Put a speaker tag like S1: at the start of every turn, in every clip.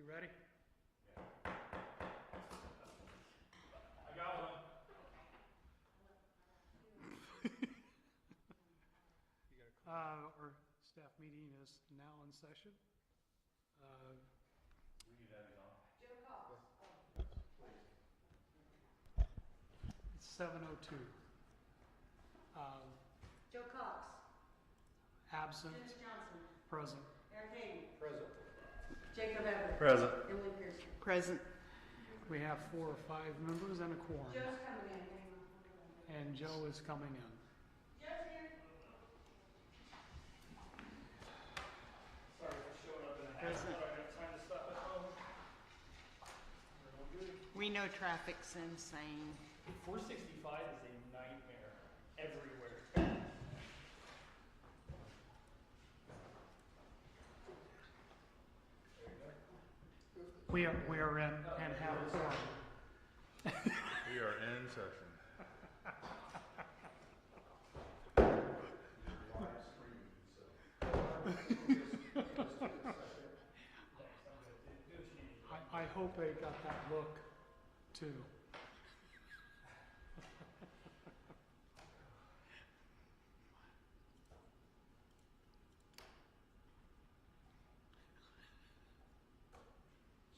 S1: ready?
S2: I got one.
S1: Our staff meeting is now in session.
S2: We need that on.
S1: It's 7:02.
S3: Joe Cox.
S1: Absent,
S3: Dennis Johnson.
S1: present.
S3: Eric Hayden.
S4: Present.
S3: Jacob Everett.
S2: Present.
S3: Emily Pearson.
S5: Present.
S1: We have 4 or 5 members and a quorum.
S3: Joe's coming in.
S1: And Joe is coming in.
S3: Joe's here.
S2: Sorry for showing up in a half.
S5: Present.
S2: I got time to stop at home. We're all good.
S5: We know traffic's insane.
S2: 465 is a nightmare everywhere.
S1: We are in and have a quorum.
S6: We are in session.
S1: I hope they got that look too.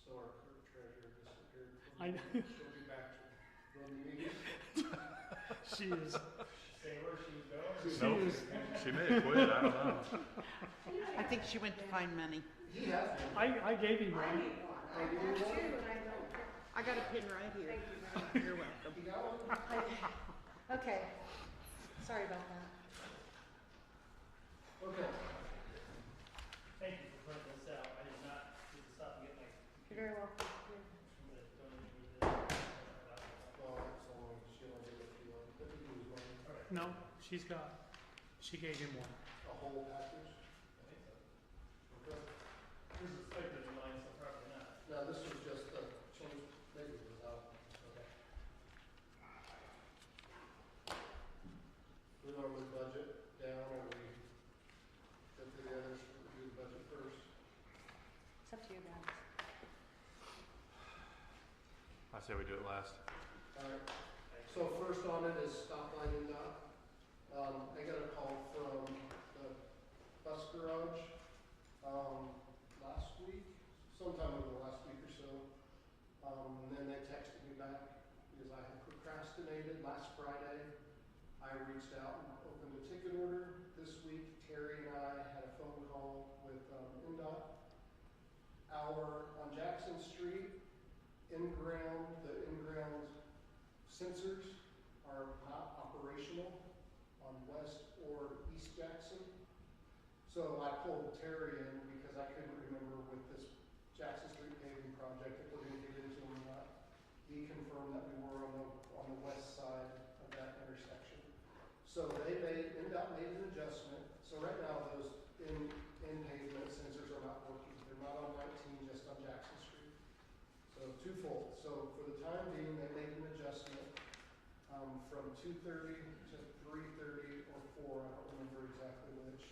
S4: So our clerk treasurer disappeared.
S1: I know.
S4: She'll be back to run the meeting.
S1: She is.
S2: Say where she's going.
S1: She
S6: Nope.
S1: is.
S6: She may have quit, I don't know.
S5: I think she went to find money.
S4: He has been.
S1: I gave him
S3: I
S1: one.
S3: need one. I have two and I don't.
S5: I got a pin right here.
S3: Thank you very much.
S5: You're welcome.
S4: He got one?
S3: Okay. Sorry about that.
S4: Okay.
S2: Thank you for printing this out. I did not get to stop and get my
S3: You're very welcome.
S4: Well, so long as she only did a few, but he was one,
S2: Alright.
S1: No, she gave him one.
S4: a whole package.
S2: I think so.
S4: Okay.
S2: This is thicker than mine, so probably not.
S4: Now, this was just a change, maybe it was out. Okay. We normally budget down, or we go through the others, we do the budget first.
S3: It's up to you guys.
S6: I say we do it last.
S4: All right. So first on it is stoplight and dock. I got a call from the bus garage, last week, sometime over the last week or so. And then they texted me back because I had procrastinated last Friday. I reached out and opened a ticket order. This week, Terry and I had a phone call with, NDOT. On Jackson Street, the in-ground sensors are not operational on West or East Jackson. So I pulled Terry in because I couldn't remember with this Jackson Street paving project if we're going to get into them or not. He confirmed that we were on the west side of that intersection. So NDOT made an adjustment. So right now those in pavement sensors are not working. They're not on 19, just on Jackson Street. So twofold. So for the time being, they made an adjustment from 2:30 to 3:30 or 4. I don't remember exactly which.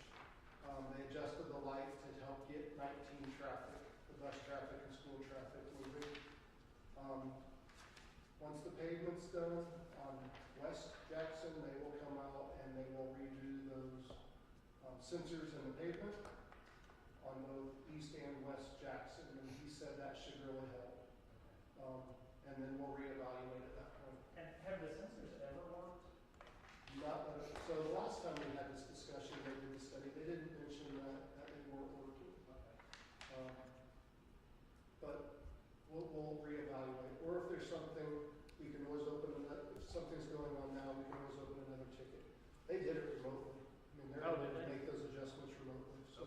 S4: They adjusted the light to help get 19 traffic, the bus traffic and school traffic moving. Once the pavement's done on West Jackson, they will come out and they will redo those sensors in the pavement on both East and West Jackson. And he said that should really help. And then we'll reevaluate at that point.
S2: And have the sensors ever worked?
S4: So the last time we had this discussion, they did the study, they didn't mention that they weren't working. But we'll reevaluate. Or if there's something, we can always open another, if something's going on now, we can always open another ticket. They did it remotely. I mean, they're able to make those adjustments remotely, so.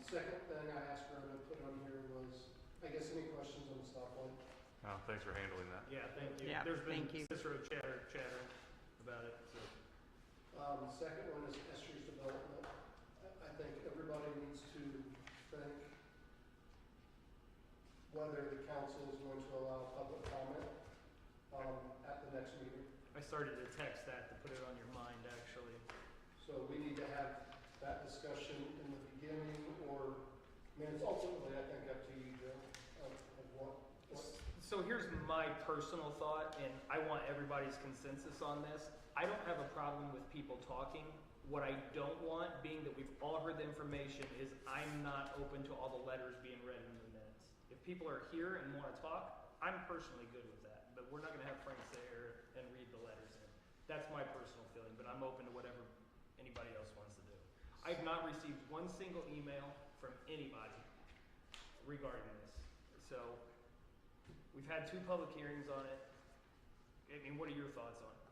S4: Second thing I asked her to put on here was, I guess, any questions on the stoplight?
S6: Oh, thanks for handling that.
S2: Yeah, thank you.
S5: Yeah,
S2: There's been
S5: thank you.
S2: Cicero chatter about it. So.
S4: Second one is Esther's development. I think everybody needs to think whether the council is going to allow public comment at the next meeting.
S2: I started to text that to put it on your mind, actually.
S4: So we need to have that discussion in the beginning or mean, it's ultimately, I think, up to you, Joe, of what,
S2: So here's my personal thought, and I want everybody's consensus on this. I don't have a problem with people talking. What I don't want, being that we've all heard the information, is I'm not open to all the letters being read in the minutes. If people are here and want to talk, I'm personally good with that, but we're not gonna have Frank sit here and read the letters in. That's my personal feeling, but I'm open to whatever anybody else wants to do. I've not received one single email from anybody regarding this. So, we've had 2 public hearings on it. I mean, what are your thoughts on it?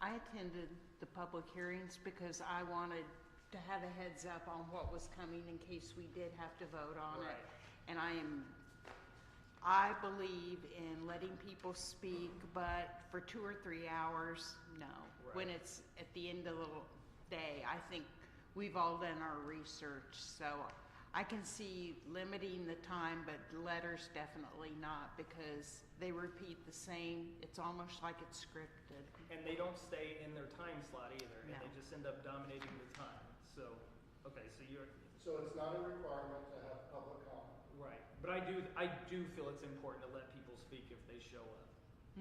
S5: I attended the public hearings because I wanted to have a heads up on what was coming in case we did have to vote on it.
S2: Right.
S5: And I believe in letting people speak, but for 2 or 3 hours, no. When
S2: Right.
S5: it's at the end of the day, I think we've all done our research, so I can see limiting the time, but letters definitely not, because they repeat the same. It's almost like it's scripted.
S2: And they don't stay in their time slot either, and
S5: No.
S2: they just end up dominating the time. So, okay, so you're,
S4: so it's not a requirement to have public comment.
S2: right. But I do feel it's important to let people speak if they show up.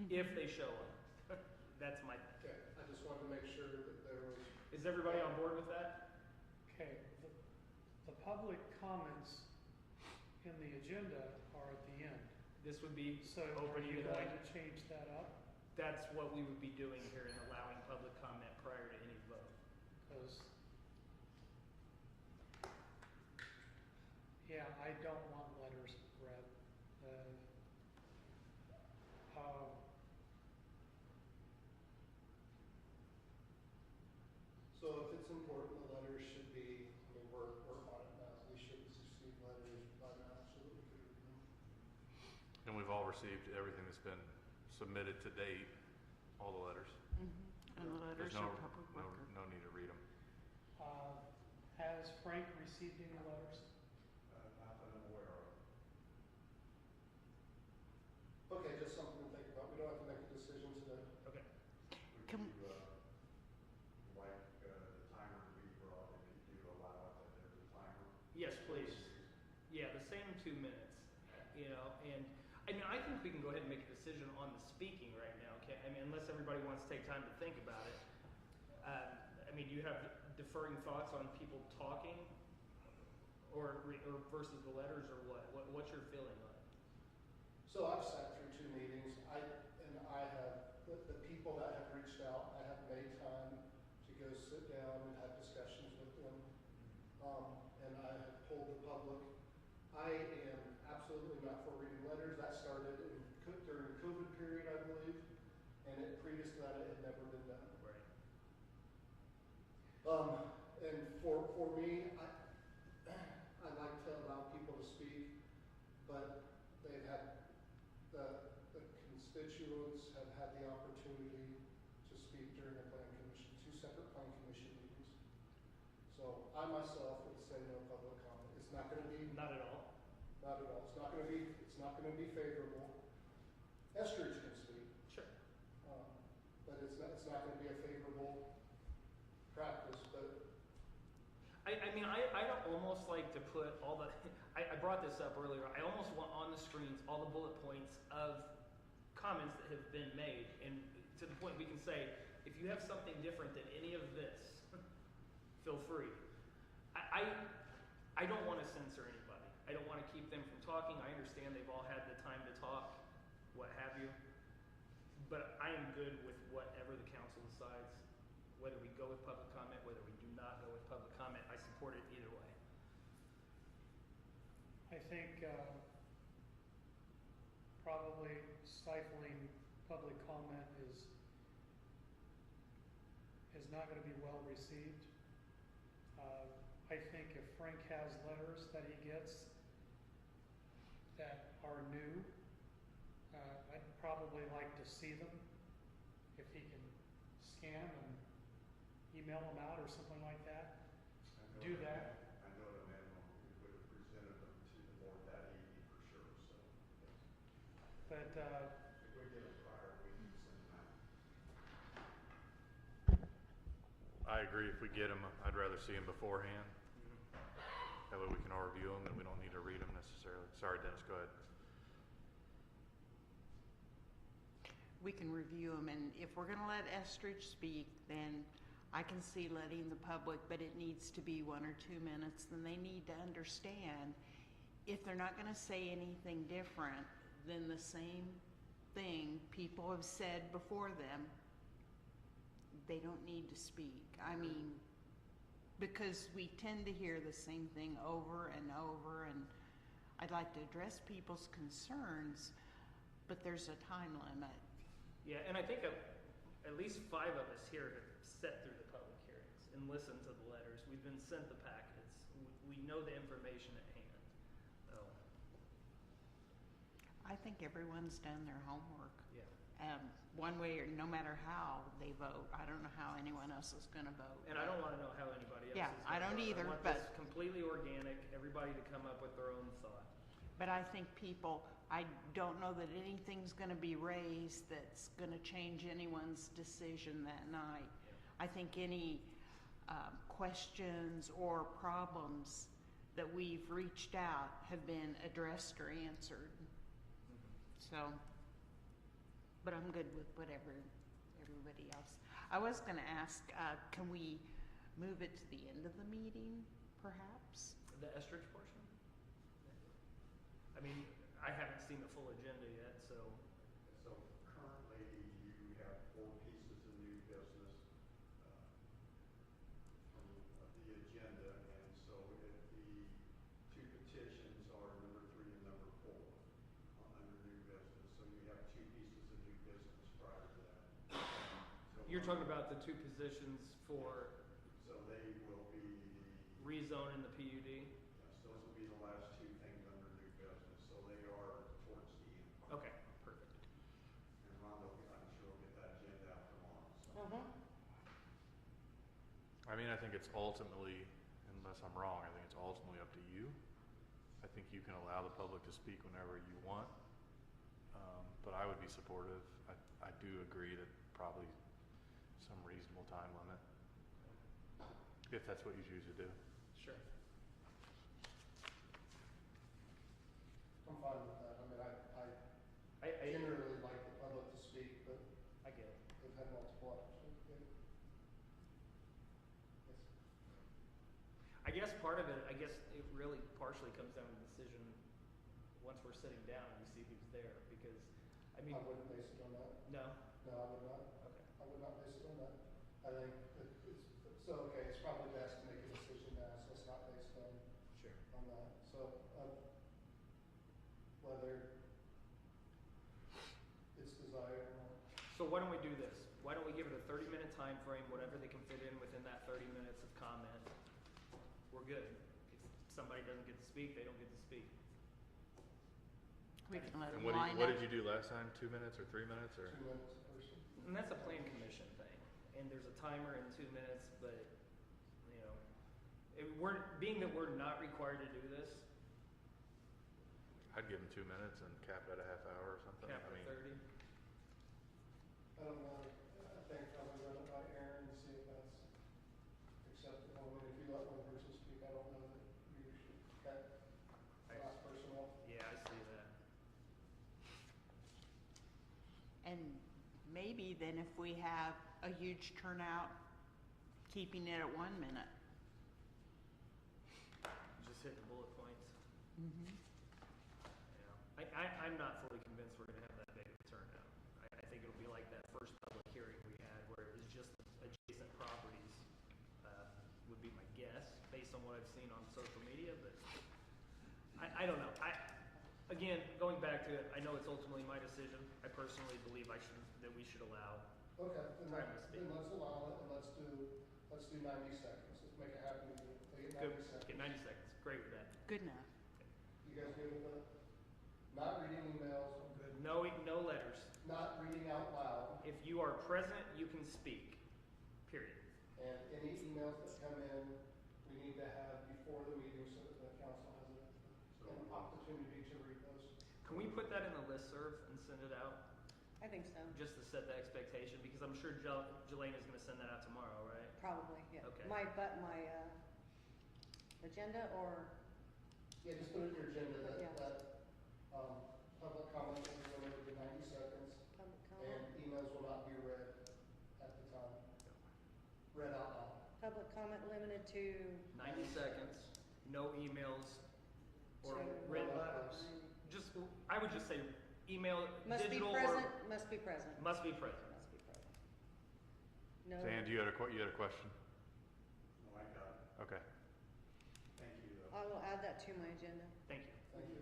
S2: If they show up. That's my,
S4: Okay, I just wanted to make sure that there was,
S2: is everybody on board with that?
S1: Okay, the public comments in the agenda are at the end.
S2: This would be
S1: So are
S2: open
S1: you
S2: either
S1: going
S2: way.
S1: to change that up?
S2: That's what we would be doing here in allowing public comment prior to any vote.
S1: Because, yeah, I don't want letters read.
S4: so if it's important, the letters should be, I mean, we're on it now, we should receive letters by now, so that we could read them.
S6: And we've all received everything that's been submitted to date, all the letters.
S5: And the letters
S6: There's no,
S5: are public
S6: no,
S5: record.
S6: no need to read them.
S1: Has Frank received any letters?
S6: Not that I'm aware of.
S4: Okay, just something to think about, we don't have to make a decision today.
S2: Okay.
S5: Can-
S6: Like, the timer to be brought, if you do allow it, that there's a timer?
S2: Yes, please. Yeah, the same 2 minutes, you know, and, I mean, I think we can go ahead and make a decision on the speaking right now, okay? I mean, unless everybody wants to take time to think about it. I mean, do you have deferring thoughts on people talking or versus the letters, or what's your feeling on it?
S4: So I've sat through 2 meetings, I have, the people that have reached out, I have made time to go sit down and have discussions with them. And I have told the public, I am absolutely not for reading letters, that started during the COVID period, I believe, and previous to that, it had never been done.
S2: Right.
S4: And for me, I like to allow people to speak, but they've had, the constituents have had the opportunity to speak during the plan commission, 2 separate plan commission meetings. So I myself would say no public comment. It's not gonna be,
S2: Not at all?
S4: not at all, it's not gonna be favorable. Estridge can speak,
S2: Sure.
S4: but it's not gonna be a favorable practice, but
S2: I mean, I don't almost like to put all the, I brought this up earlier, I almost want on the screens all the bullet points of comments that have been made, and to the point we can say, if you have something different than any of this, feel free. I don't want to censor anybody. I don't want to keep them from talking. I understand they've all had the time to talk, what have you. But I am good with whatever the council decides, whether we go with public comment, whether we do not go with public comment. I support it either way.
S1: I think probably stifling public comment is not going to be well received. I think if Frank has letters that he gets that are new, I'd probably like to see them. If he can scan and email them out or something like that, do that.
S6: I know the man would have presented them to the board that evening for sure, so.
S1: But
S6: If we get them prior, we can send them out. I agree, if we get them, I'd rather see them beforehand.
S7: That way we can all review them and we don't need to read them necessarily. Sorry, Dennis, go ahead.
S5: We can review them, and if we're gonna let Estridge speak, then I can see letting the public, but it needs to be 1 or 2 minutes. Then they need to understand, if they're not gonna say anything different than the same thing people have said before them, they don't need to speak. I mean, because we tend to hear the same thing over and over, and I'd like to address people's concerns, but there's a time limit.
S2: Yeah, and I think at least 5 of us here have sat through the public hearings and listened to the letters. We've been sent the packets. We know the information at hand. So,
S5: I think everyone's done their homework.
S2: yeah.
S5: One way or no matter how they vote. I don't know how anyone else is gonna vote.
S2: And I don't want to know how anybody else
S5: Yeah,
S2: is
S5: I
S2: gonna
S5: don't
S2: vote.
S5: either,
S2: I want
S5: but-
S2: this completely organic, everybody to come up with their own thought.
S5: But I think people, I don't know that anything's gonna be raised that's gonna change anyone's decision that night. I think any questions or problems that we've reached out have been addressed or answered. So, but I'm good with whatever everybody else. I was gonna ask, can we move it to the end of the meeting, perhaps?
S2: The Estridge portion? I mean, I haven't seen the full agenda yet, so.
S6: So currently, you have 4 pieces of new business from the agenda, and so if the 2 petitions are number 3 and number 4 under new business, so you have 2 pieces of new business prior to that. So
S2: You're talking about the 2 positions for
S6: So they will be
S2: rezone in the PUD?
S6: yes, those will be the last 2 things under new business, so they are towards the end.
S2: Okay, perfect.
S6: And Rhonda, I'm sure will get that agenda out tomorrow, so.
S3: Mm-hmm.
S7: I mean, I think it's ultimately, unless I'm wrong, I think it's ultimately up to you. I think you can allow the public to speak whenever you want. But I would be supportive. I do agree that probably some reasonable time limit, if that's what you choose to do.
S2: Sure.
S4: I'm fine with that. I mean, I generally like the public to speak, but
S2: I get it.
S4: they've had multiple opportunities. Yes.
S2: I guess part of it, it really partially comes down to the decision once we're sitting down and we see who's there, because, I mean,
S4: I wouldn't base it on that.
S2: no?
S4: No, I would not.
S2: Okay.
S4: I would not base it on that. I think it's okay, it's probably best to make a decision now, so it's not based on
S2: Sure.
S4: that. So, whether it's desired or not.
S2: So why don't we do this? Why don't we give it a 30-minute time frame, whatever they can fit in within that 30 minutes of comment? We're good. If somebody doesn't get to speak, they don't get to speak.
S5: We can let
S7: And
S5: them line
S7: what
S5: up.
S7: did you do last time? 2 minutes or 3 minutes or?
S4: 2 minutes a person.
S2: And that's a plan commission thing. And there's a timer in 2 minutes, but, you know, being that we're not required to do this,
S7: I'd give them 2 minutes and cap it at a half hour or something.
S2: cap
S7: I
S2: at
S7: mean,
S2: 30.
S4: I don't know, I think probably run it by Aaron and see if that's acceptable. I mean, if you let one person speak, I don't know that you should cut the last person off.
S2: Yeah, I see that.
S5: And maybe then if we have a huge turnout, keeping it at 1 minute.
S2: Just hit the bullet points.
S5: Mm-hmm.
S2: Yeah. I'm not fully convinced we're gonna have that big of a turnout. I think it'll be like that first public hearing we had where it was just adjacent properties, would be my guess, based on what I've seen on social media, but I don't know. Again, going back to it, I know it's ultimately my decision. I personally believe that we should allow.
S4: Okay,
S2: Time to speak.
S4: then let's allow it, and let's do 90 seconds. Let's make it happen. Make it 90
S2: Good.
S4: seconds.
S2: Get 90 seconds. Great with that.
S5: Good enough.
S4: You guys good with that? Not reading emails,
S2: Good. No letters.
S4: not reading out loud,
S2: If you are present, you can speak. Period.
S4: and any emails that come in, we need to have before the meeting so that the council has an opportunity to read those.
S2: Can we put that in the listserv and send it out?
S3: I think so.
S2: Just to set the expectation, because I'm sure Jelena is going to send that out tomorrow, right?
S3: Probably, yeah.
S2: Okay.
S3: My agenda or
S4: Yeah, just put it in your agenda
S3: Yeah.
S4: public comment will be limited to 90 seconds,
S3: Public
S4: and
S3: comment,
S4: emails will not be read at the time. Read out loud.
S3: public comment limited to.
S2: 90 seconds, no emails or
S3: to
S2: written
S1: letters.
S2: just, I would just say email,
S3: Must be
S2: digital
S3: present,
S2: or
S3: must be present,
S2: must be present.
S3: must be present. No.
S7: Dan, you had a question?
S6: No, I got it.
S7: Okay.
S6: Thank you, though.
S3: I will add that to my agenda.
S2: Thank you.
S4: Thank you.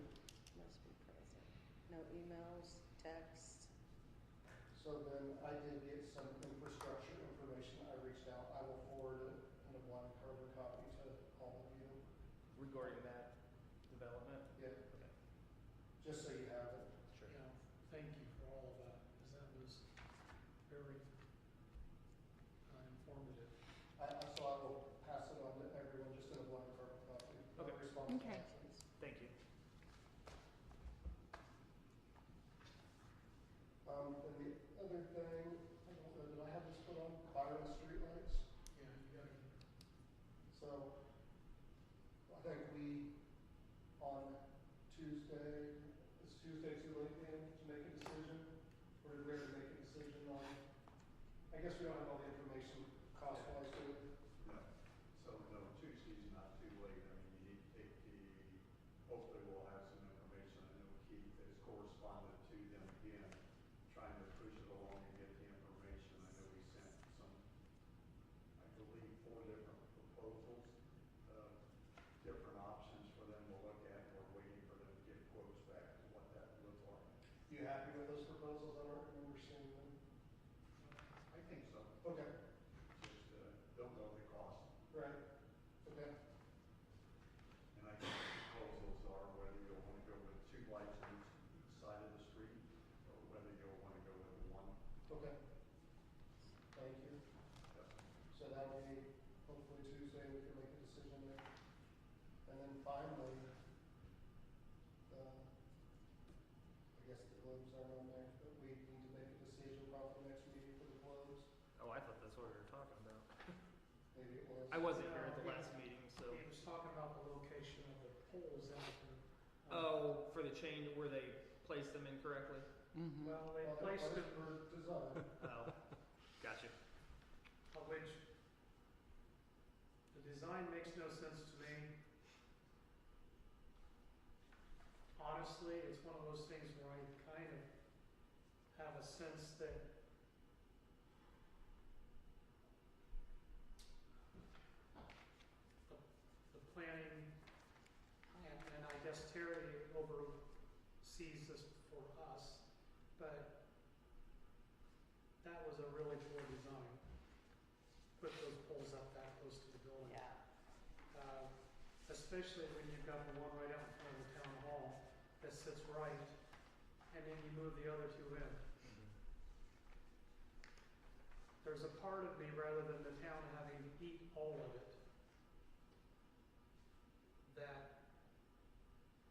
S3: Must be present. No emails, texts.
S4: So then I did get some infrastructure information. I reached out. I will forward it in a blank carbon copy to all of you.
S2: Regarding that development?
S4: Yeah,
S2: Okay.
S4: just so you have it.
S2: Sure.
S1: Yeah, thank you for all of that, because that was very informative.
S4: So I will pass it on to everyone just in a blank carbon copy.
S2: Okay.
S4: Respond to
S5: Okay.
S4: that, please.
S2: Thank you.
S4: And the other thing, I don't know, did I have this put on? Byron streetlights.
S1: Yeah, you gotta,
S4: So I think we, on Tuesday, is Tuesday too late then to make a decision? Or did we already make a decision on, I guess we don't have all the information cost-wise, do we?
S6: No. So, no, Tuesday's not too late. I mean, you need to take hopefully we'll have some information. I know Keith has corresponded to them again, trying to push it along and get the information. I know we sent some, I believe, 4 different proposals, different options for them to look at. We're waiting for them to get quotes back to what that would look like.
S4: You happy with those proposals? I don't remember seeing them.
S6: I think so.
S4: Okay,
S6: Just, don't know the cost.
S4: right, okay.
S6: And I think the proposals are whether you'll want to go with 2 lights on each side of the street, or whether you'll want to go with 1.
S4: Okay. Thank you. So that will be hopefully Tuesday, we can make a decision there. And then finally, I guess the globes aren't on there, but we need to make a decision probably next meeting for the globes.
S2: Oh, I thought that's what we were talking about.
S4: Maybe it was.
S2: I wasn't here at the last meeting, so.
S1: he was talking about the location of the poles out there.
S2: Oh, for the chain where they placed them incorrectly?
S5: Mm-hmm.
S1: Well, they
S4: Well, that
S1: placed
S4: was
S1: it,
S4: for design.
S2: Oh, gotcha.
S1: which the design makes no sense to me. Honestly, it's one of those things where I kind of have a sense that the planning, and I guess Terry oversees this for us, but that was a really poor design. Put those poles up that close to the building. Especially when you've got the one right out in front of the town hall that sits right, and then you move the other 2 in. There's a part of me, rather than the town having to eat all of it, that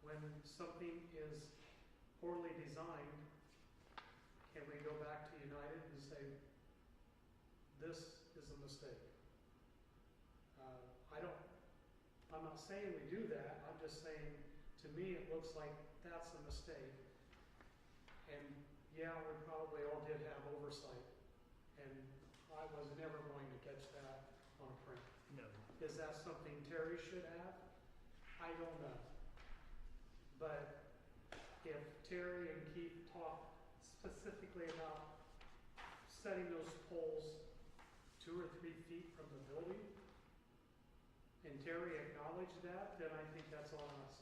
S1: when something is poorly designed, can we go back to United and say, this is a mistake? I'm not saying we do that, I'm just saying, to me, it looks like that's a mistake. And yeah, we probably all did have oversight, and I was never going to catch that on a print.
S2: No.
S1: Is that something Terry should have? I don't know. But if Terry and Keith talk specifically about setting those poles 2 or 3 feet from the building, and Terry acknowledged that, then I think that's on us.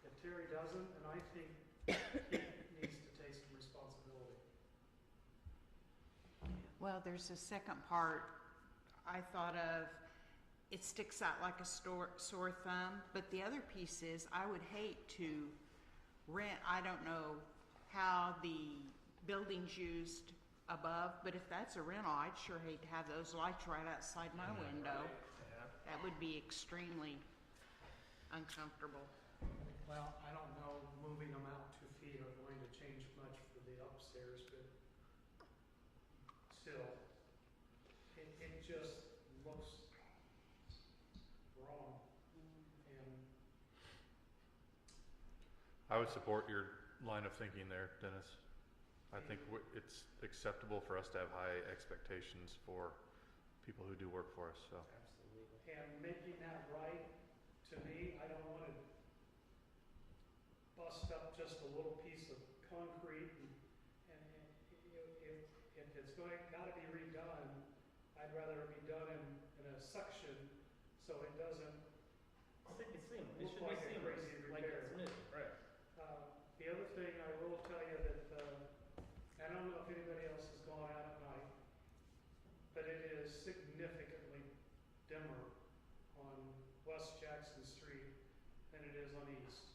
S1: If Terry doesn't, then I think he needs to take some responsibility.
S5: Well, there's a second part I thought of. It sticks out like a sore thumb, but the other piece is I would hate to rent, I don't know how the building's used above, but if that's a rental, I'd sure hate to have those lights right outside my window.
S2: Yeah.
S5: That would be extremely uncomfortable.
S1: Well, I don't know, moving them out 2 feet are going to change much for the upstairs, but still, it just looks wrong. And
S7: I would support your line of thinking there, Dennis. I think it's acceptable for us to have high expectations for people who do work for us, so.
S2: Absolutely.
S1: And making that right, to me, I don't wanna bust up just a little piece of concrete and if it's gotta be redone, I'd rather it be done in a section so it doesn't.
S2: It's seamless. It
S1: Look
S2: should
S1: like
S2: be
S1: a
S2: seamless,
S1: crazy
S2: like
S1: repair.
S2: it's new, right?
S1: The other thing I will tell you that, I don't know if anybody else has gone out at night, but it is significantly dimmer on West Jackson Street than it is on East.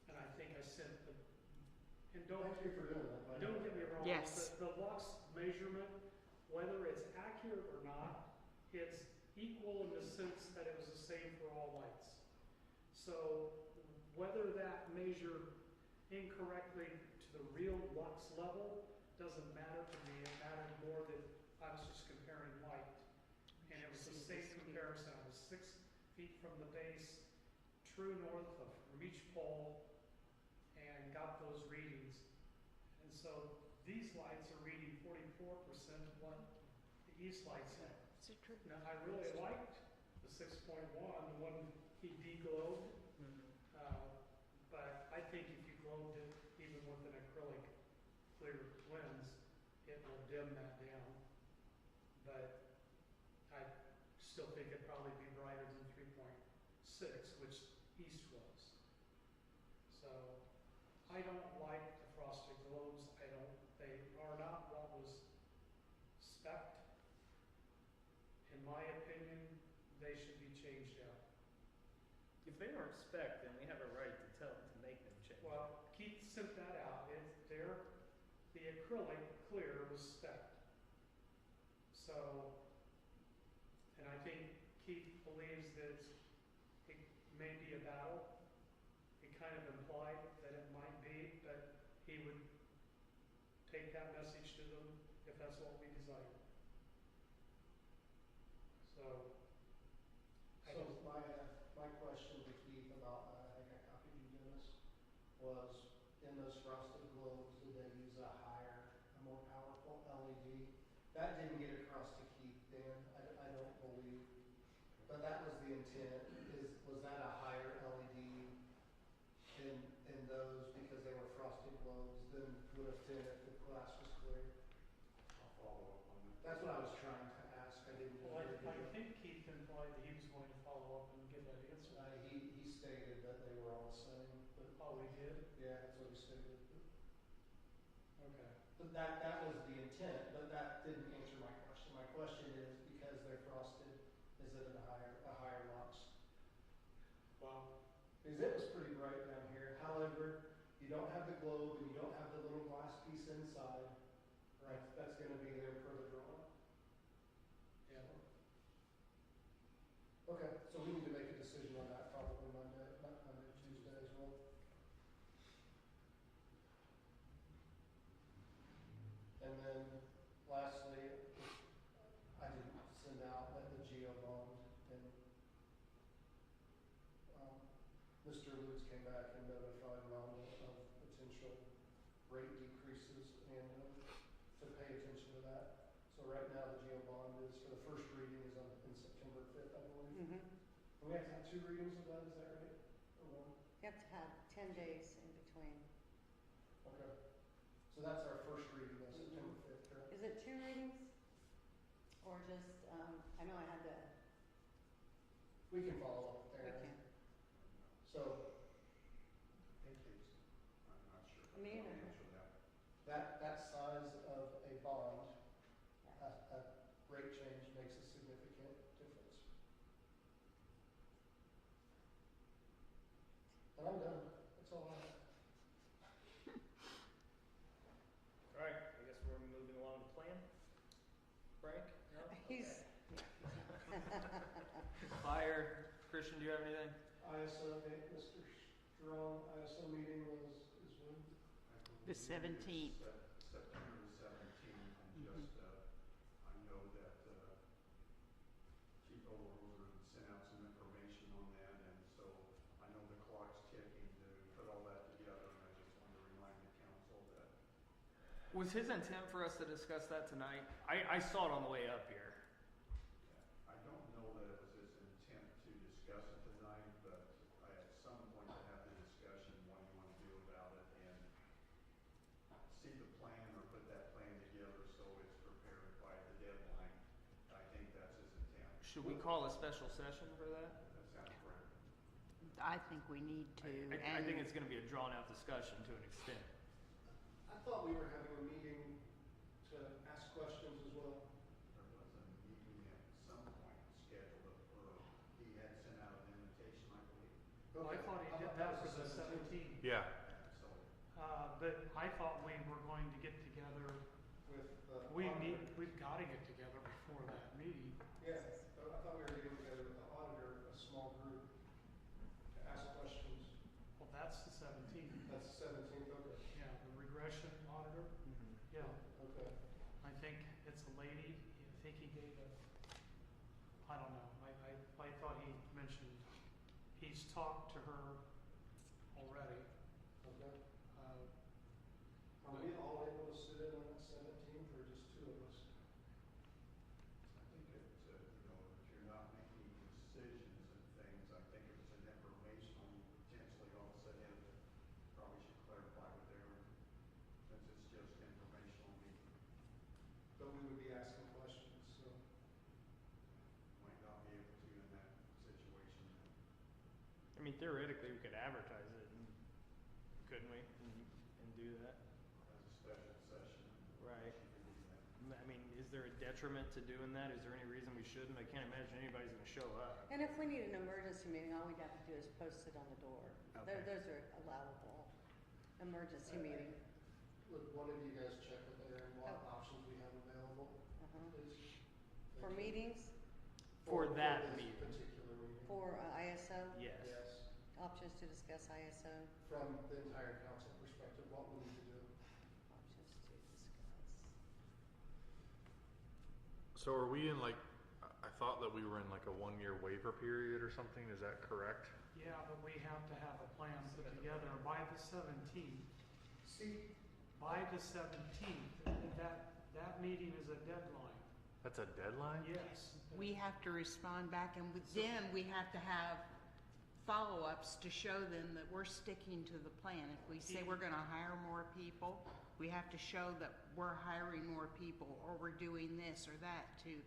S1: And I think I sent the, and
S4: Thank you for doing that. by the
S1: don't
S4: way.
S1: get me wrong,
S5: Yes.
S1: the lux measurement, whether it's accurate or not, it's equal in the sense that it was the same for all lights. So whether that measured incorrectly to the real lux level doesn't matter to me. It mattered more that I was just comparing light. And it was the same comparison. I was 6 feet from the base, true north of from each pole, and got those readings. And so these lights are reading 44% of what the east lights had.
S5: Is it true?
S1: Now, I really liked the 6.1, the one he deglobed, but I think if you globed it even with an acrylic clear lens, it will dim that down. But I still think it'd probably be brighter than 3.6, which east was. So I don't like the frosted globes. They are not what was spec'd. In my opinion, they should be changed out.
S2: If they weren't spec, then we have a right to tell them to make them change.
S1: Well, Keith sent that out. The acrylic clear was spec'd. So, and I think Keith believes that it may be a battle. He kind of implied that it might be, but he would take that message to them if that's what we desire. So, I
S4: So
S1: just,
S4: my question to Keith about that, I think I copied you, Dennis, was in those frosted globes, did they use a more powerful LED? That didn't get across to Keith, Dan, I don't believe, but that was the intent, was that a higher LED in those because they were frosted globes than would have been if the glass was clear?
S6: I'll follow up on that.
S4: That's what I was trying to ask, I didn't
S1: well,
S4: really
S1: I
S4: get it.
S1: think Keith implied that he was going to follow up and give that answer.
S4: He stated that they were all the same, but,
S1: Oh, he did?
S4: yeah, that's what he stated.
S1: Okay.
S4: But that was the intent, but that didn't answer my question. My question is, because they're frosted, is it a higher lux?
S1: Wow.
S4: Because it was pretty bright down here, however, you don't have the globe and you don't have the little glass piece inside. Right. That's gonna be there per the drawing.
S1: Yeah.
S4: Okay, so we need to make a decision on that probably Monday, not Monday, Tuesday as well. And then lastly, I didn't send out the geo bond and Mr. Lutz came back and notified Rhonda of potential rate decreases and to pay attention to that. So right now the geo bond is, for the first reading is in September 5th, I believe.
S3: Mm-hmm.
S4: And we have to have 2 readings of that, is that right? Or one?
S3: You have to have 10 days in between.
S4: Okay. So that's our first reading, that's September 5th, correct?
S3: Is it 2 readings? Or just, I know I had to,
S4: We can follow up
S3: we
S4: there.
S3: can.
S4: So
S6: Hey, Casey, I'm not sure.
S3: I mean,
S6: I'll answer that.
S4: that size of a bond, a rate change makes a significant difference. And I'm done, that's all I have.
S2: All right, I guess we're moving along the plan. Frank? No?
S3: He's,
S2: Okay. Fire, Christian, do you have anything?
S4: ISO, Mr. Strong, ISO meeting is when?
S6: I believe
S5: The
S6: it is
S5: 17th.
S6: September the 17th, and
S5: Mhm.
S6: just, I know that, Chief Overhoser sent out some information on that, and so I know the clock's
S2: Was his intent for us to discuss that tonight? I saw it on the way up here.
S6: I don't know that it was his intent to discuss it tonight, but at some point to have the discussion, what you want to do about it, and see the plan or put that plan together so it's prepared by the deadline. I think that's his intent.
S2: Should we call a special session for that?
S6: That sounds correct.
S5: I think we need to,
S2: I think
S5: and
S2: it's gonna be a drawn out discussion to an extent.
S4: I thought we were having a meeting to ask questions as well.
S6: There was a meeting at some point scheduled, or he had sent out an invitation, I believe.
S1: Well, I thought he did that for the 17th.
S7: Yeah,
S6: So,
S1: But I thought we were going to get together,
S4: With the
S1: we've
S4: auditor.
S1: got to get together before that meeting.
S4: Yeah, but I thought we were getting together with the auditor, a small group, to ask questions.
S1: Well, that's the 17th.
S4: That's the 17th, okay.
S1: Yeah, the regression auditor, yeah.
S4: Okay.
S1: I think it's a lady, I think he gave a, I don't know, I thought he mentioned, he's talked to her already.
S4: Okay.
S1: Uh,
S4: Are we all able to sit in on that 17th, or just two of us?
S6: I think it, you know, if you're not making decisions and things, I think if it's an informational, you potentially all of a sudden probably should clarify with Aaron, since it's just informational meeting,
S4: But we would be asking questions, so.
S6: might not be able to in that situation.
S2: I mean, theoretically, we could advertise it, couldn't we, and do that?
S6: As a special session.
S2: Right.
S6: You can do that.
S2: I mean, is there a detriment to doing that? Is there any reason we shouldn't? I can't imagine anybody's gonna show up.
S3: And if we need an emergency meeting, all we'd have to do is post it on the door.
S2: Okay.
S3: Those are allowable, emergency meeting.
S4: Would one of you guys check with Aaron what
S3: Oh.
S4: options we have available,
S3: Uh-huh.
S4: please?
S3: For
S4: Thank you.
S3: meetings,
S2: For that
S4: this
S2: meeting.
S4: particular meeting.
S3: for ISO,
S2: Yes.
S4: Yes,
S3: options to discuss ISO,
S4: from the entire council perspective, what we need to do.
S3: options to discuss.
S7: so are we in like, I thought that we were in like a 1-year waiver period or something, is that correct?
S1: Yeah, but we have to have a plan put together by the 17th.
S4: See,
S1: By the 17th, that meeting is a deadline.
S7: That's a deadline?
S1: Yes.
S5: we have to respond back, and then we have to have follow-ups to show them that we're sticking to the plan. If we say we're gonna hire more people, we have to show that we're hiring more people, or we're doing this or that to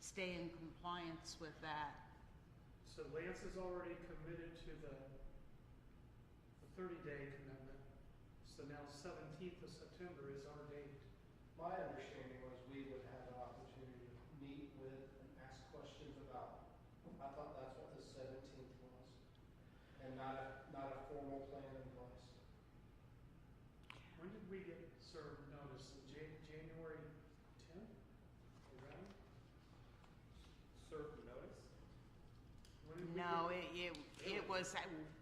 S5: stay in compliance with that.
S1: So Lance is already committed to the 30-day commitment. So now 17th of September is our date.
S4: my understanding was we would have an opportunity to meet with and ask questions about. I thought that's what the 17th was, and not a formal plan in place.
S1: When did we get served notice? January 10th? Around?
S2: Serve notice?
S1: When did we
S5: No,
S1: get-
S5: it was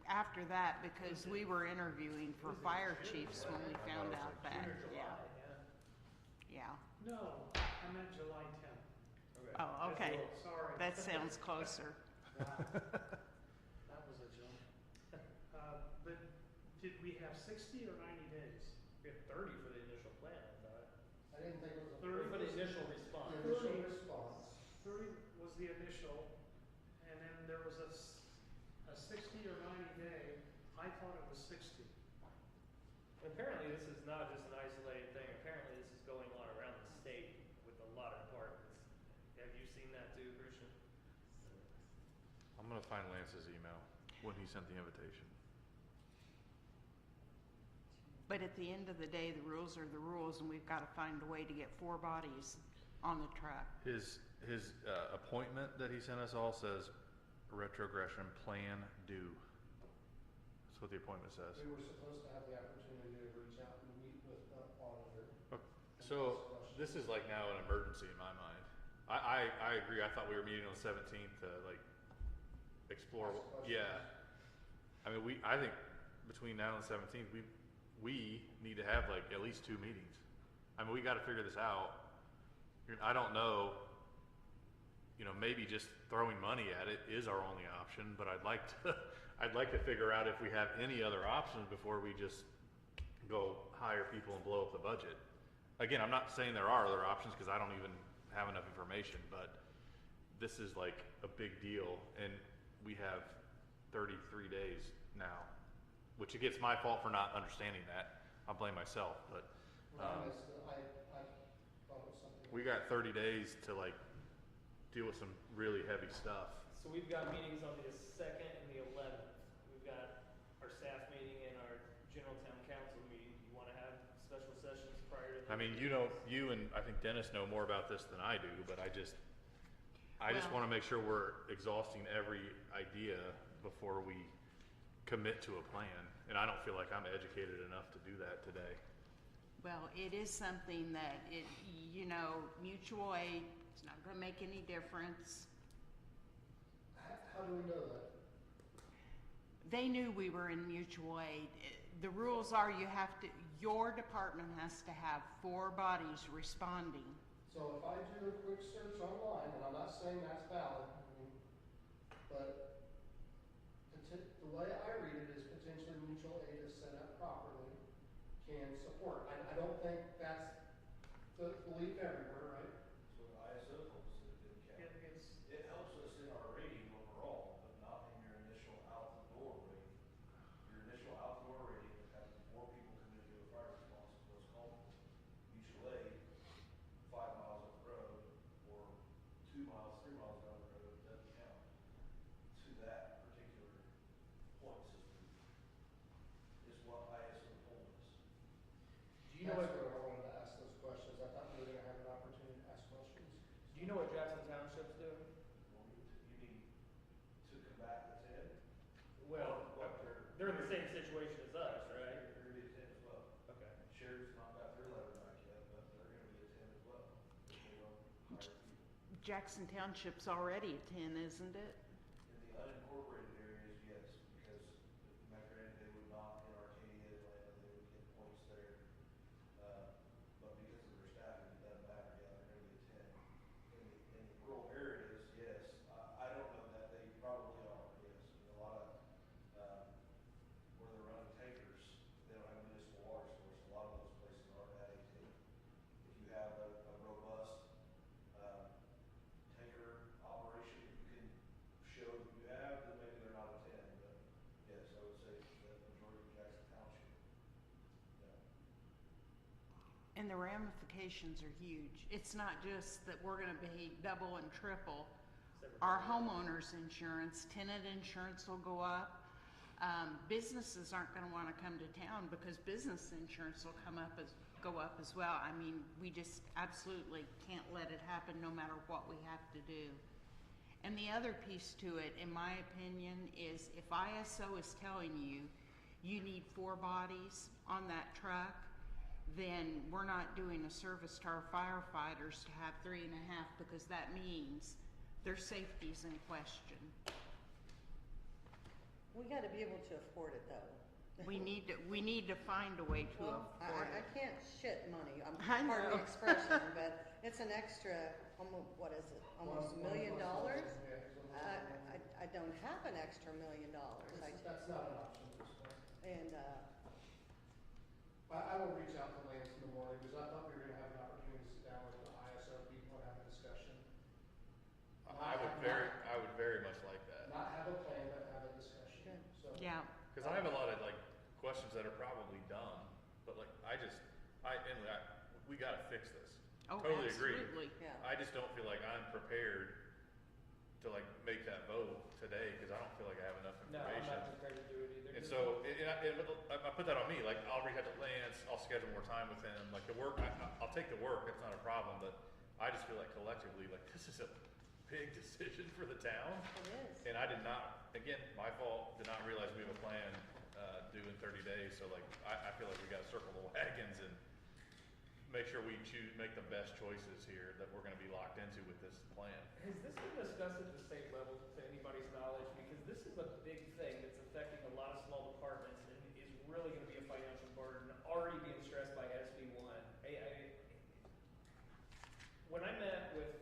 S5: after that, because we were interviewing for fire chiefs when we found out that, yeah, yeah.
S1: No, I meant July 10th.
S2: Okay.
S5: Oh, okay,
S1: Sorry.
S5: that sounds closer.
S1: That was a jump. But did we have 60 or 90 days?
S2: We have 30 for the initial plan, I thought.
S4: I didn't think it was a.
S1: 30
S2: For the initial response.
S4: The initial response.
S1: 30 was the initial, and then there was a 60 or 90 day. I thought it was 60.
S2: And apparently this is not just an isolated thing. Apparently this is going on around the state with a lot of departments. Have you seen that too, Christian?
S7: I'm gonna find Lance's email when he sent the invitation.
S5: But at the end of the day, the rules are the rules, and we've gotta find a way to get 4 bodies on the truck.
S7: His appointment that he sent us all says retrogression plan due. That's what the appointment says.
S4: We were supposed to have the opportunity to reach out and meet with the auditor.
S7: So this is like now an emergency in my mind. I agree. I thought we were meeting on the 17th to like explore.
S4: Ask questions.
S7: Yeah. I mean, I think between now and the 17th, we need to have like at least 2 meetings. I mean, we got to figure this out. I don't know. You know, maybe just throwing money at it is our only option, but I'd like to figure out if we have any other options before we just go hire people and blow up the budget. again, I'm not saying there are other options because I don't even have enough information, but this is like a big deal, and we have 33 days now, which again, it's my fault for not understanding that. I'll blame myself, but
S4: I missed it. I thought it was something.
S7: we got 30 days to like deal with some really heavy stuff.
S2: So we've got meetings on the 2nd and the 11th. We've got our staff meeting and our general town council meeting. You wanna have special sessions prior to?
S7: I mean, you know, you and I think Dennis know more about this than I do, but I just
S5: Well-
S7: want to make sure we're exhausting every idea before we commit to a plan. And I don't feel like I'm educated enough to do that today.
S5: Well, it is something that mutual aid is not gonna make any difference.
S4: How do we know that?
S5: They knew we were in mutual aid. The rules are your department has to have 4 bodies responding.
S4: So if I do a quick search online, and I'm not saying that's valid, but the way I read it is potentially mutual aid is set up properly, can support. I don't think that's the belief everywhere, right?
S8: So the ISO helps us in county. It helps us in our rating overall, but not in your initial out the door rating. Your initial out the door rating is having more people come into a fire response is what's called mutual aid, 5 miles up the road, or 2 miles, 3 miles down the road, doesn't count to that particular point system, is what ISO told us.
S2: Do you know what,
S4: That's where I wanted to ask those questions. I thought we were gonna have an opportunity to ask questions.
S2: do you know what Jackson Township's doing?
S8: Well, you mean to combat the 10?
S2: Well,
S8: What
S2: they're in the same situation as us, right?
S8: They're gonna be a 10 as well.
S2: Okay.
S8: Sheriff's not got their letter back yet, but they're gonna be a 10 as well. If they don't hire people.
S5: Jackson Township's already a 10, isn't it?
S8: In the unincorporated areas, yes, because granted, they would not in Arcadia, Atlanta, they would get points there. But because of their staffing, it doesn't matter, yeah, they're gonna be a 10. In the rural areas, yes, I don't know that they probably are, yes. In a lot of, where they're running tankers, they don't have a municipal water source, a lot of those places are at a 10. If you have a robust, tanker operation that you can show that you have, then maybe they're not a 10, but yes, I would say the majority of Jackson Township. Yeah.
S5: And the ramifications are huge. It's not just that we're gonna pay double and triple. Our homeowners insurance, tenant insurance will go up. Businesses aren't gonna wanna come to town because business insurance will go up as well. I mean, we just absolutely can't let it happen no matter what we have to do. And the other piece to it, in my opinion, is if ISO is telling you you need 4 bodies on that truck, then we're not doing a service to our firefighters to have 3.5 because that means their safety's in question.
S3: We gotta be able to afford it though.
S5: We need to find a way to
S3: Well,
S5: afford
S3: I
S5: it.
S3: can't shit money,
S5: I
S3: pardon
S5: know.
S3: the expression, but it's an extra, what is it, almost $1 million? I don't have an extra $1 million.
S4: That's not an option at this point.
S3: And,
S4: I will reach out to Lance in the morning, because I thought we were gonna have an opportunity to sit down with the ISO people and have a discussion.
S7: I would very much like that.
S4: Not have a plan, but have a discussion,
S3: Good.
S4: so.
S5: Yeah,
S7: Because I have a lot of like questions that are probably dumb, but like we gotta fix this.
S5: oh,
S7: Totally agree.
S5: absolutely.
S3: yeah.
S7: I just don't feel like I'm prepared to like make that vote today because I don't feel like I have enough
S2: No, I'm
S7: information.
S2: not prepared to do it either.
S7: And so, I put that on me, like, I'll reach out to Lance, I'll schedule more time with him, like, the work, I'll take the work, that's not a problem, but I just feel like collectively, like, this is a big decision for the town,
S3: It is.
S7: and I did not, again, my fault, did not realize we have a plan, due in 30 days, so like, I feel like we gotta circle the wagons and make sure we make the best choices here that we're gonna be locked into with this plan.
S2: Has this been discussed at the state level to anybody's knowledge? Because this is a big thing that's affecting a lot of small departments and is really gonna be a financial burden, already being stressed by SB 1. When I met with,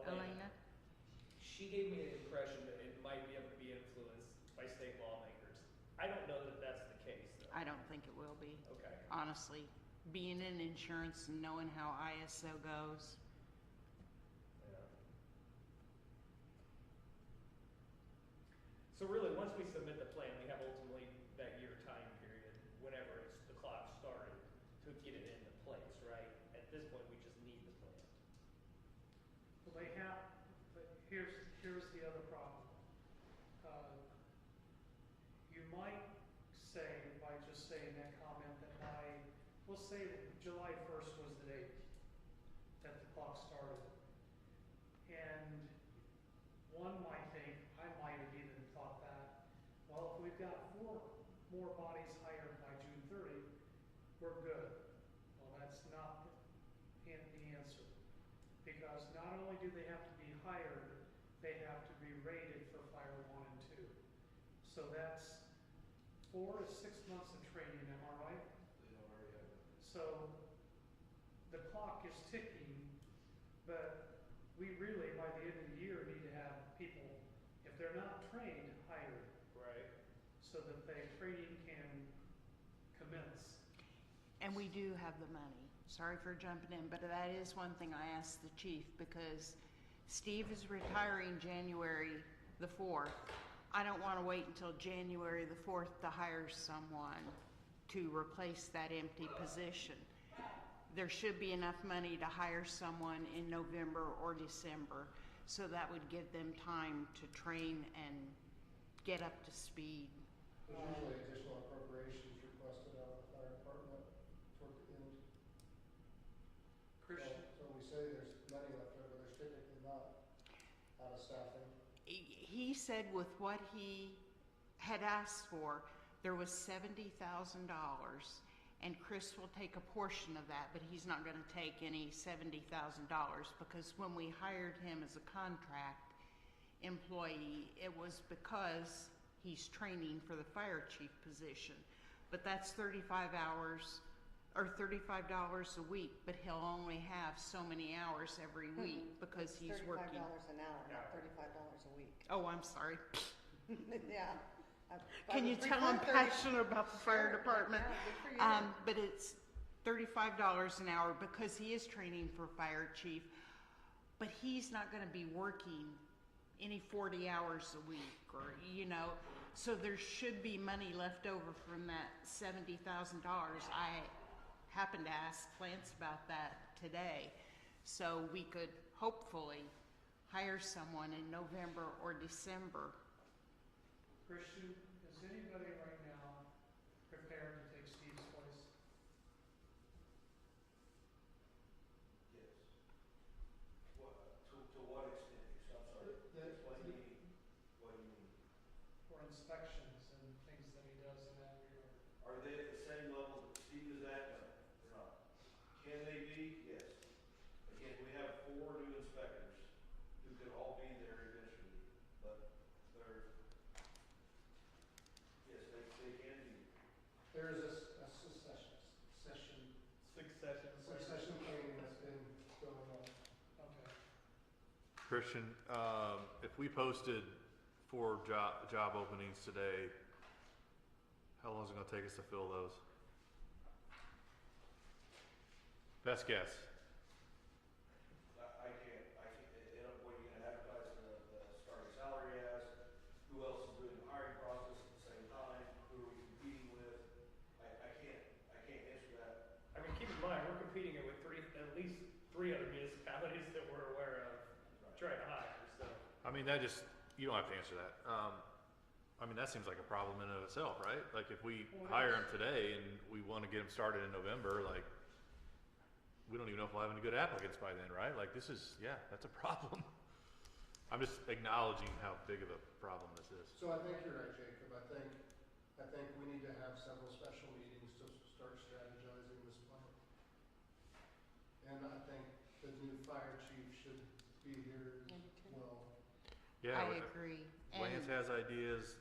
S2: Elena, she gave me the impression that it might be able to be influenced by state lawmakers. I don't know that that's the case, though.
S5: I don't think it will be,
S2: Okay.
S5: honestly. being in insurance and knowing how ISO goes.
S2: Yeah. So really, once we submit the plan, we have ultimately that year time period, whenever the clock started, to get it into place, right? At this point, we just need the plan.
S1: Well, they have, but here's the other problem. You might say, by just saying that comment, that we'll say that July 1st was the date that the clock started. And one might think, I might have even thought that, well, if we've got 4 more bodies hired by June 30, we're good. Well, that's not the answer. Because not only do they have to be hired, they have to be rated for Fire 1 and 2. So that's 4 to 6 months of training, am I right?
S8: They already have it.
S1: So the clock is ticking, but we really, by the end of the year, need to have people, if they're not trained, hired,
S2: Right.
S1: so that the training can commence.
S5: And we do have the money. Sorry for jumping in, but that is one thing I asked the chief, because Steve is retiring January the 4th. I don't want to wait until January the 4th to hire someone to replace that empty position. There should be enough money to hire someone in November or December, so that would give them time to train and get up to speed.
S4: There's usually additional appropriations requested out of the fire department toward the end.
S1: Christian,
S4: So we say there's money left over, there's typically not out of staffing.
S5: He said with what he had asked for, there was $70,000, and Chris will take a portion of that, but he's not gonna take any $70,000, because when we hired him as a contract employee, it was because he's training for the fire chief position. But that's 35 hours, or $35 a week, but he'll only have so many hours every week because he's working.
S3: $35 an hour, not $35 a week.
S5: Oh, I'm sorry.
S3: Yeah.
S5: Can you tell I'm passionate about the fire department?
S3: Yeah, good for you.
S5: But it's $35 an hour because he is training for fire chief, but he's not gonna be working any 40 hours a week, or, so there should be money left over from that $70,000. I happened to ask Lance about that today, so we could hopefully hire someone in November or December.
S1: Christian, is anybody right now prepared to take Steve's place?
S8: Yes. What, to what extent? I'm sorry. What do you mean? What do you mean?
S1: For inspections and things that he does in that regard?
S8: Are they at the same level that Steve is at? No, they're not. Can they be? Yes. Again, we have 4 new inspectors who could all be there eventually, but they're, yes, they can be.
S4: There is a succession planning that's been going on.
S1: Okay.
S7: Christian, if we posted 4 job openings today, how long is it gonna take us to fill those? Best guess.
S8: I can't, what are you gonna advertise the starting salary as? Who else is doing the hiring process at the same time? Who are we competing with? I can't answer that.
S2: I mean, keep in mind, we're competing it with at least three other municipalities that we're aware of trying to hire, so.
S7: I mean, you don't have to answer that. I mean, that seems like a problem in and of itself, right? Like, if we hire them today and we wanna get them started in November, like, we don't even know if we'll have any good applicants by then, right? Like, that's a problem. I'm just acknowledging how big of a problem this is.
S4: So I think you're right, Jacob. I think we need to have several special meetings to start strategizing this plan. And I think the new fire chief should be here as well.
S7: Yeah,
S5: I agree.
S7: Lance has ideas,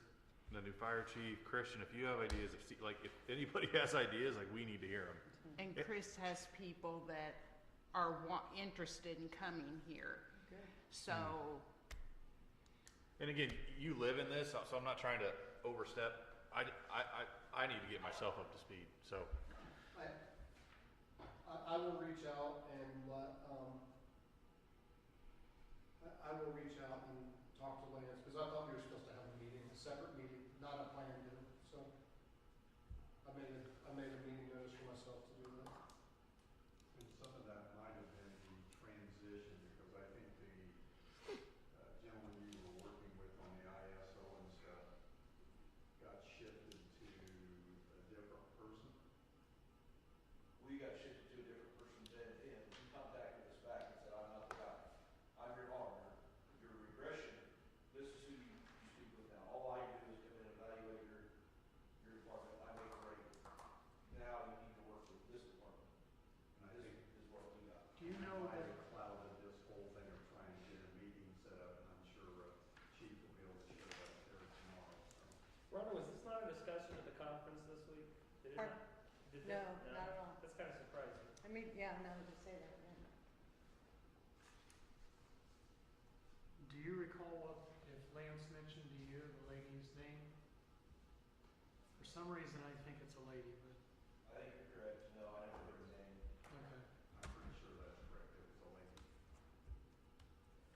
S7: the new fire chief, Christian, if you have ideas, if anybody has ideas, like, we need to hear them.
S5: And Chris has people that are interested in coming here.
S3: Good.
S5: So,
S7: And again, you live in this, so I'm not trying to overstep. I need to get myself up to speed, so.
S4: I will reach out and let, I will reach out and talk to Lance, because I thought we were supposed to have a meeting, a separate meeting, not a planned deal, so I made a meeting notice for myself to do that.
S6: And some of that might have been the transition, because I think the gentleman you were working with on the ISO and stuff got shifted to a different person.
S8: We got shifted to a different person's end, and he contacted us back and said, I'm not the guy. I'm your auditor, your regression, this is who you speak with now. All I do is come in and evaluate your department, I make a rate. Now you need to work with this department.
S6: And I
S8: This
S6: think
S8: is what we got.
S1: Do you know
S6: might
S1: that,
S6: have clouded this whole thing of trying to get a meeting set up, and I'm sure Chief will be able to share that there tomorrow, so.
S2: Rhonda, was this not a discussion at the conference this week? Did it
S3: Pardon?
S2: not? Did
S3: No,
S2: it-
S3: not at all.
S2: That's kind of surprising.
S3: I mean, yeah, now that you say that, yeah.
S1: do you recall if Lance mentioned to you the lady's name? For some reason, I think it's a lady, but,
S8: I think you're correct. No, I never heard his name.
S1: okay.
S6: I'm pretty sure that's correct, it was a lady.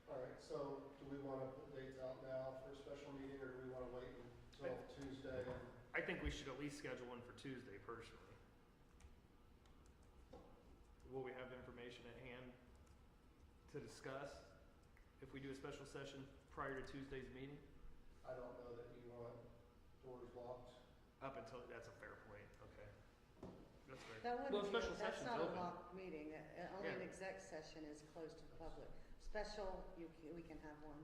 S4: All right, so do we want to put dates out now for a special meeting, or do we want to wait until Tuesday?
S2: I think we should at least schedule one for Tuesday personally. Will we have information at hand to discuss if we do a special session prior to Tuesday's meeting?
S4: I don't know that you want doors locked.
S2: Up until, that's a fair point, okay. That's fair.
S3: That
S2: Well,
S3: wouldn't be,
S2: special
S3: that's
S2: session's
S3: not a
S2: open.
S3: locked meeting, only an
S2: Yeah.
S3: exec session is closed to the public. Special, we can have one.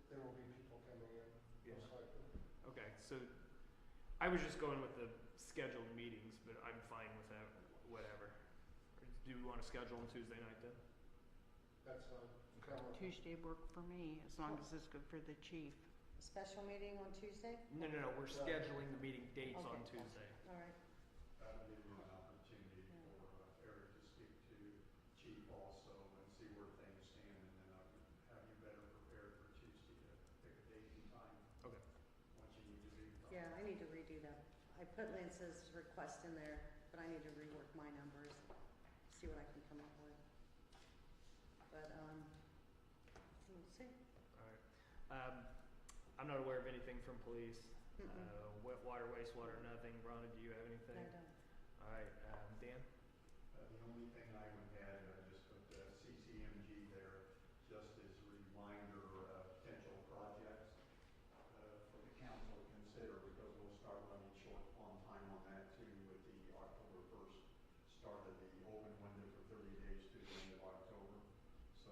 S4: There will be people coming in,
S2: Yeah.
S4: most likely.
S2: Okay, so I was just going with the scheduled meetings, but I'm fine with that, whatever. Do we want to schedule on Tuesday night then?
S4: That's fine.
S2: Okay.
S4: Come on.
S5: Tuesday work for me, as long as it's good for the chief.
S3: A special meeting on Tuesday?
S2: No, we're scheduling the meeting dates on
S3: Okay.
S2: Tuesday.
S3: All right.
S6: That'll give you an opportunity for Eric to speak to Chief also and see where things stand, and then I can have you better prepared for Tuesday to pick a date and time.
S2: Okay.
S6: What you need to do.
S3: Yeah, I need to redo that. I put Lance's request in there, but I need to rework my numbers, see what I can come up with. But, we'll see.
S2: Alright. I'm not aware of anything from police. Wet water, wastewater, nothing. Rhonda, do you have anything?
S3: I don't.
S2: Alright, Dan?
S6: The only thing I would add, just put CCMG there, just as a reminder of potential projects for the council to consider, because we'll start running short on time on that too with the October 1st start of the open window for 30 days to the end of October. So,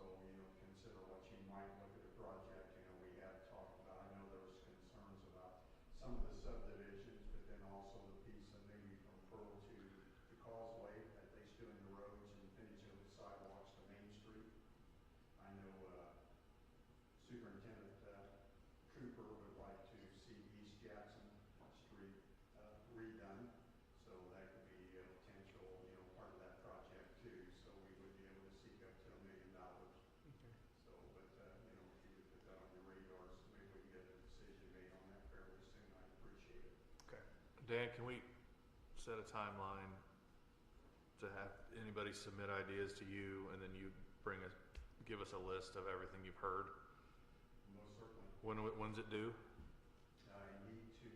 S6: consider what you might look at a project. We have talked about, I know there was concerns about some of the subdivisions, but then also the piece of maybe from Pearl to the Causeway, at least doing the roads and finishing the sidewalks to Main Street. I know Superintendent Trooper would like to see East Jackson Street redone, so that could be a potential, part of that project too. So we would be able to seek up to $1 million. So, but, if you would put that on your radar, so maybe we can get a decision made on that fairly soon, I'd appreciate it.
S2: Okay.
S7: Dan, can we set a timeline to have anybody submit ideas to you, and then you give us a list of everything you've heard?
S6: Most certainly.
S7: When's it due?
S6: I need to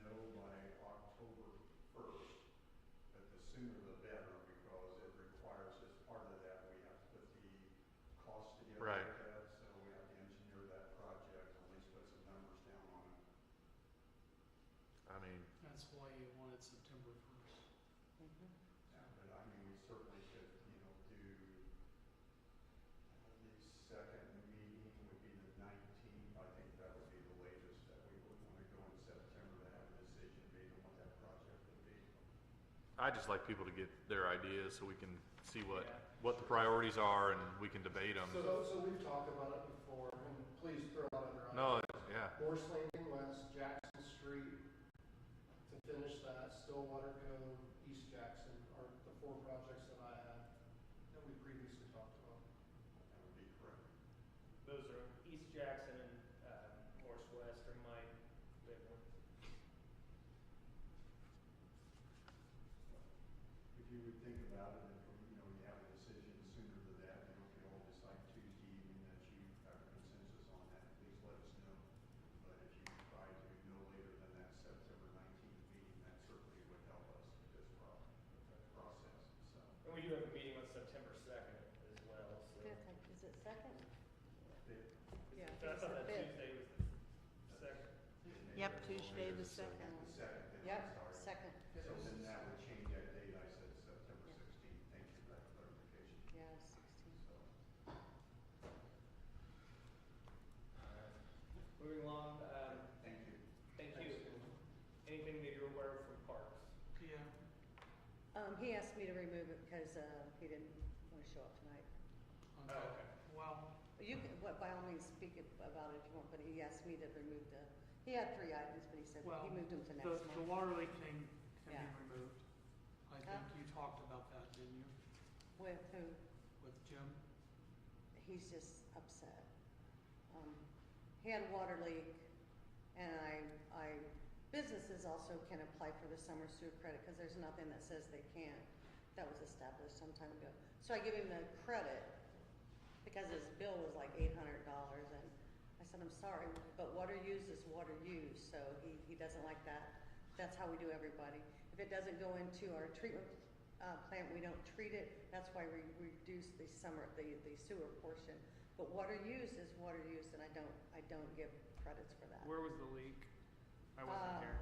S6: know by October 1st, but the sooner the better, because it requires, as part of that, we have to put the cost together.
S7: Right.
S6: with that, so we have to engineer that project, at least put some numbers down on it.
S7: I mean,
S1: That's why you wanted September 1st.
S3: Mhm.
S6: But I mean, we certainly could, do, the second meeting would be the 19th. I think that would be the latest that we would want to go in September to have a decision made on what that project would be.
S7: I just like people to get their ideas so we can see what
S2: Yeah.
S7: the priorities are, and we can debate them.
S4: So we've talked about it before, and please throw out other ideas.
S7: No, yeah.
S4: Morse Landing West, Jackson Street, to finish that, Stillwater Cove, East Jackson are the 4 projects that I had, that we previously talked about.
S6: That would be correct.
S2: Those are East Jackson and Morse West are my big ones.
S6: If you would think about
S3: I think it's the fifth.
S2: Tuesday was the second.
S5: Yep, Tuesday the second.
S6: The second, then,
S3: Yep,
S6: I'm sorry.
S3: second,
S6: So then that would change that date, I said September 16th, thank you for that clarification.
S3: yeah, 16.
S6: So,
S2: Moving along,
S6: thank you.
S2: thank you. Anything that you're aware of from parks?
S1: Yeah,
S3: He asked me to remove it because, he didn't want to show up tonight.
S1: okay.
S2: Oh, okay.
S1: Well,
S3: You can, by all means, speak about it if you want, but he asked me to remove he had 3 items, but he said
S1: Well,
S3: he moved them to next
S1: the
S3: month.
S1: water leak thing can
S3: Yeah.
S1: be removed. I
S3: Huh?
S1: think you talked about that, didn't you,
S3: With who?
S1: with Jim?
S3: He's just upset. He had a water leak, and businesses also can apply for the summer sewer credit, because there's nothing that says they can't. That was established some time ago. So I give him the credit, because his bill was like $800, and I said, I'm sorry, but water used is water used, so he doesn't like that. That's how we do everybody. If it doesn't go into our treatment plant, we don't treat it. That's why we reduce the sewer portion. But water used is water used, and I don't give credits for that.
S2: Where was the leak? I wasn't here.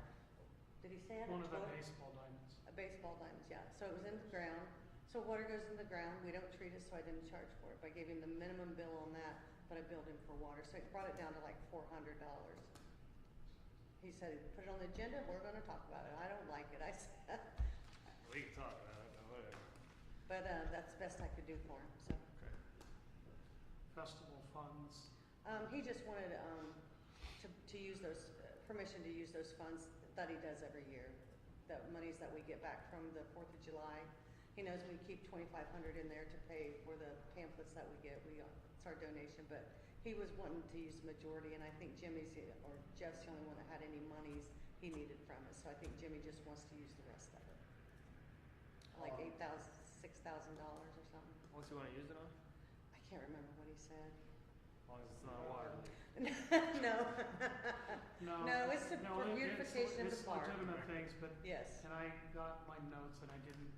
S3: Did he say it?
S1: One of the
S3: Toilet?
S1: baseball diamonds.
S3: Baseball diamonds, yeah. So it was in the ground. So water goes in the ground. We don't treat it, so I didn't charge for it. But I gave him the minimum bill on that, but I billed him for water. So it brought it down to like $400. He said, put it on the agenda, we're gonna talk about it. I don't like it, I said.
S2: We can talk about it, but whatever.
S3: But, that's the best I could do for him, so.
S2: Okay.
S1: Festival funds,
S3: He just wanted, to use those, permission to use those funds that he does every year. The monies that we get back from the 4th of July. He knows we keep $2,500 in there to pay for the pamphlets that we get. It's our donation, but he was wanting to use the majority, and I think Jeff's the only one that had any monies he needed from it. So I think Jimmy just wants to use the rest of it. Like $6,000 or something.
S2: What's he wanna use it on?
S3: I can't remember what he said.
S2: As long as it's not a water leak.
S3: No.
S1: no.
S3: No, it's for
S1: it-
S3: beautification of the
S1: It's
S3: park.
S1: legitimate things, but,
S3: Yes,
S1: and I got my notes and I didn't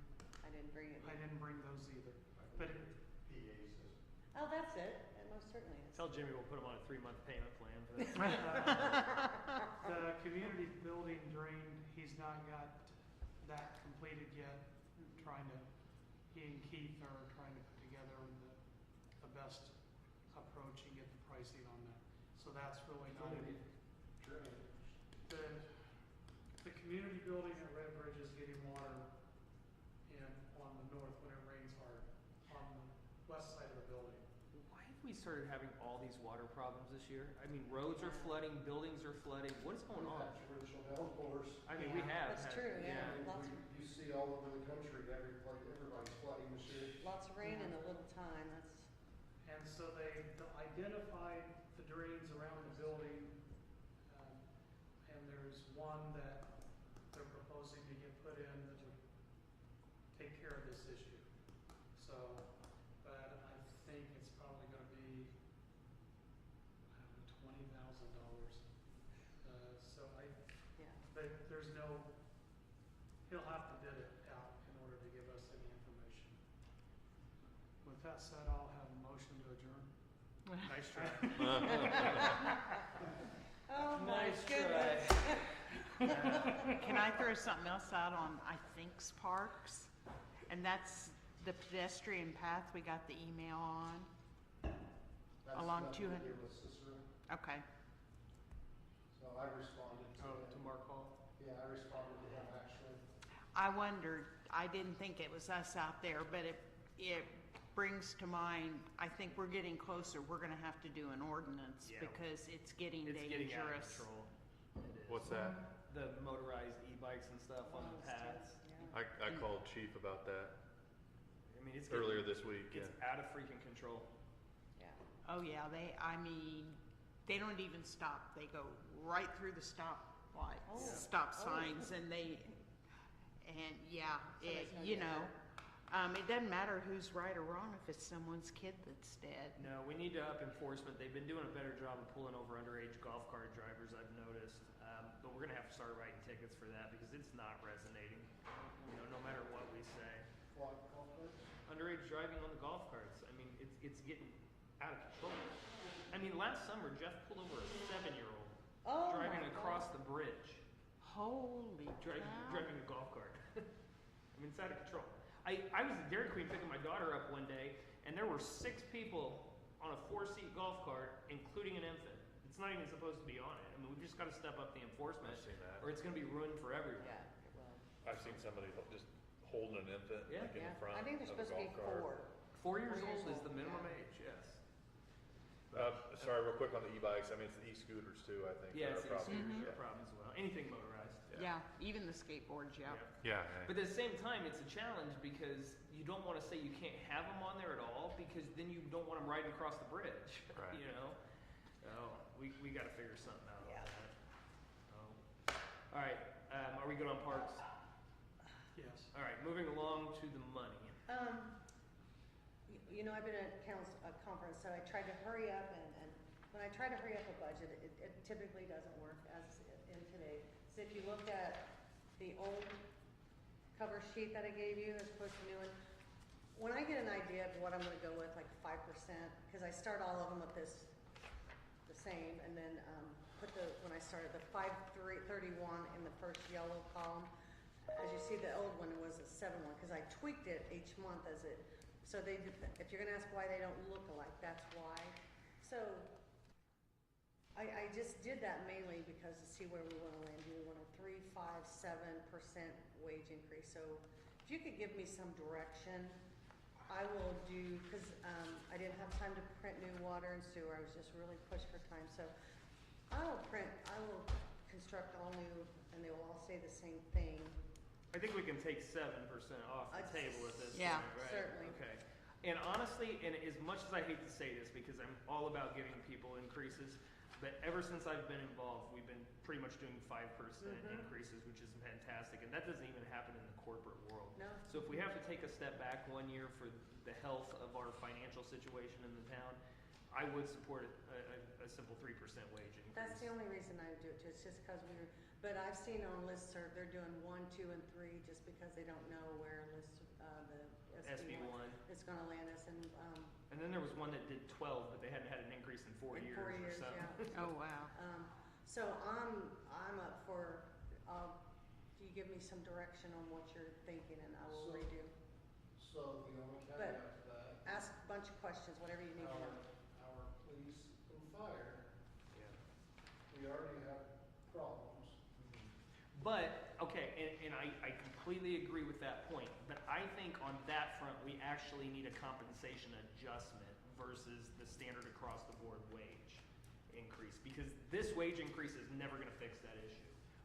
S3: I didn't bring it.
S1: bring those either. But it,
S6: PA system.
S3: Oh, that's it. It most certainly is.
S2: Tell Jimmy we'll put him on a 3-month payment plan for this.
S1: the community building drain, he's not got that completed yet. He and Keith are trying to put together the best approach and get the pricing on that. So that's really not it. The community building at Red Bridge is getting water in on the north when it rains hard, on the west side of the building.
S2: Why have we started having all these water problems this year? I mean, roads are flooding, buildings are flooding. What is going on?
S4: Torrential downpours.
S2: I mean, we
S3: Yeah,
S2: have.
S3: that's
S2: had-
S3: true, yeah.
S4: And
S3: Lots
S4: you see all over the country, everybody's flooding this year.
S3: Lots of rain in a little time, that's,
S1: And so they identified the drains around the building, and there's one that they're proposing to get put in that would take care of this issue. So, but I think it's probably gonna be, I don't know, $20,000.
S3: yeah.
S1: But there's no, he'll have to bid it out in order to give us any information. With that said, I'll have a motion to adjourn.
S2: Nice try.
S3: Oh, my
S2: Nice
S3: goodness.
S5: Can I throw something else out on, I think's parks? And that's the pedestrian path we got the email on.
S4: That's
S5: Along
S4: nothing to
S5: 200.
S4: do with Cicero.
S5: Okay,
S4: So I responded to
S2: Oh,
S4: him.
S2: to Mark Hall?
S4: Yeah, I responded to him actually.
S5: I wondered, I didn't think it was us out there, but it brings to mind, I think we're getting closer, we're gonna have to do an ordinance
S2: Yeah.
S5: because it's getting
S2: It's getting out of
S5: dangerous.
S2: control. It is.
S7: What's that?
S2: The motorized e-bikes and stuff on the paths.
S3: Yeah.
S7: I called Chief about that
S2: I mean, it's
S7: earlier this week, yeah.
S2: It's out of freaking control.
S3: Yeah.
S5: Oh, yeah, they don't even stop, they go right through the stop lights,
S3: Oh.
S5: stop
S3: Oh.
S5: signs, and yeah,
S3: Somebody's gonna
S5: you
S3: get
S5: know,
S3: hurt.
S5: it doesn't matter who's right or wrong if it's someone's kid that's dead.
S2: No, we need to up enforcement. They've been doing a better job of pulling over underage golf cart drivers, I've noticed. But we're gonna have to start writing tickets for that because it's not resonating, no matter what we say.
S4: What, golf carts?
S2: Underage driving on the golf carts, I mean, it's getting out of control. I I mean, last summer Jeff pulled over a 7-year-old
S3: Oh my
S2: driving across
S3: God.
S2: the bridge,
S5: Holy
S2: driving
S5: cow.
S2: a golf cart. I mean, it's out of control. I was at Dairy Queen picking my daughter up one day, and there were 6 people on a 4-seat golf cart, including an infant. It's not even supposed to be on it. I mean, we've just got to step up the enforcement,
S7: I've seen that.
S2: or it's going to be ruined for everyone.
S3: Yeah, it will.
S7: I've seen somebody just holding an infant
S2: Yeah.
S7: like in
S3: Yeah,
S7: the front
S3: I think they're
S7: of a
S3: supposed to be
S7: golf cart.
S3: 4.
S2: 4 years
S3: 4 years
S2: old is
S3: old,
S2: the minimum
S3: yeah.
S2: age, yes.
S7: Sorry, real quick on the e-bikes. I mean, it's the e-scooters too, I think.
S2: Yeah,
S7: that
S2: it's
S7: are a problem.
S2: scooters
S5: Mhm.
S2: are a problem as well. Anything motorized.
S5: Yeah, even the skateboards, yeah.
S7: Yeah.
S2: But at the same time, it's a challenge because you don't want to say you can't have them on there at all because then you don't want them riding across the bridge.
S7: Right.
S2: You know? So we got to figure something out
S3: Yeah.
S2: on that. So, all right. Are we good on parks?
S1: Yes.
S2: All right. Moving along to the money.
S3: You know, I've been at a conference, so I tried to hurry up, and when I try to hurry up a budget, it typically doesn't work as in today. So if you look at the old cover sheet that I gave you as opposed to new one, when I get an idea of what I'm gonna go with, like 5%, because I start all of them with the same, and then when I started the 531 in the first yellow column. As you see, the old one was a 7-1, because I tweaked it each month as it, so if you're gonna ask why they don't look alike, that's why. So, I just did that mainly because to see where we wanna land. Do we want a 3, 5, 7% wage increase? So, if you could give me some direction, I will do, because I didn't have time to print new water and sewer, I was just really pushed for time, so I will construct all new, and they will all say the same thing.
S2: I think we can take 7% off the
S3: I'd
S2: table at this
S5: Yeah,
S2: point, right?
S3: certainly.
S2: Okay. And honestly, and as much as I hate to say this because I'm all about giving people increases, but ever since I've been involved, we've been pretty much doing 5% increases, which is fantastic, and that doesn't even happen in the corporate world.
S3: No?
S2: So if we have to take a step back 1 year for the health of our financial situation in the town, I would support a simple 3% wage increase.
S3: That's the only reason I would do it, too. It's just because but I've seen on listserv, they're doing 1, 2, and 3 just because they don't know where the SB1
S2: SB1.
S3: is gonna land us, and,
S2: And then there was one that did 12, but they hadn't had an increase in 4
S3: in
S2: years
S3: 4
S2: or
S3: years,
S2: something.
S3: yeah.
S5: Oh, wow.
S3: So I'm up for, you give me some direction on what you're thinking, and I will
S4: So-
S3: redo.
S4: So the only caveat to that,
S3: Ask a bunch of questions, whatever you need to know.
S4: our police and fire,
S2: Yeah.
S4: we already have problems.
S2: But, okay, and I completely agree with that point, but I think on that front, we actually need a compensation adjustment versus the standard across the board wage increase, because this wage increase is never gonna fix that issue.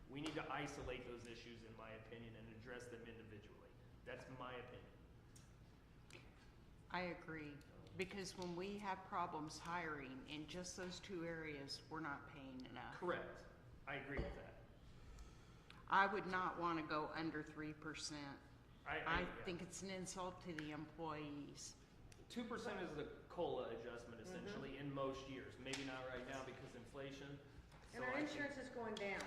S2: We need to isolate those issues, in my opinion, and address them individually. That's my opinion.
S5: I agree, because when we have problems hiring in just those 2 areas, we're not paying enough.
S2: Correct. I agree with that.
S5: I would not want to go under 3%. I
S2: yeah.
S5: think it's an insult to the employees.
S2: 2% is the COLA adjustment essentially in most years. Maybe not right now because inflation.
S3: And
S2: So
S3: our
S2: I think-
S3: insurance is going down.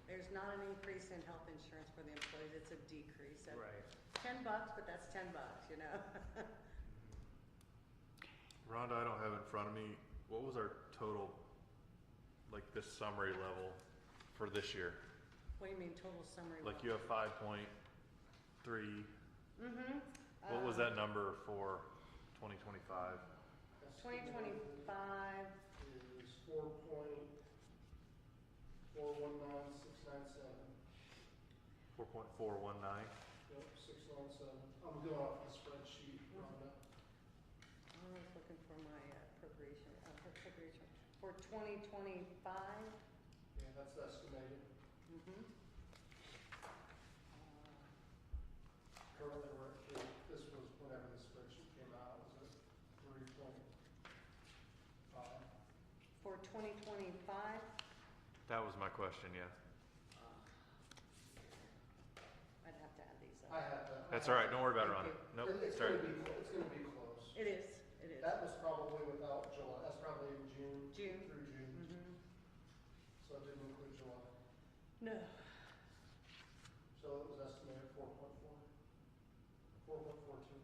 S3: There's not an increase in health insurance for the employees, it's a decrease of
S2: Right.
S3: $10, but that's $10, you know?
S7: Rhonda, I don't have in front of me, what was our total, like this summary level for this year?
S3: What do you mean, total summary?
S7: Like you have 5.3,
S3: Mm-hmm.
S7: what was that number for 2025?
S3: 2025,
S4: Is 4.419697.
S7: 4.419?
S4: Yep, 697. I'm going off the spreadsheet, Rhonda.
S3: I was looking for my appropriation, for 2025.
S4: Yeah, that's estimated.
S3: Mm-hmm.
S4: Currently, this was whenever the spreadsheet came out, was it 3.5?
S3: For 2025,
S7: That was my question, yeah.
S3: I'd have to add these
S4: I
S3: up.
S4: have to.
S7: That's all right, don't worry about it,
S3: Thank
S7: Rhonda.
S3: you.
S7: Nope,
S4: It's
S7: sorry.
S4: gonna be close.
S3: It is, it is.
S4: That was probably without July, that's probably June.
S3: June.
S4: Through June,
S3: Mm-hmm.
S4: so it didn't include July.
S3: No.
S4: So it was estimated 4.4. 4.42.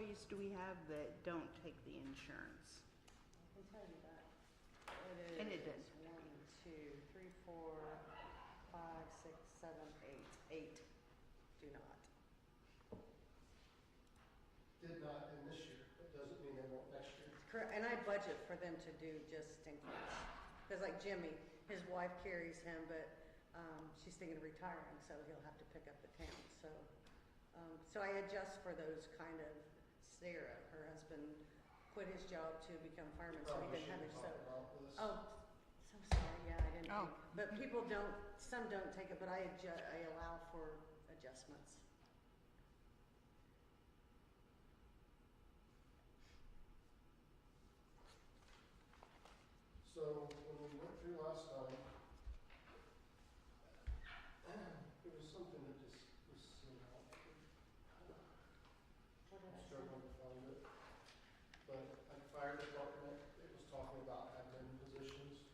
S5: employees do we have that don't take the insurance?
S3: I can tell you that.
S5: And
S3: It
S5: it
S3: is
S5: did.
S3: 1, 2, 3, 4, 5, 6, 7, 8. 8 do not.
S4: Did not in this year, it doesn't mean they won't next year.
S3: Correct, and I budget for them to do just in case. Because like Jimmy, his wife carries him, but she's thinking of retiring, so he'll have to pick up the town. So I adjust for those kind of. Sarah, her husband, quit his job to become fireman, so he
S4: Probably
S3: didn't have
S4: shouldn't
S3: his.
S4: talk about this.
S3: Oh, so sorry. Yeah, I didn't.
S5: Oh.
S3: Think. But people don't. Some don't take it, but I allow for adjustments.
S4: So when we went through last time, there was something that just was seen out.
S3: What did
S4: I'm
S3: I say?
S4: struggling to find it. But like fire department, it was talking about admin positions.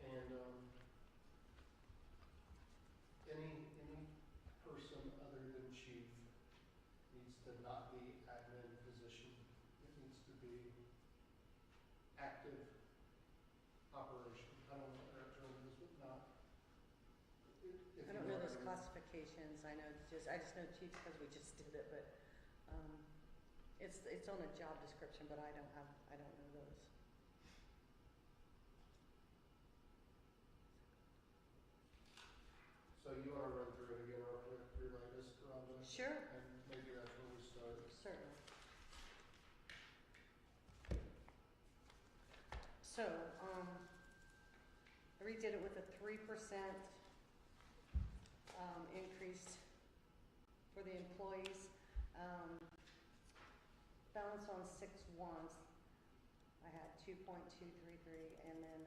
S4: And any person other than chief needs to not be admin position. It needs to be active operation. I don't know what that term is, but not. If
S3: I
S4: you
S3: don't know those
S4: what I mean.
S3: classifications. I just know chief because we just did it, but it's on a job description, but I don't know those.
S4: So you want to run through it again real quick, your latest, Rhonda?
S3: Sure.
S4: And maybe that's where we start.
S3: Certainly. So, I redid it with a 3% increase for the employees. Balance on 6/1s, I had 2.233, and then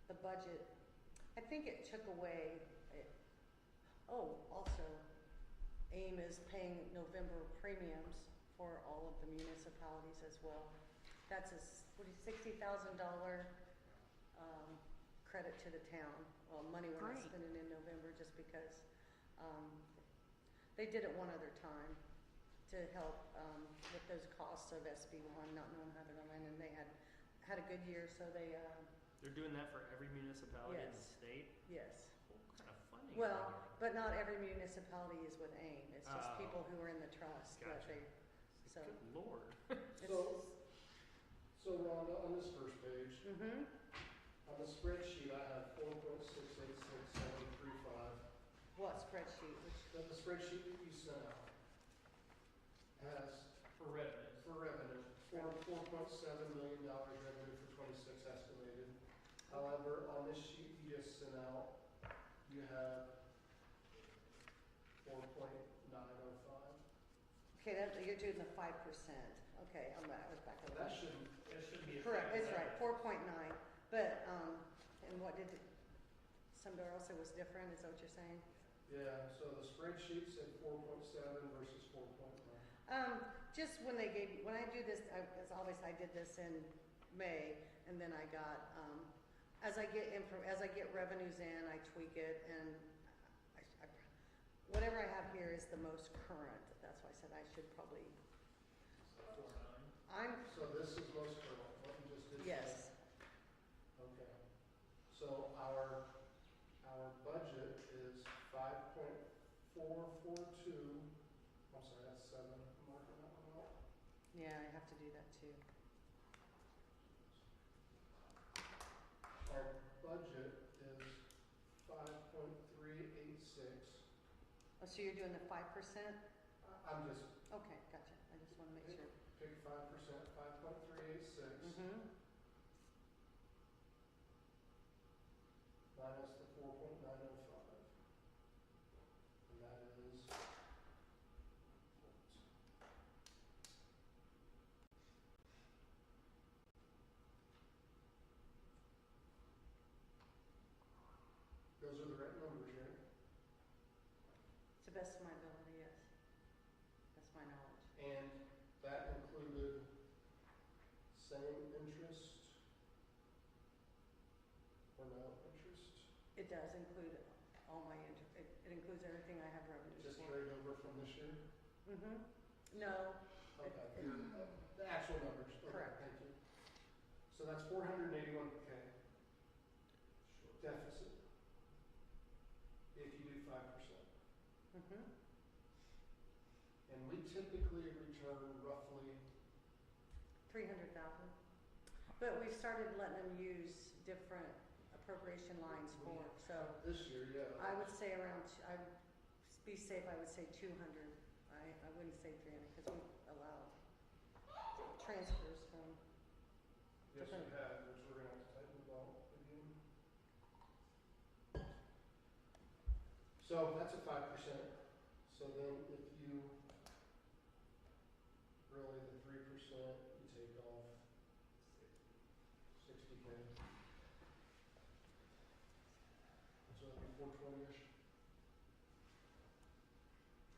S3: the budget, I think it took away. Also, AIM is paying November premiums for all of the municipalities as well. That's a $60,000 credit to the town. Well, money we're not
S5: Great.
S3: spending in November just because they did it one other time to help with those costs of SB1, not knowing how to run, and they had a good year, so they
S2: They're doing that for every municipality in the
S3: Yes.
S2: state?
S3: yes.
S2: What kind of funding?
S3: Well,
S2: are they
S3: but not every municipality is with AIM. It's just
S2: Oh.
S3: people who are in the trust that
S2: Gotcha.
S3: they.
S2: getting?
S3: So.
S2: Good lord.
S4: So Rhonda, on this first page,
S3: Mm-hmm.
S4: on the spreadsheet, I have 4.686735.
S3: What spreadsheet? Which?
S4: That the spreadsheet that you sent out has,
S2: For revenues.
S4: for revenue, $4.7 million revenue for 26 estimated. However, on this sheet you just sent out, you have 4.905.
S3: Okay, you're doing the 5%. Okay, I was back on
S4: That shouldn't,
S2: That should be.
S3: Correct, it's right, 4.9. But and what did somebody else say was different? Is that what you're saying?
S4: yeah, so the spreadsheet said 4.7 versus 4.9.
S3: Just when I do this, as always, I did this in May, and then I got, as I get revenues in, I tweak it, and whatever I have here is the most current. That's why I said I should probably.
S4: So this is most current, what you just did?
S3: Yes.
S4: Okay. So our budget is 5.442. I'm sorry, that's 7. I'm marking that one out.
S3: Yeah, I have to do that too.
S4: Our budget is 5.386.
S3: Oh, so you're doing the 5%?
S4: I'm just,
S3: Okay, gotcha. I just want to make sure.
S4: pick 5%, 5.386.
S3: Mm-hmm.
S4: Minus the 4.905. And that is. Those are the right numbers, right?
S3: To the best of my ability, yes. That's my knowledge.
S4: And that included same interest or no interest?
S3: It does include all my, it includes everything I have revenues
S4: Just
S3: for.
S4: carried over from this year?
S3: Mm-hmm. No,
S4: Okay, the actual numbers, okay,
S3: Correct.
S4: thank you. So that's 481K deficit if you do 5%.
S3: Mm-hmm.
S4: And we typically return roughly,
S3: 300,000. But we've started letting them use different appropriation lines for, so
S4: this year, yeah.
S3: I would say around, I would be safe, I would say 200. I wouldn't say 300 because we allow transfers from,
S4: Yes, we have, which we're gonna have to tighten the belt again. So that's a 5%. So then if you, really the 3%, you take off 60K. So that'd be 420-ish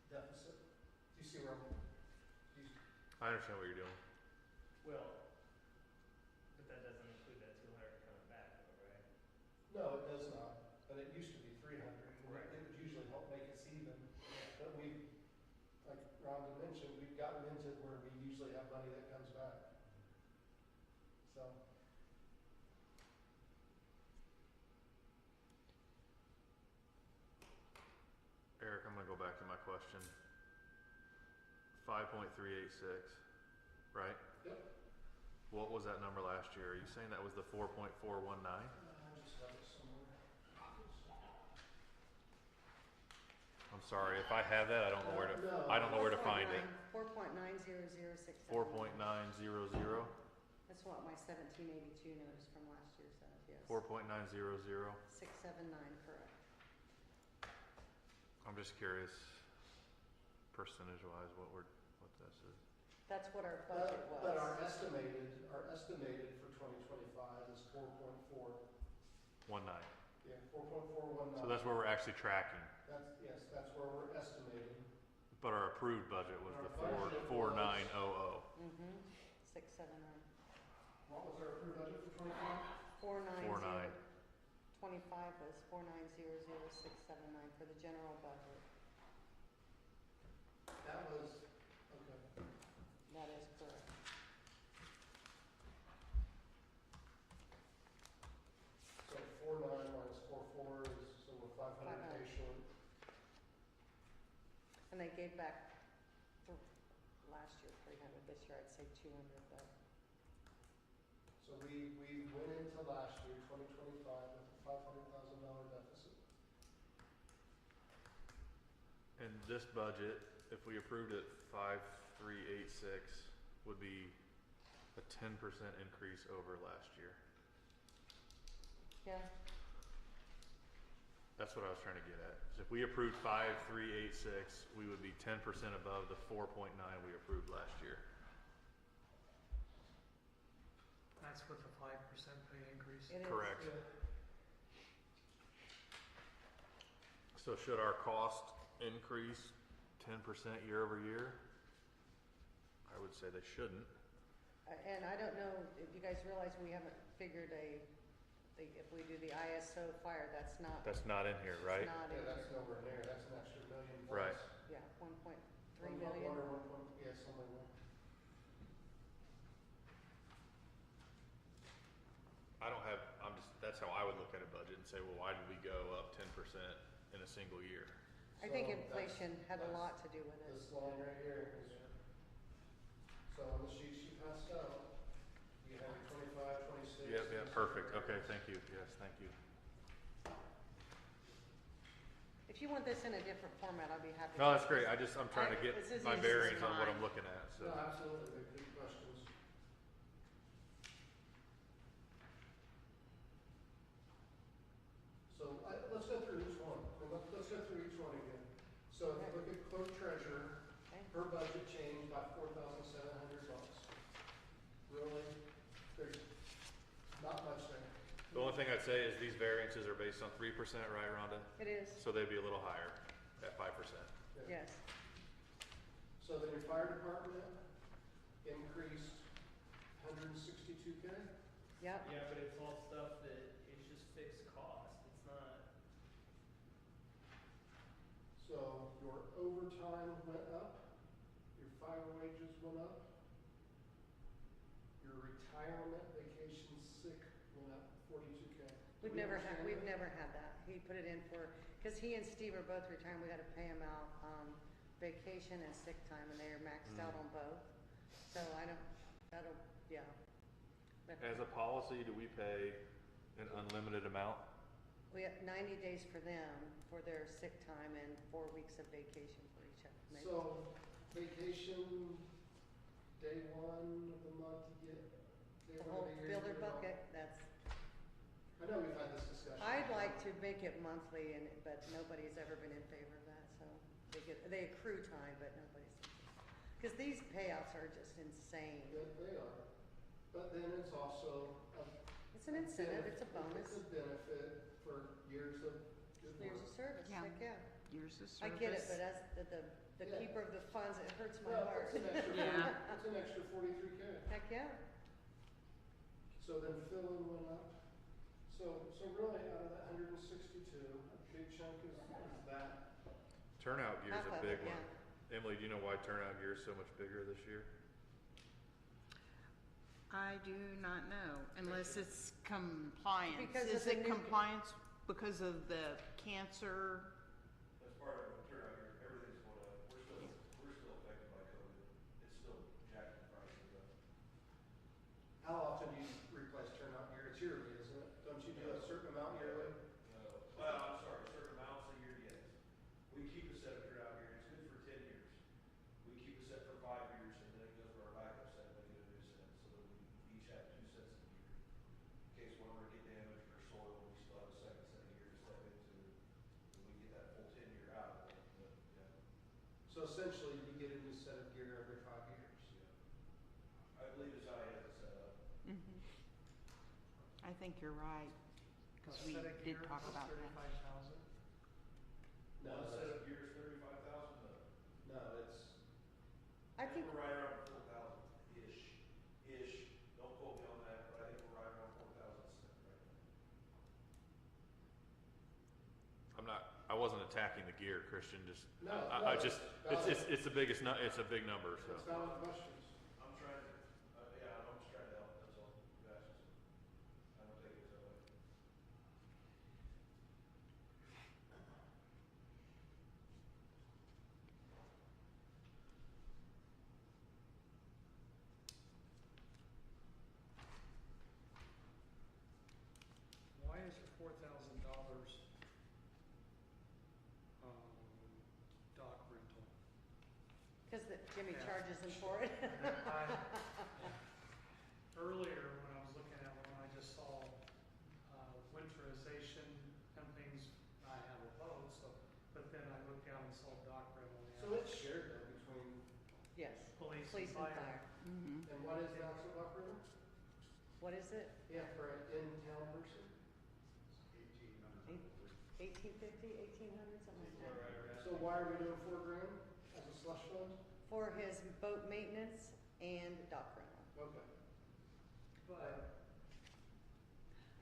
S4: deficit. Do you see where I'm, do you,
S7: I understand what you're doing.
S2: Well, but that doesn't include that 200 coming back, though, right?
S4: no, it does not, but it used to be 300.
S2: Right.
S4: It would usually help make us even. But we, like Rhonda mentioned, we've gotten into where we usually have money that comes back. So,
S7: Eric, I'm gonna go back to my question. 5.386, right?
S4: yep.
S7: What was that number last year? Are you saying that was the 4.419?
S4: I just have it somewhere.
S7: I'm sorry, if I have that, I don't know where to,
S4: No.
S7: I don't know where to find it.
S3: 4.9006.
S7: 4.900,
S3: That's what my 1782 notice from last year says, yes.
S7: 4.900.
S3: 679, correct.
S7: I'm just curious, percentage-wise, what this is.
S3: That's what our budget was.
S4: But our estimated for 2025 is 4.4,
S7: 19.
S4: yeah, 4.419.
S7: So that's where we're actually tracking.
S4: Yes, that's where we're estimating.
S7: But our approved budget was the
S4: Our budget
S7: 4900.
S3: Mm-hmm, 679.
S4: What was our approved budget for 25?
S3: 490. 25 was 4900679 for the general budget.
S4: That was, okay.
S3: That is correct.
S4: So 49 minus 44 is, so we're 500K short.
S3: And they gave back last year 300. This year I'd say 200, but
S4: So we went into last year, 2025, with a $500,000 deficit.
S7: And this budget, if we approved it 5386, would be a 10% increase over last year.
S3: yeah,
S7: That's what I was trying to get at. So if we approved 5386, we would be 10% above the 4.9 we approved last year.
S1: That's with the 5% pay increase.
S3: it is.
S7: Correct. So should our cost increase 10% year over year? I would say they shouldn't.
S3: And I don't know if you guys realize we haven't figured if we do the ISO fire, that's not.
S7: That's not in here, right?
S3: It's not in
S4: Yeah, that's
S3: here.
S4: nowhere near, that's an extra million plus.
S7: Right.
S3: Yeah, 1.3
S4: One
S3: million.
S4: or 1 point, yeah, somewhere there.
S7: I don't have, that's how I would look at a budget and say, well, why did we go up 10% in a single year?
S3: I think
S4: So
S3: inflation had a
S4: that's
S3: lot to do with it.
S4: This line right here is, so on the sheet she passed out, you have your 25, 26.
S7: Yep, perfect. Okay, thank you. Yes, thank you.
S3: If you want this in a different format, I'd be happy.
S7: No,
S3: to.
S7: that's great. I'm trying to get
S3: This is
S7: my
S3: easy.
S7: bearings on what
S5: Fine.
S7: I'm looking at, so.
S4: No, absolutely, they're good questions. So let's go through each one. I mean, let's go through each one again. So if you look at clerk treasurer,
S3: Okay.
S4: her budget changed by $4,700. Really, there's not much there.
S7: The only thing I'd say is these variances are based on 3%, right, Rhonda?
S3: It is,
S7: So they'd be a little higher at 5%.
S3: yes.
S4: So then your fire department increased 162K.
S3: Yep,
S2: Yeah, but it's all stuff that it's just fixed cost. It's not.
S4: So your overtime went up, your fire wages went up. Your retirement, vacation, sick went up 42K. Do
S3: We've
S4: we
S3: never
S4: understand
S3: had that. He put it in for, because he and Steve are both retired, we gotta pay him out, vacation and sick time, and they are maxed out on both. So I don't, that'll, yeah.
S7: As a policy, do we pay an unlimited amount?
S3: We have 90 days for them, for their sick time, and 4 weeks of vacation for each of them.
S4: So vacation, day one of the month, you get, day
S3: The
S4: one
S3: whole
S4: of the year. you
S3: builder
S4: get it all.
S3: bucket, that's,
S4: I know we've had this discussion.
S3: I'd like to make it monthly, and, but nobody's ever been in favor of that, so they accrue time, but nobody's. Because these payouts are just insane.
S4: They are, but then it's also
S3: It's an incentive, it's a bonus,
S4: It's a benefit for years of good
S3: years of
S4: work.
S3: service,
S5: Yeah.
S3: heck yeah.
S5: Years of service.
S3: I get it, but as the
S4: Yeah.
S3: keeper of the funds, it hurts my
S4: Well,
S3: heart.
S4: it's an extra,
S5: Yeah.
S4: it's an extra 43K.
S3: Heck yeah.
S4: So then fill-in went up. So really out of that 162, a big chunk is that.
S7: Turnout gear is
S3: Half
S7: a
S3: of
S7: big
S3: it,
S7: one.
S3: yeah.
S7: Emily, do you know why turnout gear is so much bigger this year?
S5: I do not know, unless it's compliance.
S3: Because
S5: Is
S3: of the
S5: it
S3: new-
S5: compliance because of the cancer?
S8: That's part of it, turnout gear, everything's going up, we're still affected by COVID, it's still jacking prices up.
S4: How often do you replace turnout gear? It's yearly, isn't it? Don't you do a certain amount yearly?
S8: Well, I'm sorry, certain amounts a year, yes. We keep a set of turnout gear, it's good for 10 years. We keep a set for 5 years, and then it goes to our backup set, and we get a new set, so that we each have 2 sets of gear. In case one were to get damaged or soiled, we still have a second set of gear to step into, and we get that full 10 year out of it, but, yeah.
S4: So essentially, you get a new set of gear every 5 years.
S8: I believe it's how he has it set up.
S5: Mhm. I think you're right, because we
S1: Set of
S5: did
S1: gear
S5: talk
S1: was
S5: about that.
S1: 35,000.
S4: No,
S8: One set
S4: that's,
S8: of gear is 35,000,
S4: no, it's,
S3: I think,
S8: we're right around 4,000-ish. Don't quote me on that, but I think we're right around 4,000 spent right now.
S7: I wasn't attacking the gear, Christian, just,
S4: no,
S7: I just,
S4: valid.
S7: it's the biggest, it's a big number, so.
S4: It's valid questions.
S8: I'm trying to, yeah, I'm just trying to help, that's all. You asked us. I don't take it that way.
S1: Why is your $4,000, dock rental?
S3: because Jimmy
S1: Yeah.
S3: charges them for it.
S1: Earlier, when I was looking at one, I just saw, winterization and things, I have a boat, so, but then I looked down and saw dock rental. and
S4: So it's shared though between,
S3: Yes,
S1: Police
S3: police
S1: and
S3: and
S1: fire.
S3: fire.
S5: Mhm.
S4: and what is that for Buckner?
S3: What is it?
S4: Yeah, for an in-town person?
S6: 1,800.
S3: 1850, 1800, something like that?
S4: So why are we doing $4,000 as a slush fund?
S3: For his boat maintenance and dock rental.
S4: Okay.
S1: But.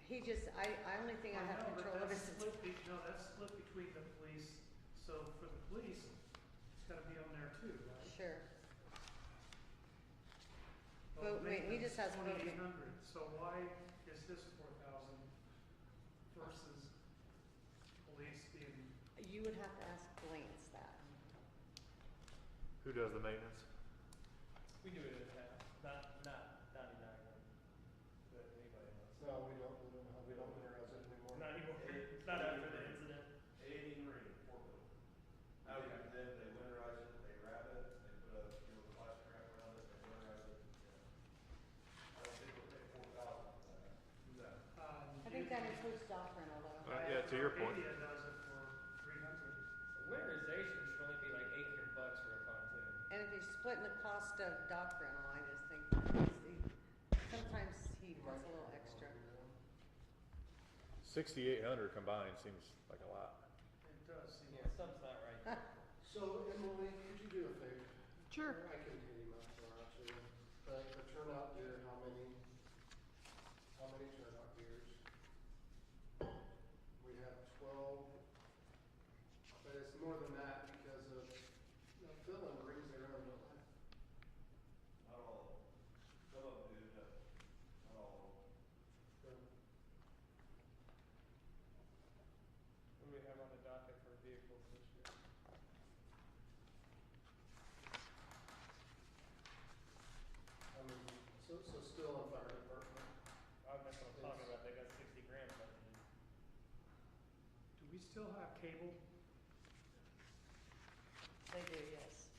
S3: He just, I only thing I have
S1: know, but
S3: control of
S1: that's
S3: is,
S1: split no, that's split between the police, so for the police, it's gotta be on there too, right?
S3: sure. Boat ma- he just has boat ma-
S1: 2,800, so why is this 4,000 versus police being,
S3: You would have to ask Lance that.
S7: Who does the maintenance?
S2: We do it in half, not 99, but anybody else.
S4: No, we don't winterize it anymore.
S2: Not anymore, not after the incident.
S8: A&E Marine, Fort Mill.
S2: Okay.
S8: Then they winterize it, they wrap it, they put a, plastic wrap around it, they winterize it, I don't think we'll pay 4,000 for that.
S2: No.
S3: I think that includes dock rental though.
S7: Yeah, to your point.
S1: Arcadia does it for 300.
S2: Winterization should only be like $800 for a pontoon.
S3: And if he's splitting the cost of dock rental, I just think sometimes he puts a little extra.
S7: 6,800 combined seems like a lot.
S1: It does seem
S2: Yeah,
S1: like.
S2: something's not right.
S4: So Emily, could you do a favor?
S5: Sure.
S4: I can tell you my car actually, but the turnout gear, how many turnout gears? We have 12, but it's more than that because of, Phil brings their own, don't they?
S1: still have cable?
S3: They do, yes.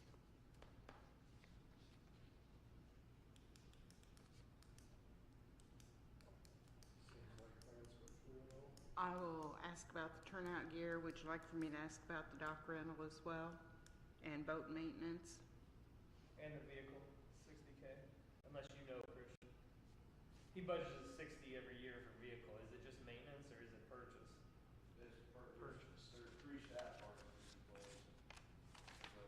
S4: Seems like plans went through it all.
S5: I will ask about the turnout gear. Would you like for me to ask about the dock rental as well? And boat maintenance?
S2: And the vehicle, 60K, unless you know, Christian. He budgets 60 every year for vehicle. Is it just maintenance or is it purchase?
S8: It's
S1: Purchase.
S8: there's 3 staff partners in place. So,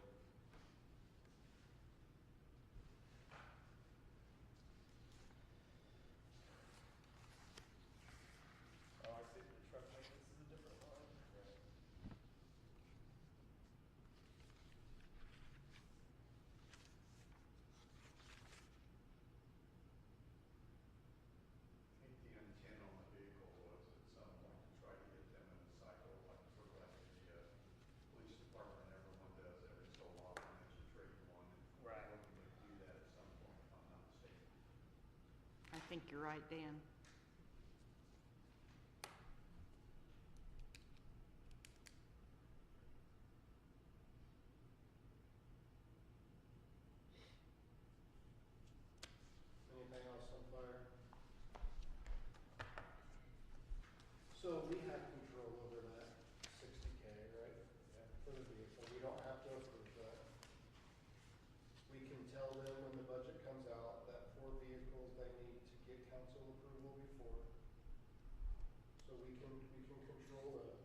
S2: Oh, I see, the truck maintenance is a different line.
S6: I think the intent on the vehicle was at some point to try to get them in the cycle, like sort of like the police department, everyone does every so often, that you trade one. And
S2: Right.
S6: we're looking to do that at some point, if I'm not mistaken.
S5: I think you're right, Dan.
S4: Anything else on fire? So we have control over that 60K, right? For the vehicle, we don't have to approve that. We can tell them when the budget comes out that for vehicles, they need to get council approval before. So we can control that.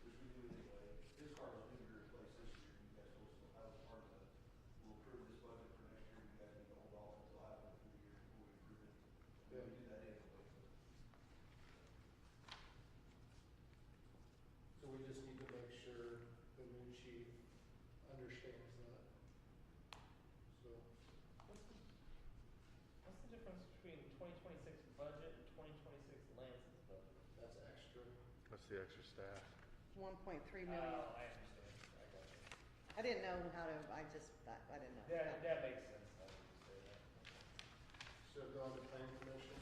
S8: which we do anyway. His car was due to be replaced this year. You guys will still have part of the, we'll approve this budget for next year. You guys need to hold off until after the 2 years before we approve it. And we do that anyway.
S4: So we just need to make sure the new chief understands that. So,
S2: What's the difference between 2026 budget and 2026 Lance's budget?
S4: that's extra.
S7: That's the extra staff.
S3: 1.3 million.
S2: Oh, I understand. I got you.
S3: I didn't know how to, I didn't know.
S2: That makes sense. Now that you say that.
S4: So go on to plan commission.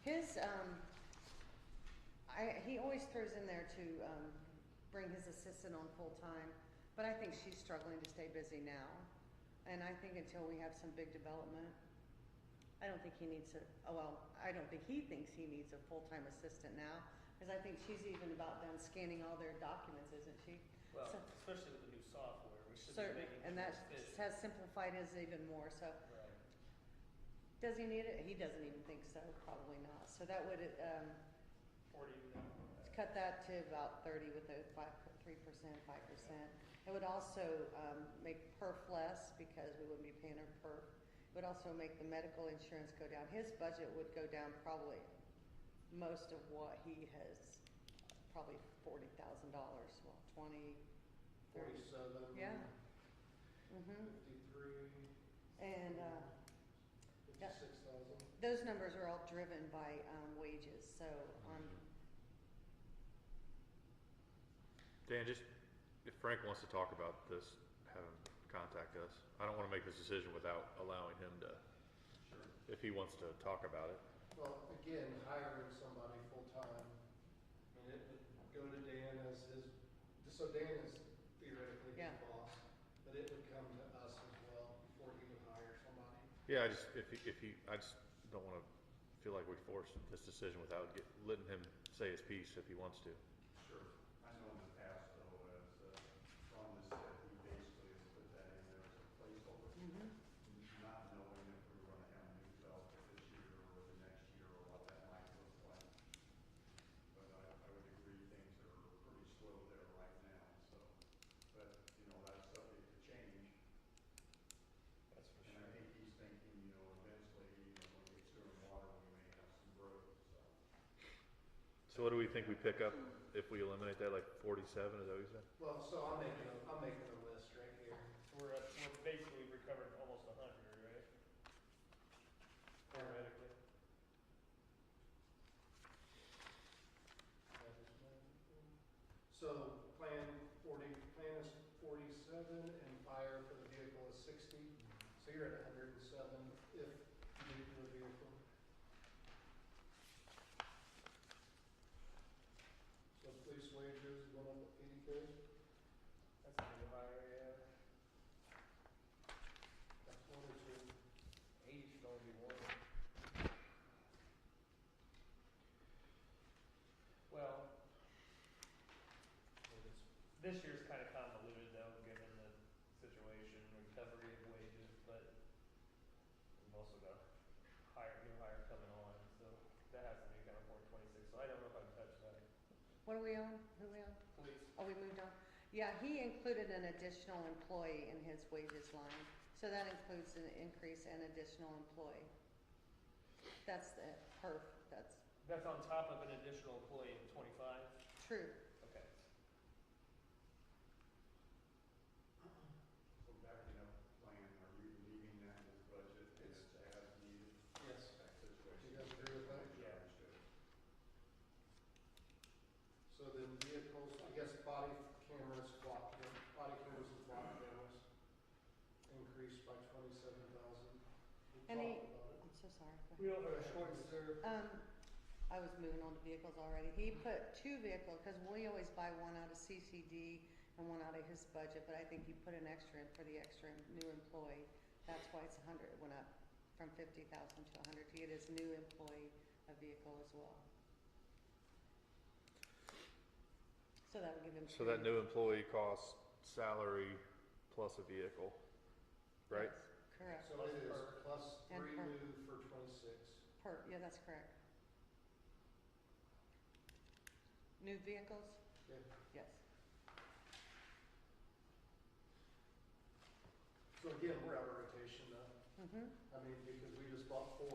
S3: His, he always throws in there to, bring his assistant on full-time, but I think she's struggling to stay busy now. And I think until we have some big development, I don't think he needs I don't think he thinks he needs a full-time assistant now, because I think she's even about done scanning all their documents, isn't she?
S2: Well,
S3: So-
S2: especially with the new software, we should be
S3: Certainly,
S2: making
S3: and
S2: it more
S3: that
S2: efficient.
S3: has simplified his even more, so.
S2: Right.
S3: Does he need it? He doesn't even think so, probably not. So that would,
S2: 40 now.
S3: cut that to about 30 with a 3%, 5%. It would also, make perf less because we wouldn't be paying her perf. It would also make the medical insurance go down. His budget would go down probably most of what he has, probably $40,000, well, 20, 30.
S4: 47.
S3: Yeah. Mhm.
S4: 53.
S3: And, yeah.
S4: 56,000.
S3: Those numbers are all driven by, wages, so,
S7: Dan, just, if Frank wants to talk about this, have him contact us. I don't wanna make this decision without allowing him to,
S6: Sure.
S7: if he wants to talk about it.
S4: Well, again, hiring somebody full-time, I mean, it would go to Dan as his, so Dan is theoretically his
S3: Yeah.
S4: boss, but it would come to us as well before he would hire somebody.
S7: Yeah, I just, I just don't wanna feel like we forced this decision without letting him say his piece if he wants to.
S6: Sure. I know in the past, though, as Ron has said, he basically has put that in there as a placeholder,
S3: Mhm.
S6: not knowing if we were gonna have a new developer this year or the next year or what that might look like. But I would agree, things are pretty slow there right now, so, but, that's subject to change.
S2: That's for
S6: And I think he's thinking, eventually, when we get sewer and water, we may have some growth, so.
S7: So what do we think we pick up if we eliminate that, like 47, is that what you said?
S4: Well, so I'm making a list right here.
S2: We're basically recovered almost 100, right? Theoretically.
S4: So plan is 47 and fire for the vehicle is 60. So you're at 107 if you do a vehicle.
S2: This year's kind of convoluted though, given the situation, recovery of wages, but we've also got new hire coming on, so that has to be kind of 426, so I don't know if I'd touch that.
S3: What are we on? Who are we on?
S2: Please.
S3: Oh, we moved on? Yeah, he included an additional employee in his wages line, so that includes an increase and additional employee. That's the perf, that's
S2: That's on top of an additional employee in 25?
S3: true.
S2: Okay.
S6: So backing up plan, are you leaving that as budget and it's as needed?
S4: Yes.
S6: That
S4: Do
S6: situation?
S4: you guys agree with that?
S2: Yeah.
S6: Understood.
S4: So then vehicles, I guess body cameras, body cameras and flock cameras increased by 27,000. We
S3: Any-
S4: talked about it.
S3: I'm so sorry. Go ahead.
S2: We don't have a choice there.
S3: I was moving on to vehicles already. He put 2 vehicles, because we always buy one out of CCD and one out of his budget, but I think he put an extra in for the extra new employee. That's why it's 100, it went up from 50,000 to 100 to get his new employee a vehicle as well. So that would give him.
S7: So that new employee costs salary plus a vehicle, right?
S3: Yes, correct.
S4: So it is plus
S3: And
S4: 3
S3: per.
S4: new for 26.
S3: Yeah, that's correct. New vehicles?
S4: Yeah.
S3: Yes.
S4: So again, we're out of rotation now.
S3: Mm-hmm.
S4: I mean, because we just bought 4,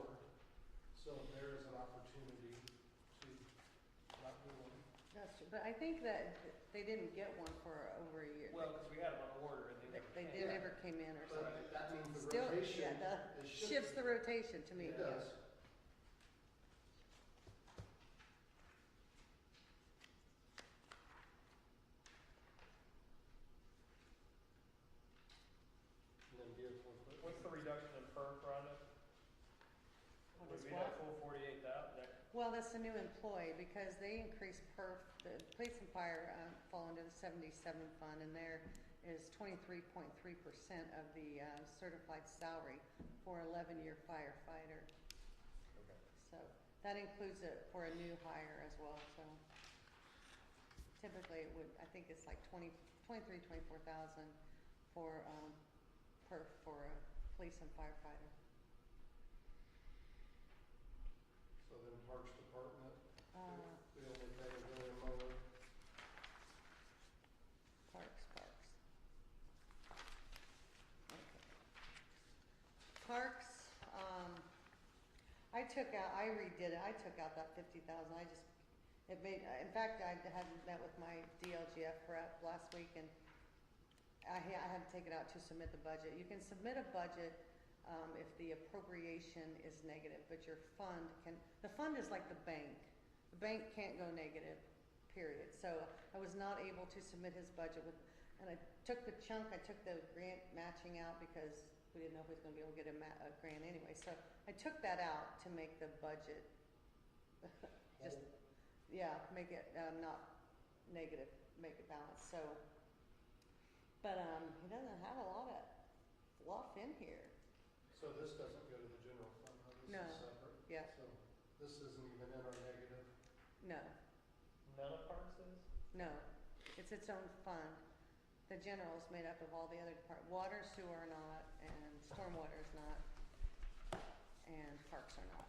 S4: so there is an opportunity to not do one.
S3: That's true, but I think that they didn't get one for over a year.
S2: Well, because we had them on order and they never
S3: They
S2: came.
S3: never came in or
S4: But
S3: something.
S4: that means the
S3: Still,
S4: rotation
S3: yeah, that
S4: is
S3: shifts the rotation to me.
S4: It does. And then vehicle equipment.
S2: What's the reduction in per, Rhonda?
S3: What is
S2: Would we
S3: what?
S2: have full 48,000?
S3: Well, that's a new employee because they increased perf, the police and fire fall under the 77 fund and there is 23.3% of the certified salary for 11-year firefighter.
S2: Okay.
S3: So that includes it for a new hire as well, so typically it would, I think it's like 23,000, 24,000 for perf for a police and firefighter.
S4: So then Parks Department,
S3: Uh,
S4: we only pay a million mower.
S3: Parks. Okay. Parks, I redid it, I took out that 50,000, it made, in fact, I had met with my DLGF rep last week and I had to take it out to submit the budget. You can submit a budget, if the appropriation is negative, but your fund the fund is like the bank. The bank can't go negative, period. So I was not able to submit his budget and I took the grant matching out because we didn't know if we was gonna be able to get a grant anyway. So I took that out to make the budget, just, yeah, make it, not negative, make it balanced, so. But, he doesn't have a lot of fluff in here.
S4: So this doesn't go to the general fund, huh?
S3: No.
S4: This is separate?
S3: Yeah.
S4: So this isn't even in our negative?
S3: No,
S2: None of Parks is?
S3: no, it's its own fund. The general is made up of all the other water, sewer are not, and stormwater is not, and parks are not.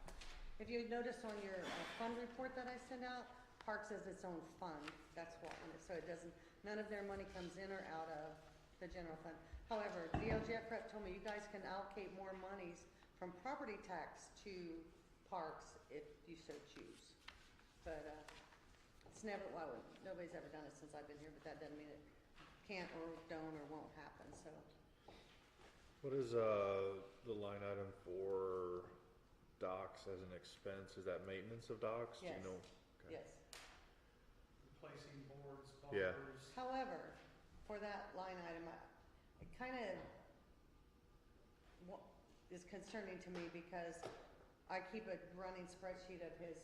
S3: If you notice on your fund report that I send out, parks is its own fund, that's what, so it doesn't, none of their money comes in or out of the general fund. However, DLGF rep told me you guys can allocate more monies from property tax to parks if you so choose. But, it's never, well, nobody's ever done it since I've been here, but that doesn't mean it can't or don't or won't happen, so.
S7: What is the line item for docks as an expense? Is that maintenance of docks? Do
S3: Yes.
S7: you know? Okay.
S3: Yes.
S1: Replacing boards,
S7: Yeah.
S1: bumpers.
S3: However, for that line item, it kind of is concerning to me because I keep a running spreadsheet of his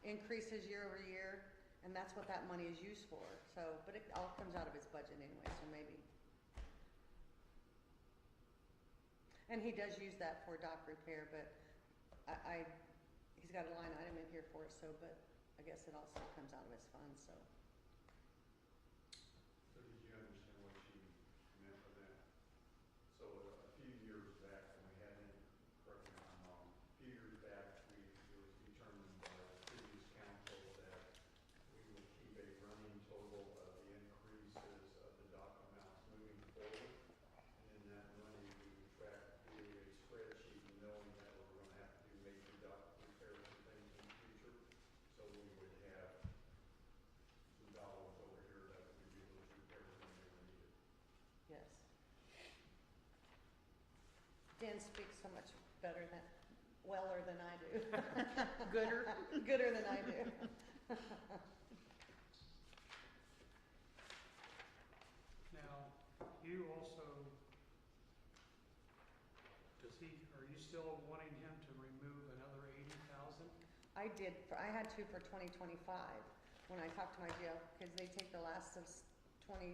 S3: increases year over year, and that's what that money is used for. So, but it all comes out of his budget anyway, so maybe. And he does use that for dock repair, but he's got a line item in here for it, so, but I guess it also comes out of his funds, so. Dan speaks so much better than, weller than I do.
S5: Gooder?
S3: Gooder than I do.
S1: Now, you also, are you still wanting him to remove another 80,000?
S3: I did, I had to for 2025, when I talked to my GL, because they take the last of 25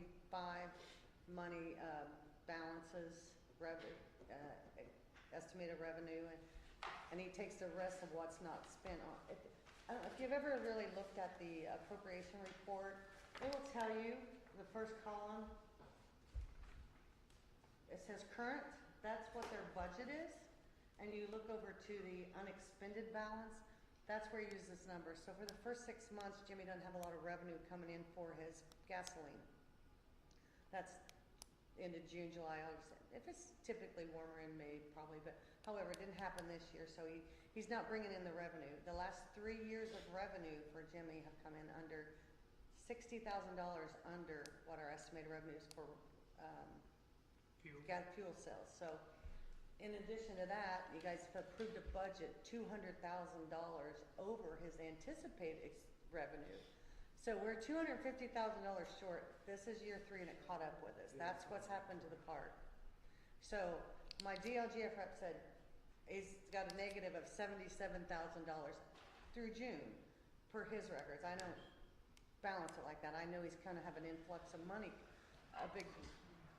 S3: money, balances, estimated revenue, and he takes the rest of what's not spent on. I don't know if you've ever really looked at the appropriation report, it will tell you, the first column, it says current, that's what their budget is, and you look over to the unexpended balance, that's where he uses this number. So for the first 6 months, Jimmy doesn't have a lot of revenue coming in for his gasoline. That's into June, July, August. If it's typically warmer in May, probably, but however, it didn't happen this year, so he's not bringing in the revenue. The last 3 years of revenue for Jimmy have come in under $60,000 under what our estimated revenues for
S1: Fuel.
S3: fuel sales. So in addition to that, you guys have approved a budget $200,000 over his anticipated revenue. So we're $250,000 short. This is year 3 and it caught up with us. That's what's happened to the park. So my DLGF rep said he's got a negative of $77,000 through June per his records. I don't balance it like that. I know he's kind of have an influx of money, a big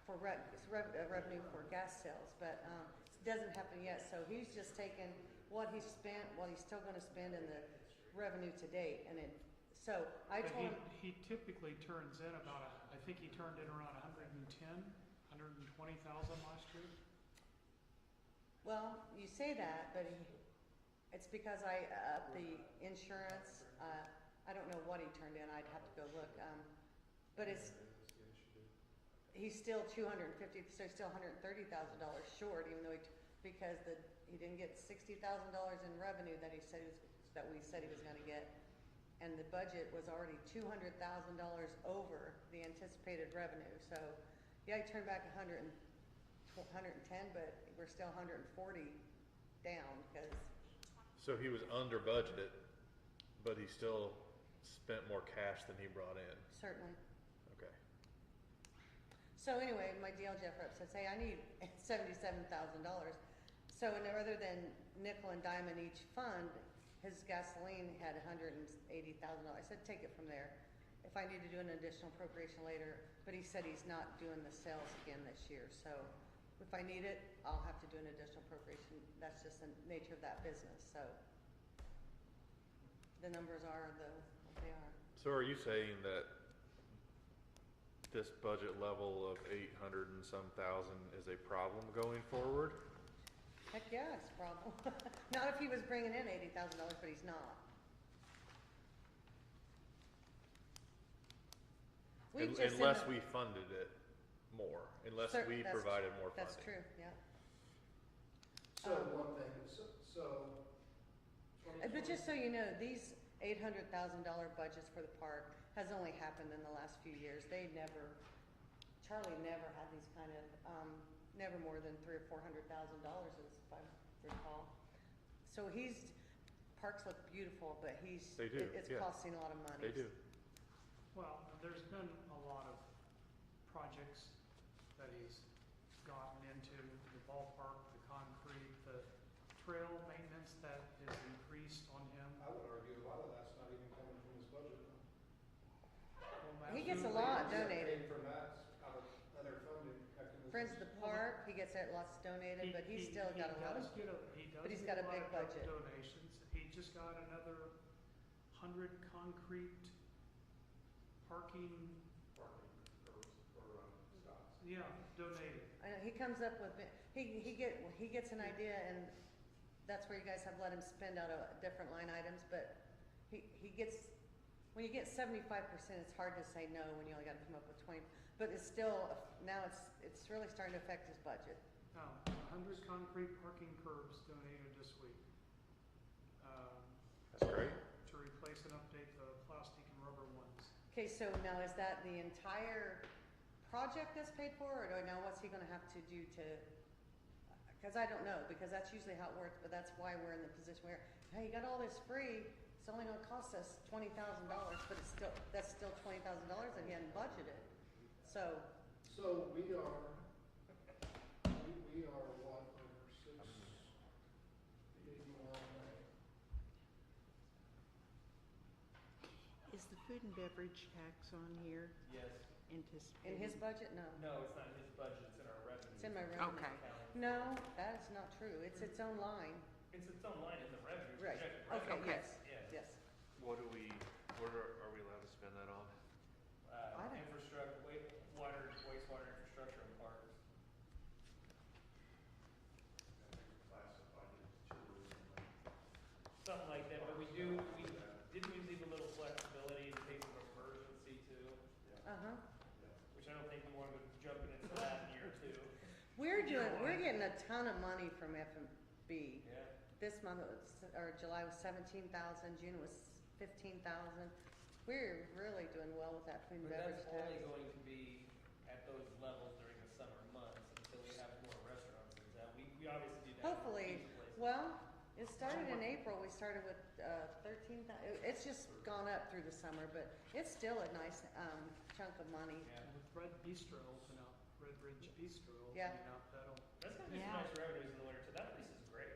S3: for revenue for gas sales, but it doesn't happen yet. So he's just taken what he spent, what he's still going to spend, and the revenue to date, and it. So I
S1: But
S3: told him.
S1: he typically turns in about, I think he turned in around 120,000 last year.
S3: Well, you say that, but it's because I upped the insurance. I don't know what he turned in. I'd have to go look. But he's still 250, so he's still $130,000 short, even though because he didn't get $60,000 in revenue that we said he was going to get, and the budget was already $200,000 over the anticipated revenue. So yeah, he turned back 110, but we're still 140 down because.
S7: So he was under budgeted, but he still spent more cash than he brought in.
S3: Certainly.
S7: Okay.
S3: So anyway, my DLGF rep says, hey, I need $77,000. So rather than nickel and dime in each fund, his gasoline had $180,000. I said, take it from there. If I need to do an additional appropriation later, but he said he's not doing the sales again this year. So if I need it, I'll have to do an additional appropriation. That's just the nature of that business. So the numbers are what they are.
S7: So are you saying that this budget level of 800 and some thousand is a problem going forward?
S3: Heck yeah, it's a problem. Not if he was bringing in $80,000, but he's not.
S7: Unless we funded it more, unless we provided more funding.
S3: That's true, yeah.
S4: So one thing, so.
S3: But just so you know, these $800,000 budgets for the park has only happened in the last few years. Charlie never had these kind of, never more than $300,000 or $400,000, if I recall. So parks look beautiful, but
S7: They do,
S3: it's
S7: yeah.
S3: costing a lot of money.
S7: They do.
S1: Well, there's been a lot of projects that he's gotten into, the ballpark, the concrete, the trail maintenance that has increased on him.
S4: I would argue a lot of that's not even coming from his budget.
S1: Well,
S3: He gets a
S1: absolutely.
S3: lot donated.
S4: From that, out of other funding mechanisms.
S3: Friends of the park, he gets lots donated, but he's still got a lot of. But he's got a big budget.
S1: Donations. He just got another 100 concrete parking,
S6: Stops.
S1: yeah, donated.
S3: I know, he comes up with, he gets an idea, and that's where you guys have let him spend out of different line items, but he gets, when you get 75%, it's hard to say no when you only gotta come up with 20, but it's still, now it's really starting to affect his budget.
S1: Now, 100 concrete parking curbs donated this week.
S7: That's great.
S1: To replace and update the plastic and rubber ones.
S3: Okay, so now is that the entire project that's paid for, or now what's he gonna have to do to, Cause I don't know, because that's usually how it works, but that's why we're in the position where, hey, you got all this free, it's only gonna cost us $20,000, but that's still $20,000 that he hadn't budgeted. So,
S4: So we are what, over 680 miles an hour?
S5: Is the food and beverage tax on here
S2: Yes.
S5: anticipated?
S3: in his budget, no.
S2: No, it's not in his budget, it's in our revenue.
S3: It's in my revenue.
S5: Okay.
S3: No, that is not true. It's its own line.
S2: It's its own line in the revenue,
S3: Right.
S2: projected
S3: Okay,
S2: revenue.
S5: Okay.
S3: yes,
S2: Yes.
S3: yes.
S7: What are we allowed to spend that on?
S3: I don't-
S2: Infrastructure, wastewater infrastructure and parks.
S6: Classified as tourism.
S2: Something like that, but didn't we leave a little flexibility in case of emergency too?
S3: Uh-huh.
S2: Which I don't think we want to go jumping into that in year two.
S3: We're getting a ton of money from F&B.
S2: Yeah.
S3: This month, or July was 17,000, June was 15,000. We're really doing well with that food and
S2: But
S3: beverage
S2: that's
S3: tax.
S2: only going to be at those levels during the summer months until we have more restaurants and that. We obviously do that. in
S3: Hopefully,
S2: pizza places.
S3: well, it started in April, we started with 13,000, it's just gone up through the summer, but it's still a nice chunk of money.
S2: Yeah.
S1: And with Red Bistro open up, Red Ridge Bistro
S3: Yeah.
S1: opening up, that'll,
S2: That's gonna be
S5: Yeah.
S2: some nice revenues in the winter too. That place is great.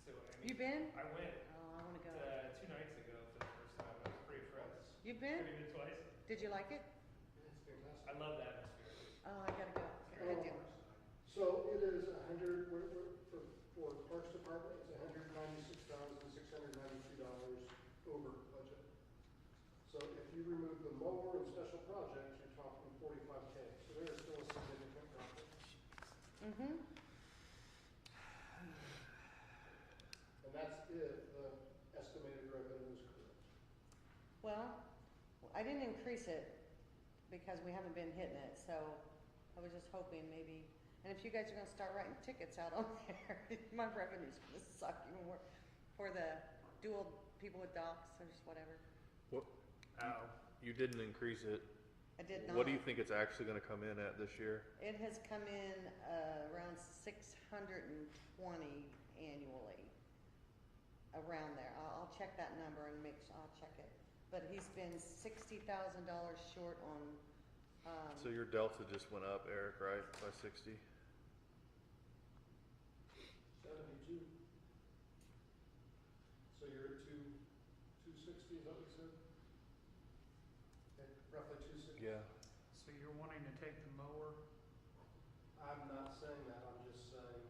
S2: So, I mean.
S3: You been?
S2: I went,
S3: Oh, I wanna go.
S2: 2 nights ago for the first time. I was pretty impressed.
S3: You've
S2: Have
S3: been?
S2: you been twice?
S3: Did you like it?
S4: It's fantastic.
S2: I love the atmosphere.
S3: Oh, I gotta go. Good deal.
S4: So it is 100, for Parks Department, it's $196,692 over budget. So if you remove the mower and special projects, you're talking 45K. So there is still a significant profit.
S3: Mm-hmm.
S4: And that's if the estimated revenue is correct.
S3: Well, I didn't increase it because we haven't been hitting it, so I was just hoping maybe, and if you guys are gonna start writing tickets out on there, my revenue's gonna suck even more for the dual people with docks or just whatever.
S7: What, you didn't increase it.
S3: I did not.
S7: What do you think it's actually gonna come in at this year?
S3: It has come in, around 620 annually, around there. I'll check that number and I'll check it. But he's been $60,000 short on,
S7: So your delta just went up, Eric, right, by 60?
S4: 72. So you're at 260, is that what you said? Okay, roughly 260.
S7: Yeah.
S1: so you're wanting to take the mower,
S4: I'm not saying that, I'm just saying.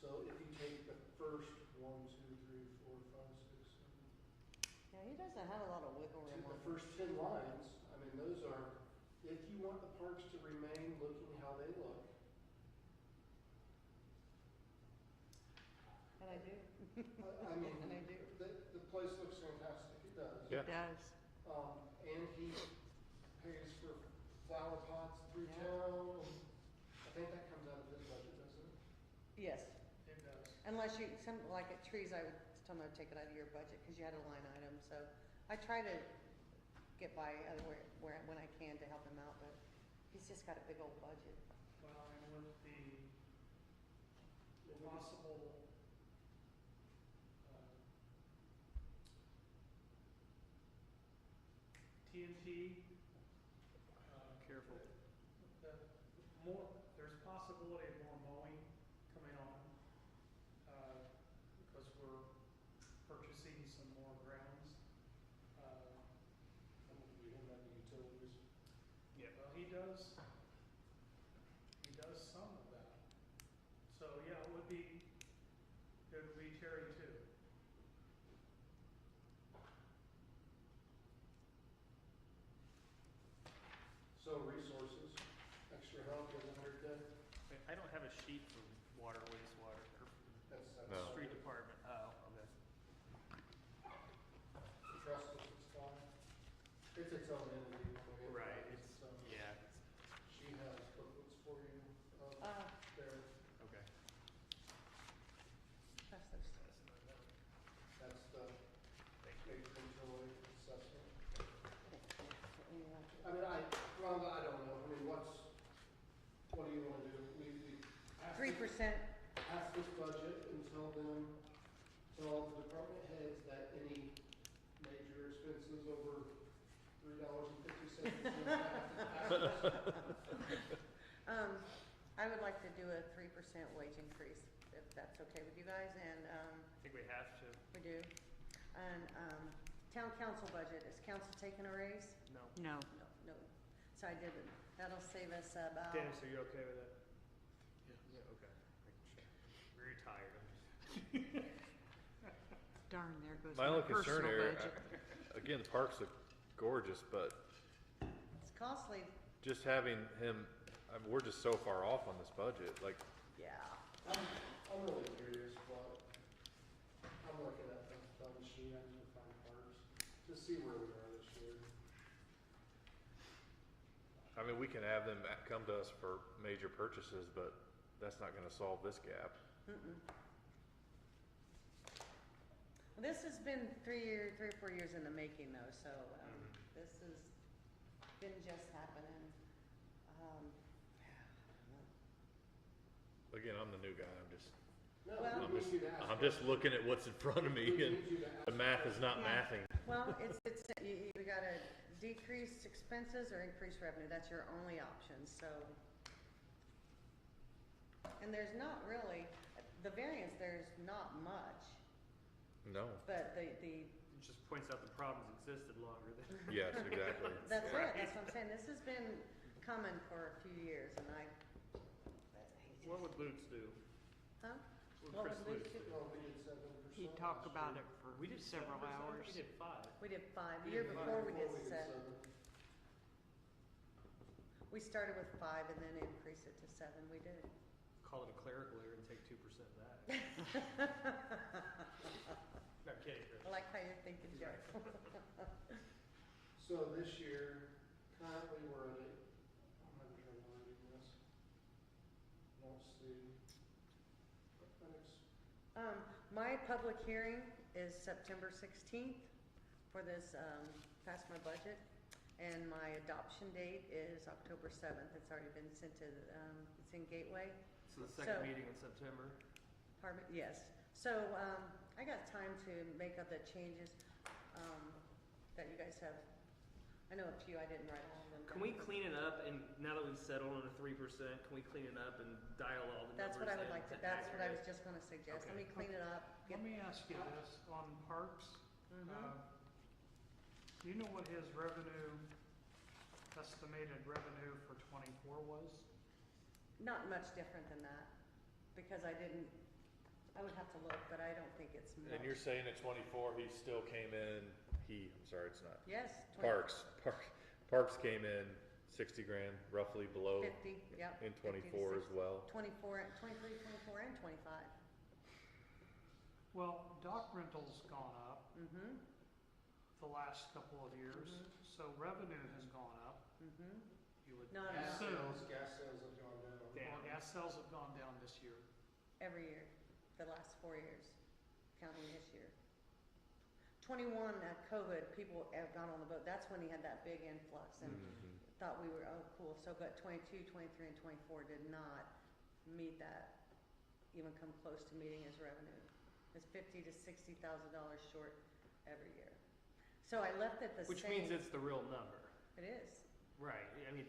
S4: So if you take the first 1, 2, 3, 4, 5, 6, 7,
S3: yeah, he doesn't have a lot of wiggle room
S4: the
S3: on
S4: first 10 lines, I mean, those are, if you want the parks to remain looking how they look,
S3: And I do.
S4: I mean,
S3: And I do.
S4: the place looks fantastic, it does.
S7: Yeah.
S5: It does.
S4: And he pays for flower pots through
S3: Yeah.
S4: town. I think that comes out of his budget, doesn't it?
S3: Yes,
S1: it does.
S3: unless you, like at trees, I would tell them to take it out of your budget, cause you had a line item, so I try to get by when I can to help him out, but he's just got a big old budget.
S1: Well, and with the possible, TNT.
S2: Careful.
S1: There's possibility of more mowing coming on, because we're purchasing some more grounds.
S4: We don't have the utilities.
S1: Well, he does some of that. So, yeah, it would be Terry too.
S4: So resources, extra help is 100K.
S2: I don't have a sheet for water, wastewater, or
S4: That's
S7: No.
S2: street department. Oh, okay.
S4: Trust us, it's fine. It's its own entity. I mean,
S2: Right,
S4: it's its own.
S2: Yeah,
S4: She has booklets for you,
S3: Uh,
S4: there,
S2: okay.
S3: trust those.
S4: that's the patron joy assessment.
S3: something you want to do?
S4: I mean, Rhonda, I don't know, I mean, what do you wanna do? We have
S3: 3%,
S4: pass this budget and tell them, tell all the department heads that any major expenses over $3.50 have to pass.
S3: I would like to do a 3% wage increase, if that's okay with you guys, and,
S2: I think we have to.
S3: we do. And, town council budget, is council taking a raise?
S2: No.
S5: No.
S3: No, so I didn't, that'll save us about.
S2: Dennis, are you okay with that? Yeah, okay. Very tired.
S5: Darn, there goes
S7: My
S5: my
S7: only concern
S5: personal
S7: here,
S5: budget.
S7: again, the parks look gorgeous, but
S3: It's costly,
S7: just having him, I mean, we're just so far off on this budget, like,
S3: yeah.
S4: I'm really curious what, I'm looking at the fund sheet, I need to find parts, to see where we are this year.
S7: I mean, we can have them come to us for major purchases, but that's not gonna solve this gap.
S3: Mm-mm. Well, this has been 3 or 4 years in the making though, so, this has been just happening.
S7: Again, I'm the new guy, I'm just,
S4: No,
S3: Well-
S4: we need you to ask
S7: I'm just
S4: questions.
S7: looking at what's in front of
S4: We
S7: me, and
S4: need you to ask
S7: the math is not
S3: Yeah.
S7: mathing.
S3: Well, it's, you either gotta decrease expenses or increase revenue, that's your only option, so. And there's not really, the variance, there's not much,
S7: No,
S3: but the,
S2: It just points out the problems existed longer than.
S7: yes, exactly.
S3: that's
S2: Right.
S3: it, that's what I'm saying, this has been coming for a few years, and I.
S2: What would Lutz do?
S3: Huh?
S2: What
S3: What
S2: would
S3: would
S2: Chris
S3: Lutz
S2: Lutz
S3: do?
S2: do?
S4: Well, we did 7%.
S5: He'd talk
S4: last
S5: about
S4: year.
S5: it for
S2: We did
S5: several
S2: 7%?
S5: hours.
S2: We did 5.
S3: We did 5, the
S2: We
S3: year
S2: did
S3: before we did
S4: Before we
S3: 7.
S4: 7.
S3: We started with 5 and then increased it to 7, we did.
S2: Call it a clerical error and take 2% back. No, I'm kidding, Chris.
S3: I like how you're thinking, Joe.
S4: So this year, currently we're at I'm having trouble reading this. Don't see.
S3: My public hearing is September 16th for this, pass my budget. And my adoption date is October 7th. It's already been sent to, it's in Gateway.
S2: So the second
S3: So-
S2: meeting in September.
S3: Pardon me? Yes. So, I got time to make up the changes, that you guys have. I know a few, I didn't write all of them.
S2: Can we clean it up, and now that we've settled on a 3%, can we clean it up and dial all the numbers in?
S3: That's what I would like to, that's what I was
S2: accurate?
S3: just gonna suggest. Let
S2: Okay.
S3: me clean it up.
S1: Let me ask you this, on parks,
S3: Mhm.
S1: do you know what his revenue, estimated revenue for '24 was?
S3: Not much different than that, because I didn't, I would have to look, but I don't think it's much.
S7: And you're saying at 24, he still came in, I'm sorry, it's not,
S3: Yes. 20
S7: Parks came in 60 grand, roughly below
S3: 50, yep.
S7: in
S3: 50 to
S7: 24 as
S3: 60.
S7: well.
S3: 24, 23, 24, and 25.
S1: Well, dock rental's gone up
S3: Mm-hmm,
S1: the last couple of years, so revenue has gone up.
S3: mm-hmm.
S1: You would
S3: No, no.
S1: assume,
S4: Gas sales have gone down.
S1: well, gas sales have gone down this year.
S3: Every year, the last 4 years, counting this year. 21, COVID, people got on the boat. That's when he had that big influx and
S7: Mhm.
S3: thought we were, oh, cool. So, but 22, 23, and 24 did not meet that, even come close to meeting his revenue. It's $50,000 to $60,000 short every year. So I left it the
S2: Which
S3: same.
S2: means it's the real number.
S3: It is.
S2: Right, I mean,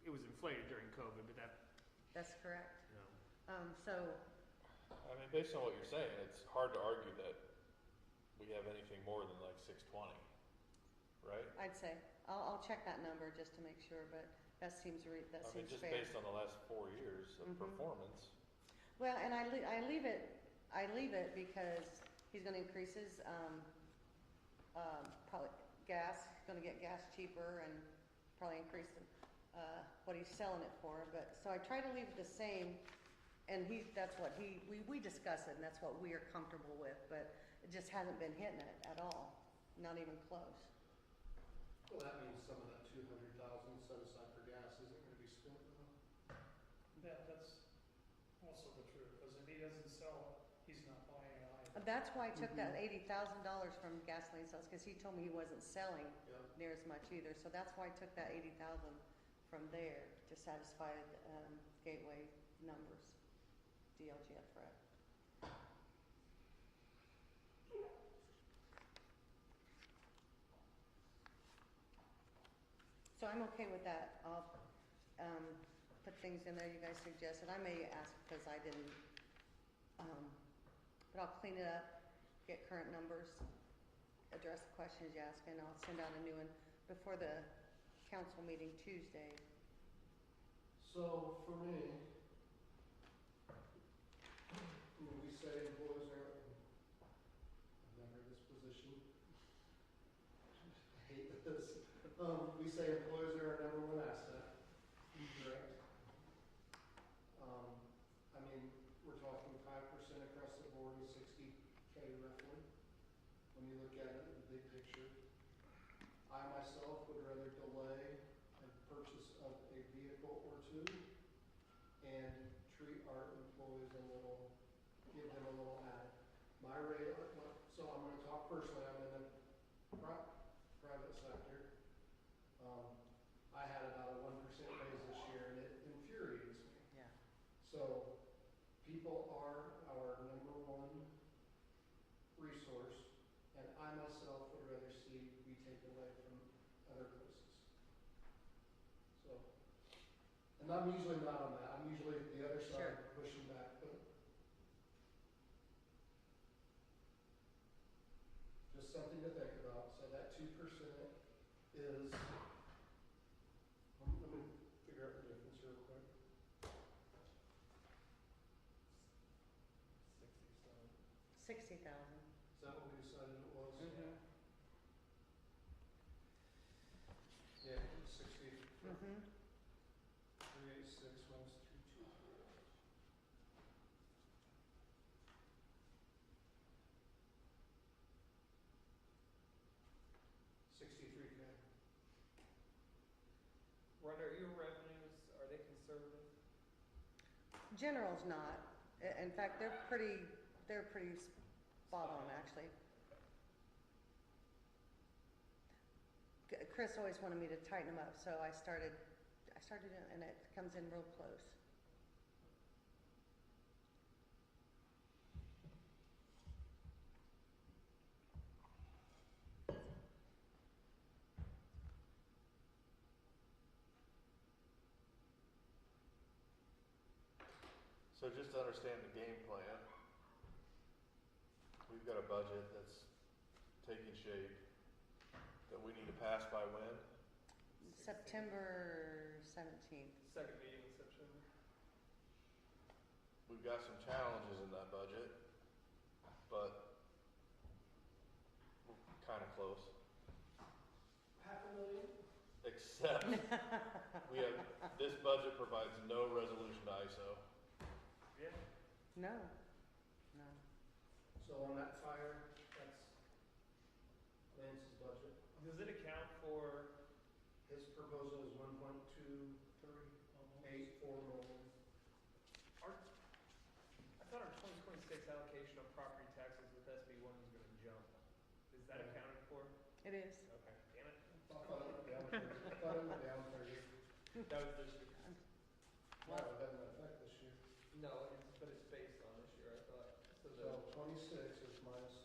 S2: it was inflated during COVID, but that,
S3: That's correct.
S2: you know.
S3: So,
S7: I mean, based on what you're saying, it's hard to argue that we have anything more than like 620, right?
S3: I'd say, I'll check that number just to make sure, but that seems, that
S7: I mean,
S3: seems
S7: just
S3: fair.
S7: based on the last 4 years of
S3: Mhm.
S7: performance.
S3: Well, and I leave it because he's gonna increase his, probably gas, he's gonna get gas cheaper and probably increase the, what he's selling it for, but, so I try to leave it the same, and that's what we discuss it, and that's what we are comfortable with, but it just hasn't been hitting it at all, not even close.
S4: Well, that means some of that 200,000 set aside for gas isn't gonna be spent though.
S1: That's also the truth, because if he doesn't sell it, he's not buying it either.
S3: That's why I took that $80,000 from gasoline sales, cause he told me he wasn't selling
S4: Yep.
S3: near as much either, so that's why I took that 80,000 from there to satisfy the, gateway numbers, DLGF rec. So I'm okay with that. I'll, put things in there you guys suggested. I may ask because I didn't, but I'll clean it up, get current numbers, address the questions you ask, and I'll send out a new one before the council meeting Tuesday.
S4: So for me, when we say employees are, I've never had this position. I hate this. We say employees are our number one asset, correct? I mean, we're talking 5% across the board is $60K roughly, when you look at it in the big picture. I myself would rather delay a purchase of a vehicle or two and treat our employees a little, give them a little add. My rate, so I'm gonna talk personally, I'm in the private sector. I had about a 1% raise this year and it infuriates me.
S3: Yeah.
S4: So people are our number one resource, and I myself would rather see be taken away from other places. So, and I'm usually not on that. I'm usually the other side pushing back, but just something to think about. So that 2% is, let me figure out the difference real quick.
S3: 60,000.
S4: Is that what we decided it was?
S3: Mm-hmm.
S4: Yeah, it was 60.
S3: Mm-hmm.
S4: 386 minus 323. 63K.
S2: Rhonda, are your revenues, are they conservative?
S3: General's not. In fact, they're pretty spot on, actually. Chris always wanted me to tighten them up, so I started it, and it comes in real close.
S7: So just to understand the game plan, we've got a budget that's taking shape that we need to pass by when?
S3: September 17th.
S2: Second meeting in September.
S7: We've got some challenges in that budget, but we're kind of close.
S4: $500,000?
S7: Except we have, this budget provides no resolution to ISO.
S2: Yeah.
S3: No.
S4: So on that fire, that's Lance's budget.
S2: Does it account for,
S4: His proposal is 1.23884 million.
S2: I thought our 2026 allocation of property taxes with SB 1 was gonna jump. Is that
S4: Yeah.
S2: accounted for?
S3: It is.
S2: Okay, damn it.
S4: I thought it went down 30. I thought it went down 30.
S2: That was this year.
S4: Wow, it doesn't affect this year.
S2: No, but it's based on this year, I thought. So
S4: So 26 is minus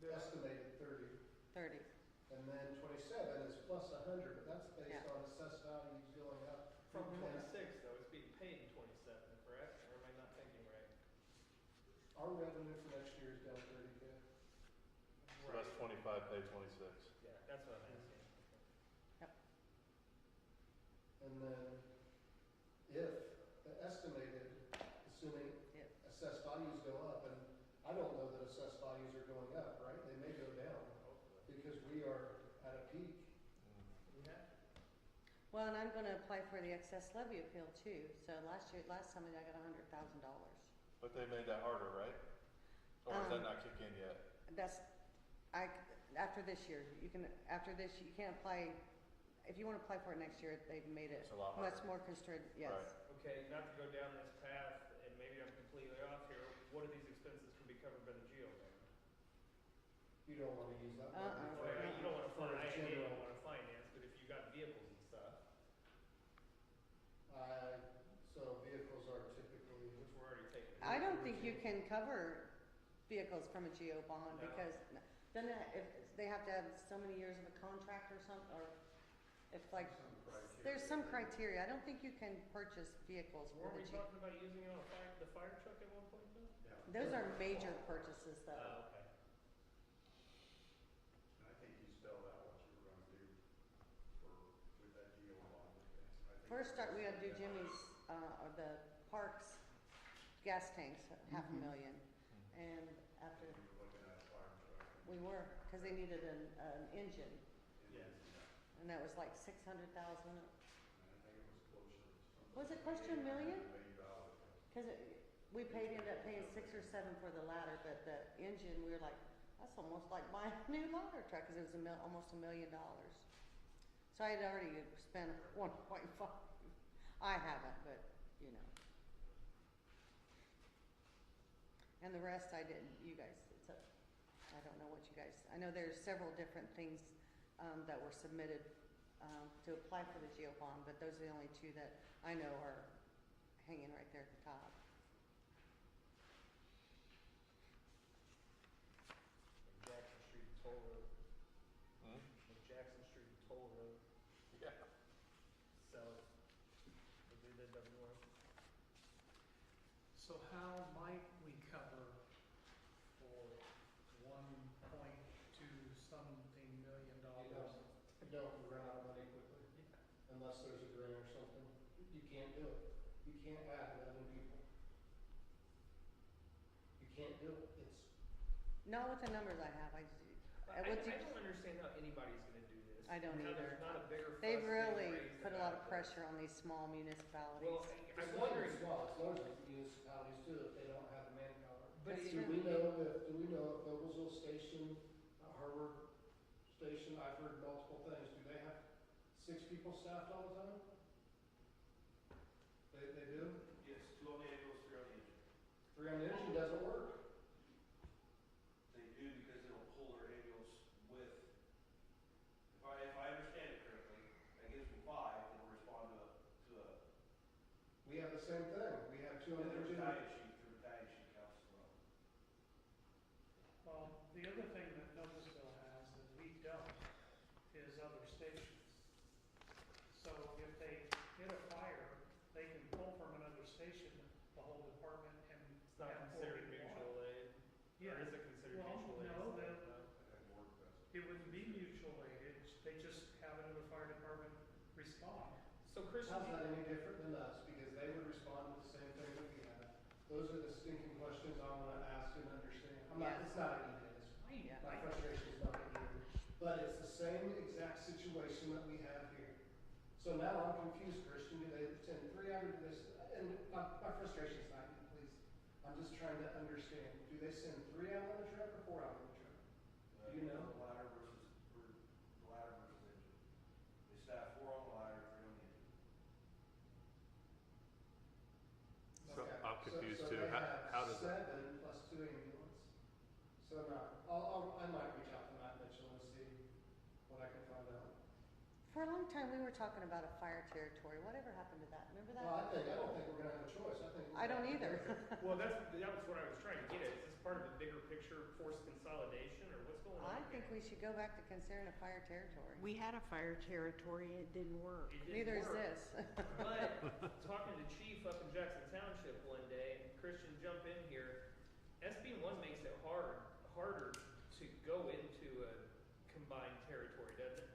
S4: estimated 30.
S3: 30.
S4: And then 27 is plus 100, but that's based
S3: Yeah.
S4: on assessed values going up.
S2: from
S4: And
S2: 26 though, it's being paid in 27, correct? Or am I not thinking right?
S4: Our revenue for next year is down 30K.
S7: So that's 25, pay 26.
S2: Yeah, that's what I'm asking.
S4: And then if the estimated, assuming
S3: Yep.
S4: assessed values go up, and I don't know that assessed values are going up, right? They may go down because we are at a peak.
S2: Yeah.
S3: Well, and I'm gonna apply for the excess levy appeal too. So last time I got $100,000.
S7: But they made that harder, right? Or does that
S3: Um,
S7: not kick in yet?
S3: After this year, you can't apply, if you wanna apply for it next year, they've made it
S7: It's a lot
S3: much
S7: harder.
S3: more constricted, yes.
S7: Right.
S2: Okay, not to go down this path, and maybe I'm completely off here, what of these expenses can be covered by the GEO
S4: You don't wanna use that money
S3: Uh-uh.
S4: for.
S2: Well, yeah, you don't wanna
S4: for
S2: finance, you
S4: general.
S2: don't wanna finance, but if you got vehicles and stuff,
S4: So vehicles are typically,
S2: which we're already taking.
S3: I don't think you can cover vehicles from a geo bond
S2: No.
S3: because then if they have to have so many years of a contract or something, or if like, there's some criteria. I don't think you can purchase vehicles for
S2: Weren't
S3: the
S2: we
S3: geo.
S2: talking about using it on the fire truck at one point though?
S6: Yeah.
S3: Those are major purchases though.
S2: Okay.
S6: And I think you spelled out what you were gonna do with that geo bond. I think
S3: First start, we gotta do
S6: Yeah.
S3: Jimmy's, or the parks gas tanks, half a
S4: Mhm.
S3: million. And after,
S6: You were looking at a fire truck.
S3: we were, cause they needed an engine,
S6: And
S2: Yes.
S6: then,
S3: and that was like 600,000.
S6: and I think it was closer to something.
S3: Was it close to $1 million?
S6: $1 million.
S3: Cause we ended up paying 6 or 7 for the ladder, but the engine, we were like, that's almost like buying a new ladder truck, cause it was almost $1 million. So I had already spent 1.5. I haven't, but, you know. And the rest I didn't, you guys, I don't know what you guys, I know there's several different things, that were submitted, to apply for the geo bond, but those are the only two that I know are hanging right there at the top.
S2: Jackson Street toll road,
S7: Hmm?
S2: Jackson Street toll road,
S7: Yeah.
S2: sell it. We'll do the W1.
S1: So how might we cover for 1.2 something million dollars?
S4: you don't run out of money quickly, unless there's a grant or something. You can't do it. You can't add 11 people. You can't do it. It's,
S3: Not with the numbers I have,
S2: I
S3: would do-
S2: don't understand how anybody's gonna do this.
S3: I don't
S2: How
S3: either.
S2: there's not a bigger fuss
S3: they've
S2: being
S3: really
S2: raised
S3: put a lot of
S2: about this.
S3: pressure on these small municipalities.
S2: Well,
S4: it's
S2: I'm
S4: not
S2: wondering,
S4: even small, it's larger municipalities too, if they don't have the manpower.
S2: but
S3: That's
S2: it,
S4: Do we know if Vogelsville Station, Harbor Station, I've heard multiple things, do they have 6 people staffed all the time? They do?
S8: Yes, 2 on the ambulance, 3 on the engine.
S4: 3 on the engine doesn't work.
S8: They do because it'll pull their ambulance with, if I understand it correctly, that gives me 5, it'll respond to a,
S4: We have the same thing, we have 2 on the
S8: their
S4: engine.
S8: battalion chief counts as well.
S1: Well, the other thing that Noblesville has that we don't is other stations. So if they hit a fire, they can pull from another station, the whole department, and
S2: it's not
S1: have
S2: considered
S1: 4 people.
S2: mutual aid.
S1: Yeah.
S2: Or is it considered
S1: Well,
S2: mutual aid?
S1: no,
S2: Is
S1: that-
S2: that-
S6: That worked best.
S1: It wouldn't be mutual aid, they just have another fire department respond.
S2: So Christian,
S4: How's that any different than us, because they would respond to the same thing that we have. Those are the stinking questions I wanna ask and understand. It's not an easy,
S3: Yeah.
S4: my frustration is not either, but it's the same exact situation that we have here. So now I'm confused, Christian, do they send 3 out of this, and my frustration's not you, please. I'm just trying to understand, do they send 3 out on the truck or 4 out on the truck? Do you know?
S8: The ladder versus engine. They staff 4 on the ladder, 3 on the engine.
S7: So
S4: Okay.
S7: I'm confused
S4: So
S7: too.
S4: they
S7: How
S4: have
S7: does that?
S4: 7 plus 2 ambulance. So no, I might reach out to Matt Mitchell and see what I can find out.
S3: For a long time, we were talking about a fire territory. Whatever happened to that? Remember that?
S4: Well, I don't think we're gonna have a choice, I think.
S3: I don't either.
S2: well, that was what I was trying to get at. Is this part of a bigger picture, forced consolidation, or what's going on?
S3: I think we should go back to considering a fire territory.
S5: We had a fire territory, it didn't work.
S2: It didn't
S3: Neither is
S2: work.
S3: this.
S2: But talking to Chief up in Jackson Township one day, and Christian, jump in here. SB1 makes it harder to go into a combined territory, doesn't it?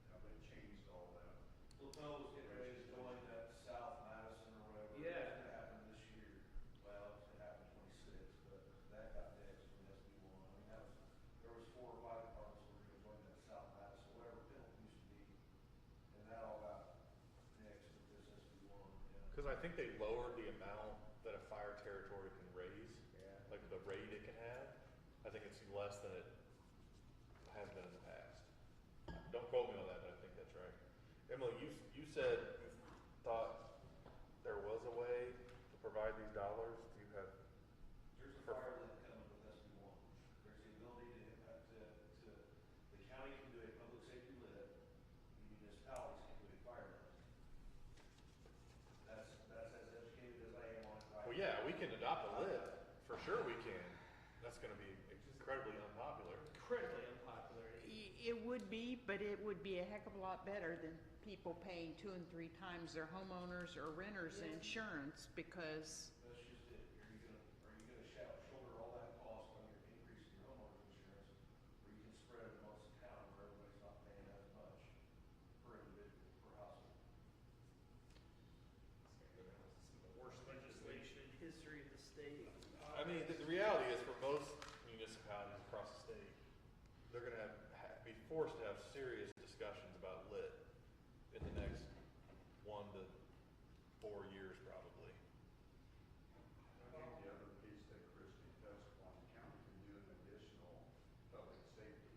S6: How they changed all that.
S8: Lapel was getting ready to join that South Madison or whatever.
S2: Yeah.
S8: It's gonna happen this year. Well, it's gonna happen 26, but that got nixed from SB1. I mean, there was 4 or 5 departments that were gonna join that South Madison, whatever Pendleton used to be. And that all got nixed with this SB1.
S7: Because I think they lowered the amount that a fire territory can raise, like the rate it can have. I think it's less than it has been in the past. Don't quote me on that, but I think that's right. Emily, you said you thought there was a way to provide these dollars. Do you have?
S8: There's a fire link coming with SB1. There's the ability to municipalities can do a fire list. That's as educated as I am on it.
S7: Well, yeah, we can adopt a lit, for sure we can. That's gonna be incredibly unpopular.
S2: Incredibly unpopular.
S5: It would be, but it would be a heck of a lot better than people paying 2 and 3 times their homeowners or renters insurance because
S8: That's just it. Are you gonna shoulder all that cost on your increase in your homeowner's insurance, or you can spread it amongst the town where everybody's not paying as much per individual, per household?
S2: It's gonna go down as some of the worst legislation in history of the state.
S7: I mean, the reality is for most municipalities across the state, they're gonna be forced to have serious discussions about lit in the next 1 to 4 years probably.
S6: I think the other piece that Christie touched on, the county can do an additional public safety.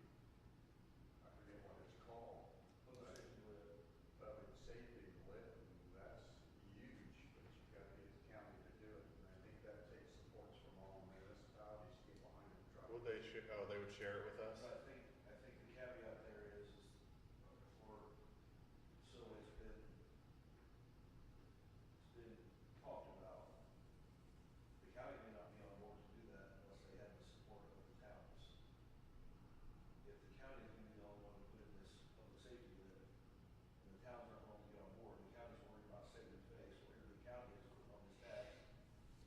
S6: I forget what it's called. Public safety lit, and that's huge, but you've got to get the county to do it. And I think that takes support from all municipalities to get behind it.
S7: Would they they would share it with us?
S8: But I think the caveat there is for, so it's been talked about. The county may not be on board to do that unless they have the support of the towns. If the county is gonna be the only one to put in this public safety lit, and the towns aren't going to get on board, the county's worried about saving face, well, here the county is putting on this tax,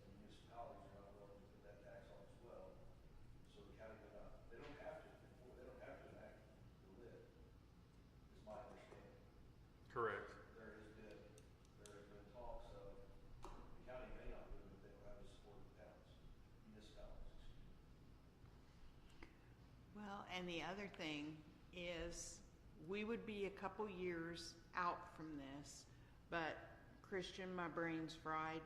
S8: and municipalities are not willing to put that tax on as well. So the county may not, they don't have to enact the lit, is my understanding.
S7: Correct.
S8: There has been talks of, the county may not do it, but they will have the support of the towns, municipalities, excuse me.
S5: well, and the other thing is we would be a couple years out from this, but Christian, my brain's fried.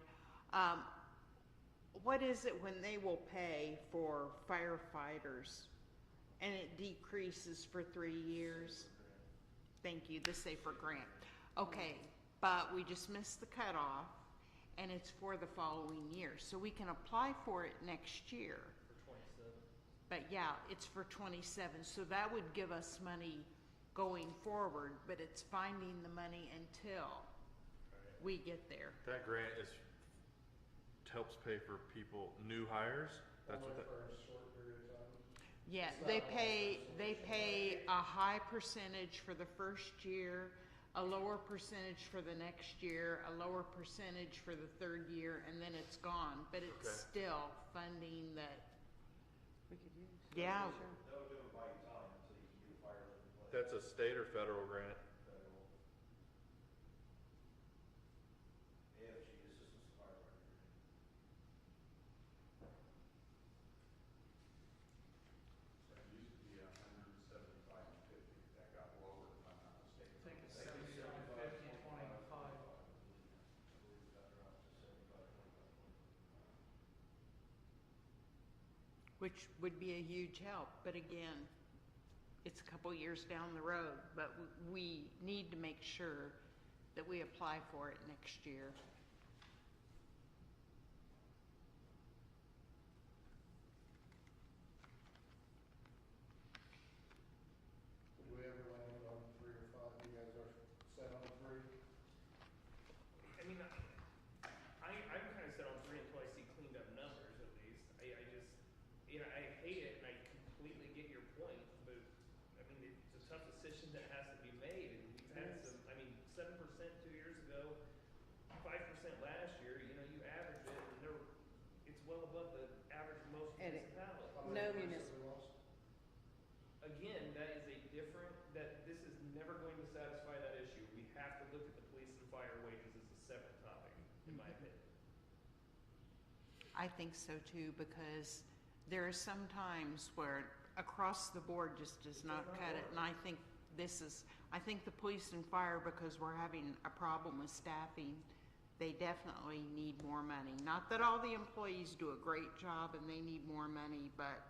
S5: What is it when they will pay for firefighters and it decreases for 3 years? Thank you, the SAFER grant. Okay, but we just missed the cutoff and it's for the following year. So we can apply for it next year.
S2: For 27.
S5: But yeah, it's for 27, so that would give us money going forward, but it's finding the money until we get there.
S7: That grant helps pay for people, new hires? That's what
S4: Only
S7: that,
S4: for a short period of time.
S5: Yeah,
S4: It's
S5: they
S4: not
S5: pay a high percentage for the first year, a lower percentage for the next year, a lower percentage for the 3rd year, and then it's gone, but it's
S7: Okay.
S5: still funding that,
S3: We could use.
S5: yeah.
S3: Sure.
S8: That would buy you time until you can get a fire lit in place.
S7: that's a state or federal grant?
S8: Federal. AFG, Assistance to Firefighter.
S6: So it used to be 175 and 50, that got lowered if I'm not mistaken.
S1: I think it's 75, 50, 25.
S5: Which would be a huge help, but again, it's a couple years down the road, but we need to make sure that we apply for it next year.
S4: Do we ever land on 3 or 5? You guys are set on 3?
S2: I mean, I'm kind of set on 3 until I see cleaned up numbers at least. I just, you know, I hate it and I completely get your point, but I mean, it's a tough decision that has to be made and we've had
S3: Yes.
S2: some, I mean, 7% 2 years ago, 5% last year, you know, you average it and it's well above the average of most
S3: And it-
S2: municipalities.
S4: How
S3: No
S4: many
S3: munis-
S4: places we lost?
S2: Again, that is a different, this is never going to satisfy that issue. We have to look at the police and fire wages as a separate topic, in my opinion.
S5: I think so too, because there are some times where across the board just does not cut it, and I think I think the police and fire, because we're having a problem with staffing, they definitely need more money. Not that all the employees do a great job and they need more money, but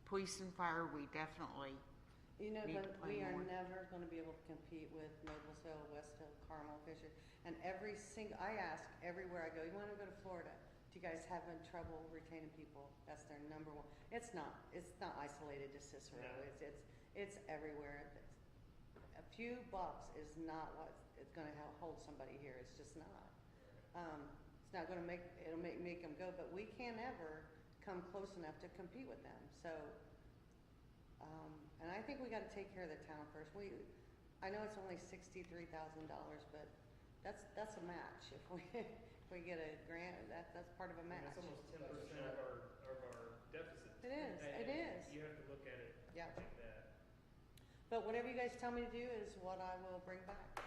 S5: police and fire, we definitely,
S3: You know,
S5: Need
S3: but
S5: to play
S3: we are
S5: more.
S3: never gonna be able to compete with Noblesville, West Hill, Carmel, Fisher. And I ask everywhere I go, you wanna go to Florida? Do you guys having trouble retaining people? That's their number one. It's not isolated to Cicero.
S2: No.
S3: It's everywhere. a few bucks is not what is gonna hold somebody here, it's just not. It's not gonna it'll make them go, but we can't ever come close enough to compete with them, so. And I think we gotta take care of the town first. I know it's only $63,000, but that's a match. If we get a grant, that's part of a
S2: I mean,
S3: match.
S2: it's almost 10% of our deficit.
S3: It is,
S2: And
S3: it is.
S2: You have to look at it
S3: Yeah.
S2: like that,
S3: But whatever you guys tell me to do is what I will bring back.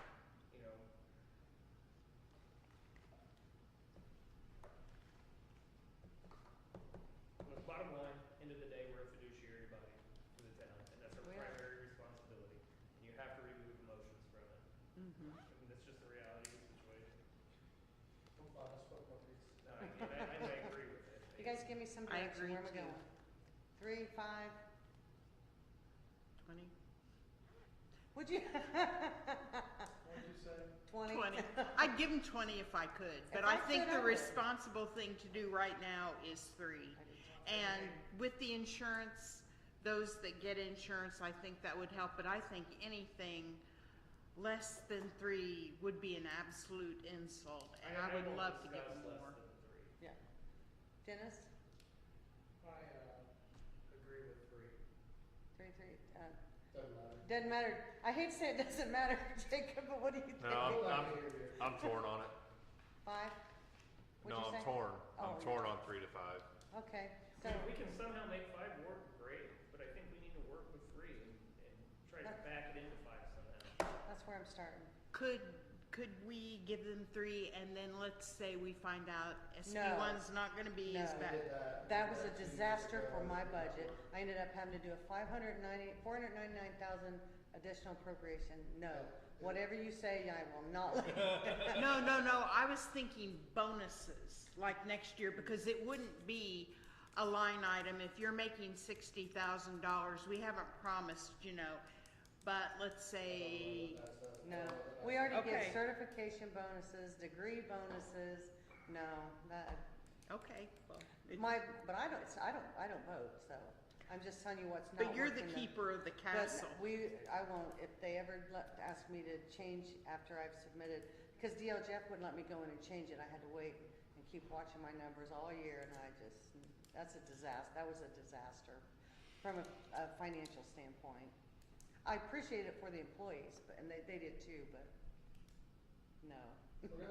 S2: you know. Look, bottom line, end of the day, we're a fiduciary body for the town, and that's our
S3: We are.
S2: primary responsibility. And you have to remove emotions from it.
S3: Mm-hmm.
S2: I mean, that's just the reality of the situation.
S4: I'm fine, I spoke my piece.
S2: No, I agree with it.
S3: You guys give me some
S5: I
S3: direction,
S5: agree
S3: where am I
S5: too.
S3: going? 3, 5,
S5: 20?
S3: would you?
S1: What'd you say?
S3: 20?
S5: 20. I'd give them 20 if I could, but
S3: If
S5: I
S3: I
S5: think
S3: could,
S5: the
S3: I would.
S5: responsible thing to do right now is 3. And with the insurance, those that get insurance, I think that would help, but I think anything less than 3 would be an absolute insult, and I would
S2: won't
S5: love to give
S2: discuss
S5: them
S2: less
S5: more.
S2: than 3.
S3: Yeah. Dennis?
S1: I, agree with 3.
S3: 3, 3,
S4: Doesn't matter.
S3: doesn't matter. I hate to say it doesn't matter, Jacob, but what do you think?
S7: No,
S4: I like to hear you.
S7: I'm torn on it.
S3: 5? What'd
S7: No,
S3: you
S7: I'm
S3: say?
S7: torn. I'm
S3: Oh,
S7: torn
S3: yeah.
S7: on 3 to 5.
S3: Okay,
S2: I
S3: so,
S2: mean, if we can somehow make 5 work, great, but I think we need to work with 3 and try to
S3: That-
S2: back it into 5 somehow.
S3: that's where I'm starting.
S5: Could we give them 3 and then let's say we find out SB
S3: No.
S5: 1's not gonna be as
S3: No.
S5: bad?
S4: We did that.
S3: That
S4: We
S3: was
S4: did
S3: a
S4: 2 years
S3: disaster for
S4: ago.
S3: my budget. I ended up having to do a $499,000 additional appropriation. No, whatever you say, I will not let you.
S5: No, I was thinking bonuses, like next year, because it wouldn't be a line item. If you're making $60,000, we haven't promised, but let's say,
S3: No, we already
S5: Okay.
S3: give certification bonuses, degree bonuses. No, that,
S5: okay, well,
S3: but I don't vote, so I'm just telling you what's not
S5: but you're the
S3: working.
S5: keeper of the
S3: But
S5: castle.
S3: I won't, if they ever ask me to change after I've submitted, because DLJF wouldn't let me go in and change it, I had to wait and keep watching my numbers all year, and that's a disaster, that was a disaster from a financial standpoint. I appreciate it for the employees, and they did too, but no.
S4: Okay,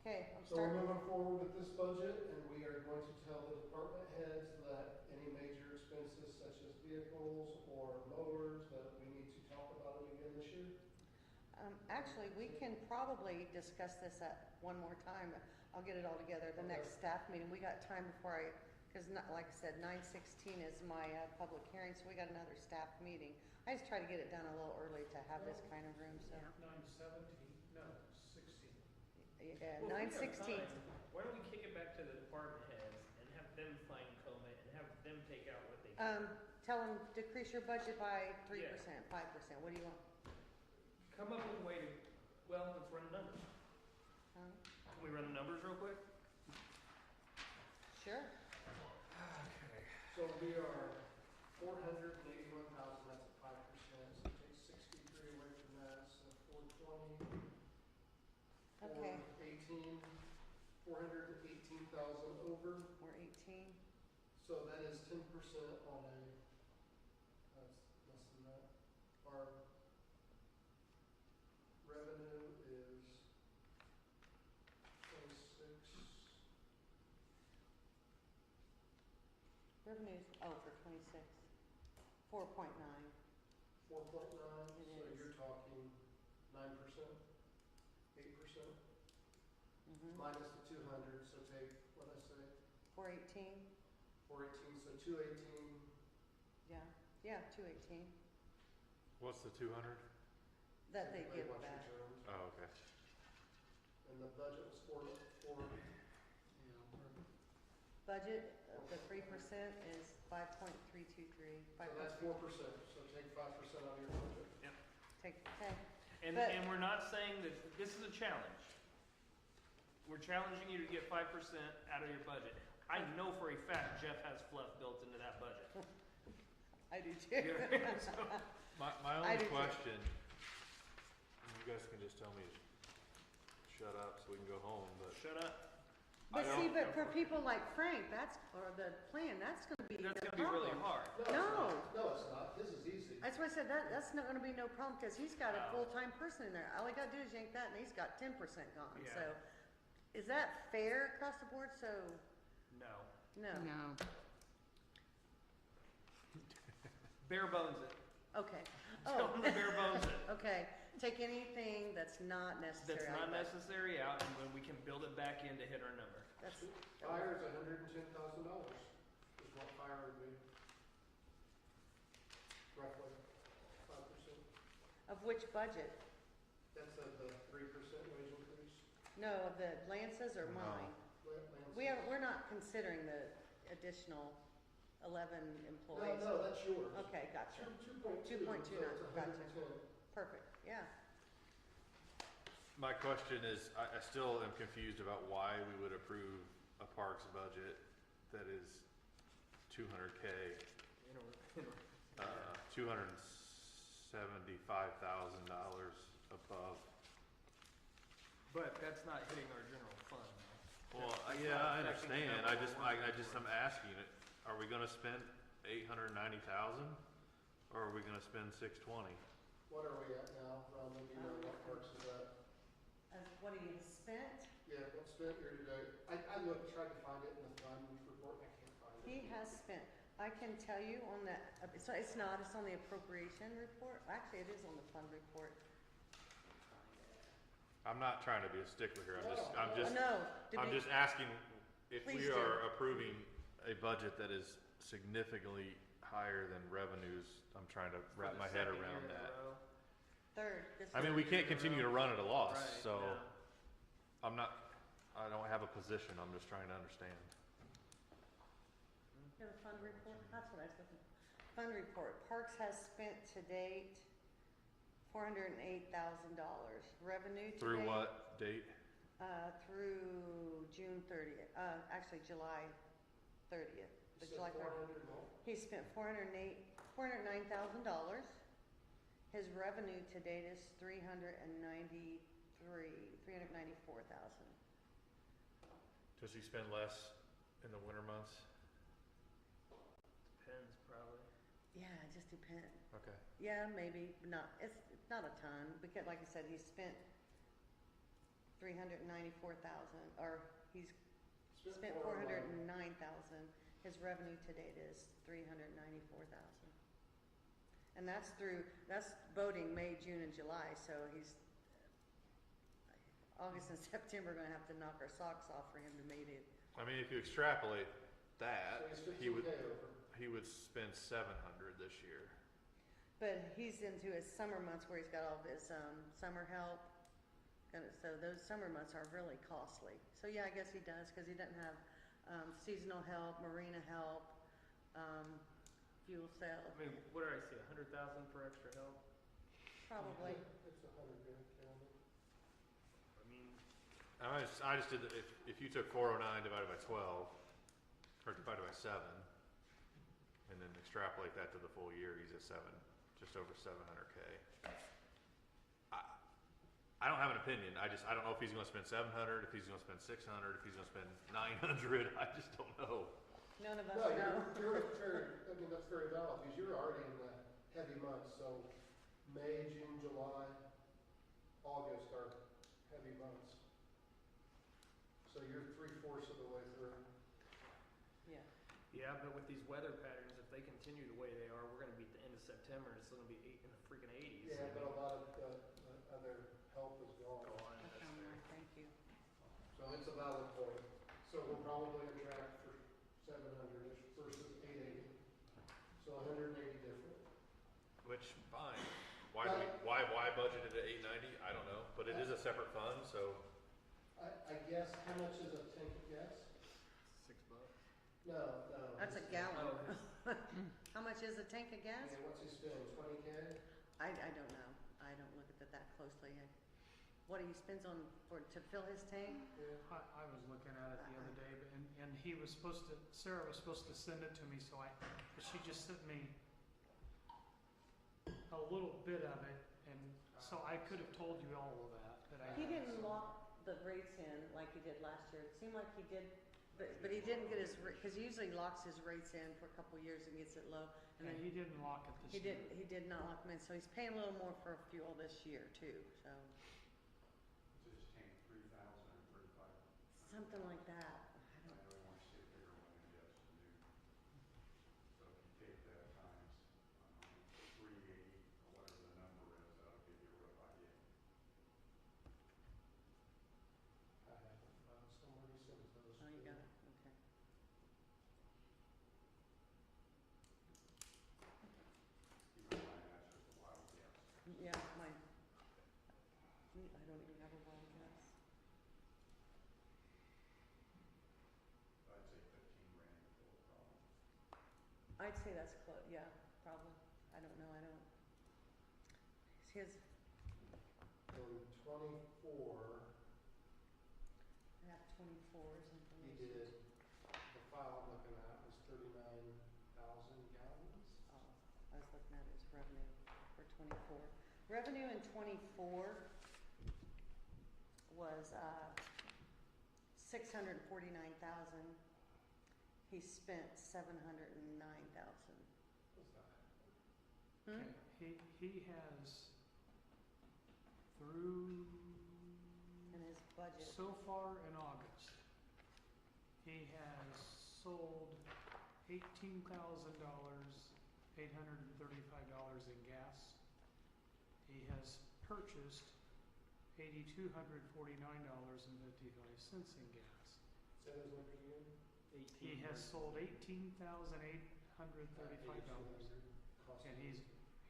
S3: Okay, I'm
S4: so we're
S3: starting,
S4: moving forward with this budget, and we are going to tell the department heads that any major expenses such as vehicles or mowers, that we need to talk about it again this year.
S3: actually, we can probably discuss this at one more time. I'll get it all together, the next staff meeting. We got time before because like I said, 9:16 is my public hearing, so we got another staff meeting. I just try to get it done a little early to have this kind of room, so.
S5: Yeah.
S1: 9:17, no, 16.
S3: Yeah,
S2: Well, if we have
S3: 9:16.
S2: time, why don't we kick it back to the department heads and have them fine comb it and have them take out what they can.
S3: Tell them decrease your budget by 3%,
S2: Yeah.
S3: 5%. What do you want?
S2: Come up with a way to, well, let's run the numbers.
S3: Huh?
S2: Can we run the numbers real quick?
S3: Sure.
S2: Okay.
S4: So we are 481,000, that's at 5%, so take 63 away from that, so 420.
S3: Okay.
S4: 418,000 over,
S3: We're 18.
S4: so that is 10% on that's less than that. Our revenue is 26.
S3: Revenues, for 26. 4.9.
S4: 4.9,
S3: It
S4: so
S3: is.
S4: you're talking 9%, 8%,
S3: Mm-hmm.
S4: minus the 200, so take, what I say,
S3: 418.
S4: 418, so 218,
S3: Yeah, 218.
S7: What's the 200?
S3: That they
S4: typically
S3: give
S4: what's
S3: back.
S4: returned.
S7: Oh, okay.
S4: And the budget was
S3: Budget, the 3% is 5.323.
S4: so that's 4%, so take 5% out of your budget.
S3: Take, okay.
S2: And,
S3: But-
S2: and we're not saying that, this is a challenge. We're challenging you to get 5% out of your budget. I know for a fact Jeff has fluff built into that budget.
S3: I do too.
S2: Yeah, so-
S7: My
S3: I
S7: only
S3: do too.
S7: question, and you guys can just tell me to shut up so we can go home, but
S2: Shut up.
S3: But
S7: I
S3: see,
S7: don't-
S3: but for people like Frank, or the plan, that's gonna be
S2: That's
S3: the
S2: gonna be really
S3: problem.
S2: hard.
S3: No.
S4: No, it's not, his is easy.
S3: That's why I said that's not gonna be no problem, cause he's got a
S2: No.
S3: full-time person in there. All he gotta do is yank that and he's got 10% gone,
S2: Yeah.
S3: so. Is that fair across the board? So,
S2: No.
S3: no.
S5: No.
S2: Bare bones it.
S3: Okay.
S2: Tell
S3: Oh,
S2: them to bare bones it.
S3: okay. Take anything that's not necessary.
S2: That's
S3: out
S2: not
S3: of it.
S2: necessary out, and when we can build it back in to hit our number.
S3: That's,
S4: Fire is $110,000, is what fire would be. Roughly, 5%.
S3: of which budget?
S4: That's the 3% wage increase.
S3: No, of the Lance's or
S7: No.
S3: mine? We're not considering the additional 11 employees.
S4: No, that's yours.
S3: Okay, gotcha.
S4: 2.2,
S3: 2.29,
S4: so it's
S3: gotcha.
S4: 110.
S3: Perfect, yeah.
S7: my question is, I still am confused about why we would approve a parks budget that is 200K, $275,000 above.
S2: But that's not hitting our general fund.
S7: Well,
S2: That's
S7: yeah,
S2: not
S7: I
S2: affecting the
S7: understand,
S2: number we're working
S7: I'm asking, are we gonna spend 890,000? Or are we gonna spend 620?
S4: What are we at now, Ron, do you know what parks is at?
S3: As what he has spent,
S4: Yeah, what's spent here today? I looked, tried to find it in the fund report, I can't find it.
S3: he has spent, I can tell you on that, it's not, it's on the appropriation report. Actually, it is on the fund report.
S7: I'm not trying to be a stickler here, I'm
S3: No, to
S7: I'm
S3: be-
S7: just asking if
S3: Please
S7: we
S3: do.
S7: are approving a budget that is significantly higher than revenues. I'm trying to
S2: For
S7: wrap
S2: the
S7: my head
S2: second
S7: around
S2: year in a
S7: that.
S2: row.
S3: Third. This
S7: I mean,
S3: is-
S7: we can't continue to run at a loss,
S2: Right,
S7: so
S2: no.
S7: I don't have a position, I'm just trying to understand.
S3: You have a fund report? That's what I was looking for. Fund report. Parks has spent to date $408,000. Revenue to
S7: Through
S3: date,
S7: what date?
S3: Through June 30th, actually July 30th. The
S4: You said
S3: July 30th.
S4: 400 more?
S3: He spent $409,000. His revenue to date is $394,000.
S7: Does he spend less in the winter months?
S2: Depends, probably.
S3: Yeah, it just depends.
S7: Okay.
S3: Yeah, maybe not. It's not a ton because, like I said, he spent 394,000, or he's spent 409,000. His revenue to date is 394,000, and that's voting May, June, and July. So he's August and September going to have to knock our socks off for him to make it.
S7: I mean, if you extrapolate that,
S4: So
S7: he would,
S4: 15K over.
S7: he would spend 700 this year.
S3: But he's into his summer months where he's got all of his summer help. So those summer months are really costly. So yeah, I guess he does because he doesn't have seasonal help, marina help, fuel
S2: I
S3: sales,
S2: mean, what did I see, 100,000 for extra help?
S3: probably.
S4: It's 100 grand calendar.
S2: I mean,
S7: I just did, if you took 409 divided by 12, or divided by 7, and then extrapolate that to the full year, he's at just over 700K. I don't have an opinion, I don't know if he's gonna spend 700, if he's gonna spend 600, if he's gonna spend 900, I just don't know.
S3: None of us
S4: No,
S3: know.
S4: that's very valid, because you're already in the heavy months, so May, June, July, August are heavy months. So you're 3/4 of the way through.
S3: Yeah.
S2: yeah, but with these weather patterns, if they continue the way they are, we're gonna be at the end of September, and it's gonna be in the freaking 80s.
S4: Yeah, but a lot of the other help is gone.
S2: Gone,
S3: Okay,
S2: that's fair.
S3: thank you.
S4: So it's a valid point. So we're probably on track for 700-ish versus 880. So 180 different.
S7: Which, fine, why budget it at 890, I don't know, but it is a separate fund, so.
S4: I guess, how much is a tank of gas?
S2: $6.
S4: No.
S3: That's a
S2: Oh,
S3: gallon.
S2: his-
S3: How much is a tank of gas?
S4: Yeah, what's he spending, 20K?
S3: I don't know. I don't look at it that closely. What he spends on to fill his tank?
S4: Yeah.
S1: I was looking at it the other day, and he was Sarah was supposed to send it to me, but she just sent me a little bit of it, and so I could have told you all of that, but I.
S3: He didn't lock the rates in like he did last year. It seemed like he did, but he didn't get his, because he usually locks his rates in for a couple of years and gets it low. And
S1: And
S3: then
S1: he didn't lock it this year.
S3: he did not lock them in, so he's paying a little more for fuel this year too, so,
S6: Just tank 3,000 or 35.
S3: something like that.
S6: I know you want to see a bigger one than he has to do. So if you take that times 380 or whatever the number is, that'll give you a rough idea.
S4: I have it, somebody sent those.
S3: Oh, you
S4: to
S3: got
S4: me.
S3: it, okay.
S6: Keep in mind, that's just a wild guess.
S3: Yeah, mine. I don't even have a wild guess.
S6: I'd say 15 grand is a little problem.
S3: I'd say that's close, yeah, probably. I don't know, I don't. His,
S4: In 24,
S3: I have 24's
S4: he
S3: information.
S4: did, the file I'm looking at was 39,000 gallons.
S3: Oh, I was looking at his revenue for 24. Revenue in 24 was, 649,000. He spent 709,000.
S4: What's that?
S3: Hmm?
S1: Okay, he has through,
S3: And his budget,
S1: so far in August, he has sold $18,000, $835 in gas. He has purchased $8,249.55 in gas.
S4: Say those numbers again?
S1: He has sold $18,835,
S4: Cost
S1: and
S4: of-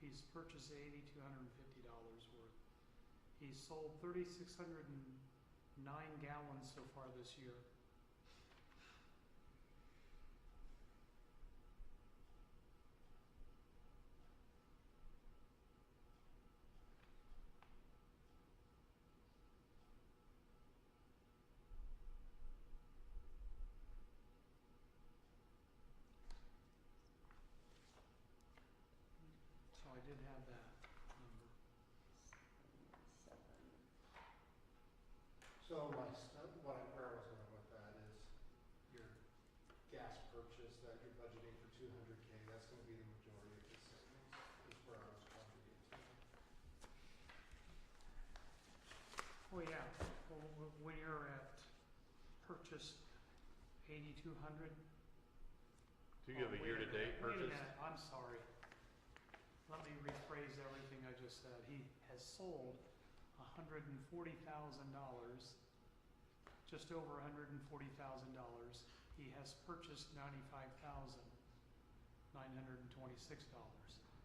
S1: he's purchased $8,250 worth. He's sold 3,609 gallons so far this year. So I did have that number.
S3: 7.
S4: So where I was going with that is your gas purchase that you're budgeting for 200K, that's gonna be the majority of his savings, is where I was trying to get to.
S1: Well, yeah, well, when you're at purchase 8,200.
S7: Do you have a year-to-date
S1: Wait a
S7: purchase?
S1: minute, I'm sorry. Let me rephrase everything I just said. He has sold $140,000, just over $140,000. He has purchased $95,926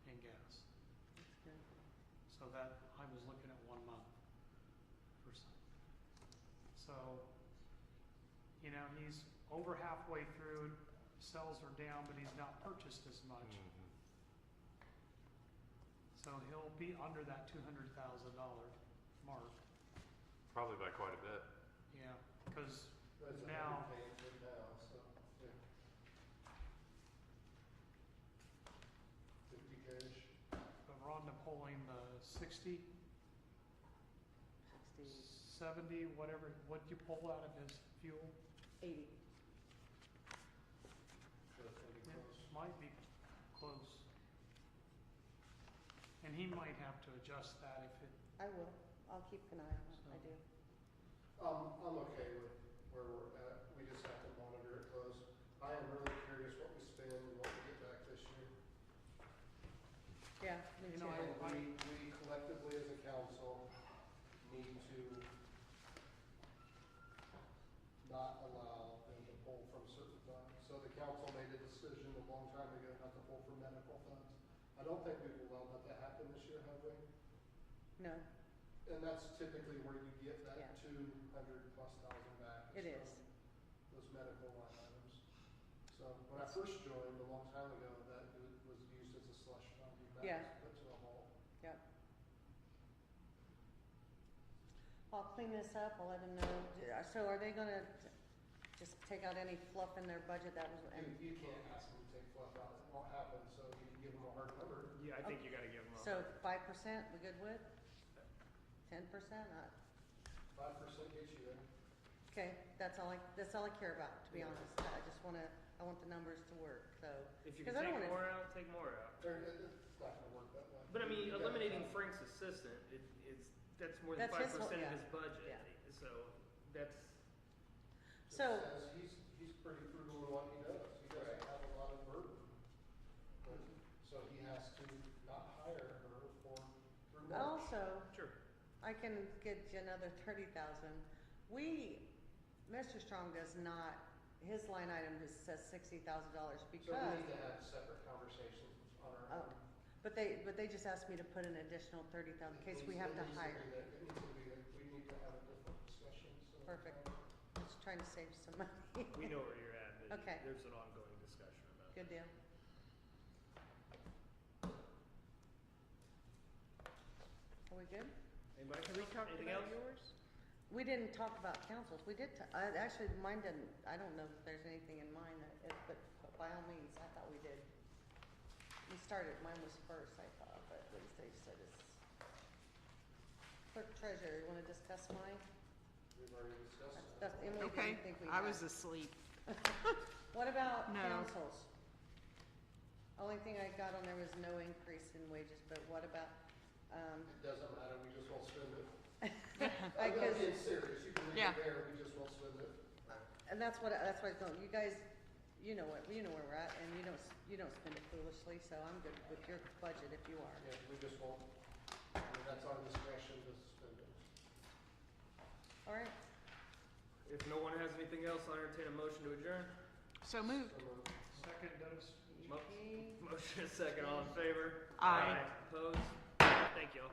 S1: in gas.
S3: That's good.
S1: So that, I was looking at 1 month for some. So, you know, he's over halfway through, sales are down, but he's not purchased as much.
S7: Mhm.
S1: So he'll be under that $200,000 mark,
S7: Probably by quite a bit.
S1: yeah, because
S4: That's
S1: Now-
S4: 100K now, so, yeah. 50K-ish.
S1: Rhonda pulling the 60,
S3: 60,
S1: 70, whatever, what'd you pull out of his fuel?
S3: 80.
S4: So it's gonna be
S1: Yeah,
S4: close.
S1: might be close. And he might have to adjust that if it,
S3: I will. I'll keep an eye on it. I do.
S4: I'm okay with where we're at, we just have to monitor it close. I am really curious what we spend and what we get back this year.
S3: Yeah, me
S1: You
S3: too.
S1: know,
S4: And we collectively as a council need to not allow them to pull from certain funds. So the council made a decision a long time ago not to pull from medical funds. I don't think we've allowed that to happen this year, have we?
S3: No,
S4: And that's typically where you get
S3: Yeah.
S4: that 200,000+ back.
S3: it
S4: is
S3: is.
S4: from those medical line items. So when I first joined a long time ago, that was used as a slush fund. and that
S3: Yeah.
S4: was put to a halt.
S3: Yep. I'll clean this up. I'll let them know. So are they gonna just take out any fluff in their budget? That was, and
S4: You can't ask them to take fluff out, it won't happen, so you can give them a hard number,
S2: Yeah, I think you gotta give them a.
S3: So 5%, we good with? 10%, not,
S4: 5% gets you there.
S3: okay, that's all I care about, to be honest. I want the numbers to work, so.
S2: If you
S3: 'cause
S2: can
S3: I don't
S2: take
S3: wanna-
S2: more out, take more out.
S4: It's not gonna work that way.
S2: But I mean,
S4: You gotta
S2: eliminating
S4: have-
S2: Frank's assistant, that's more than
S3: That's his
S2: 5%
S3: whole-
S2: of
S3: yeah,
S2: his budget.
S3: yeah.
S2: So that's,
S3: So-
S4: Says he's pretty frugal in what he does. He doesn't have a lot of burden. But, so he has to not hire her through March.
S3: Also,
S2: sure.
S3: I can get you another 30,000. Mr. Strong does not, his line item just says $60,000
S4: So we
S3: because,
S4: need to have separate conversations on our
S3: oh,
S4: own.
S3: but they just asked me to put an additional 30,000 in case we have to hire.
S4: It needs to be that, we need to have a different discussion, so.
S3: Perfect. Just trying to save some money.
S2: We know where you're at, but
S3: Okay.
S2: there's an ongoing discussion about it.
S3: Good deal. Are we good?
S2: Anybody?
S5: Have we talked
S2: Anything
S5: about
S2: else?
S5: yours?
S3: We didn't talk about councils. We did, actually, mine didn't, I don't know if there's anything in mine but by all means, I thought we did. We started, mine was first, I thought, but at least they said it's. Clerk treasurer, you wanna discuss mine?
S4: We've already discussed that.
S3: That's, Emily
S5: Okay,
S3: didn't think we
S5: I
S3: had.
S5: was asleep.
S3: What about
S5: No.
S3: councils? Only thing I got on there was no increase in wages, but what about,
S4: It doesn't matter, we just won't spend it.
S3: I
S4: I'm
S3: guess-
S4: being serious, you can leave
S5: Yeah.
S4: it there, we just won't spend it.
S3: and that's why I thought, you guys, you know where we're at, and you don't spend it foolishly, so I'm good with your budget if you are.
S4: Yeah, we just won't, I mean, that's our discretion to spend it.
S3: All right,
S2: If no one has anything else, I'll entertain a motion to adjourn.
S5: So moved.
S4: So moved.
S1: Second, Dennis.
S2: Motion is second, all in favor?
S5: Aye.
S2: Opposed? Thank you all.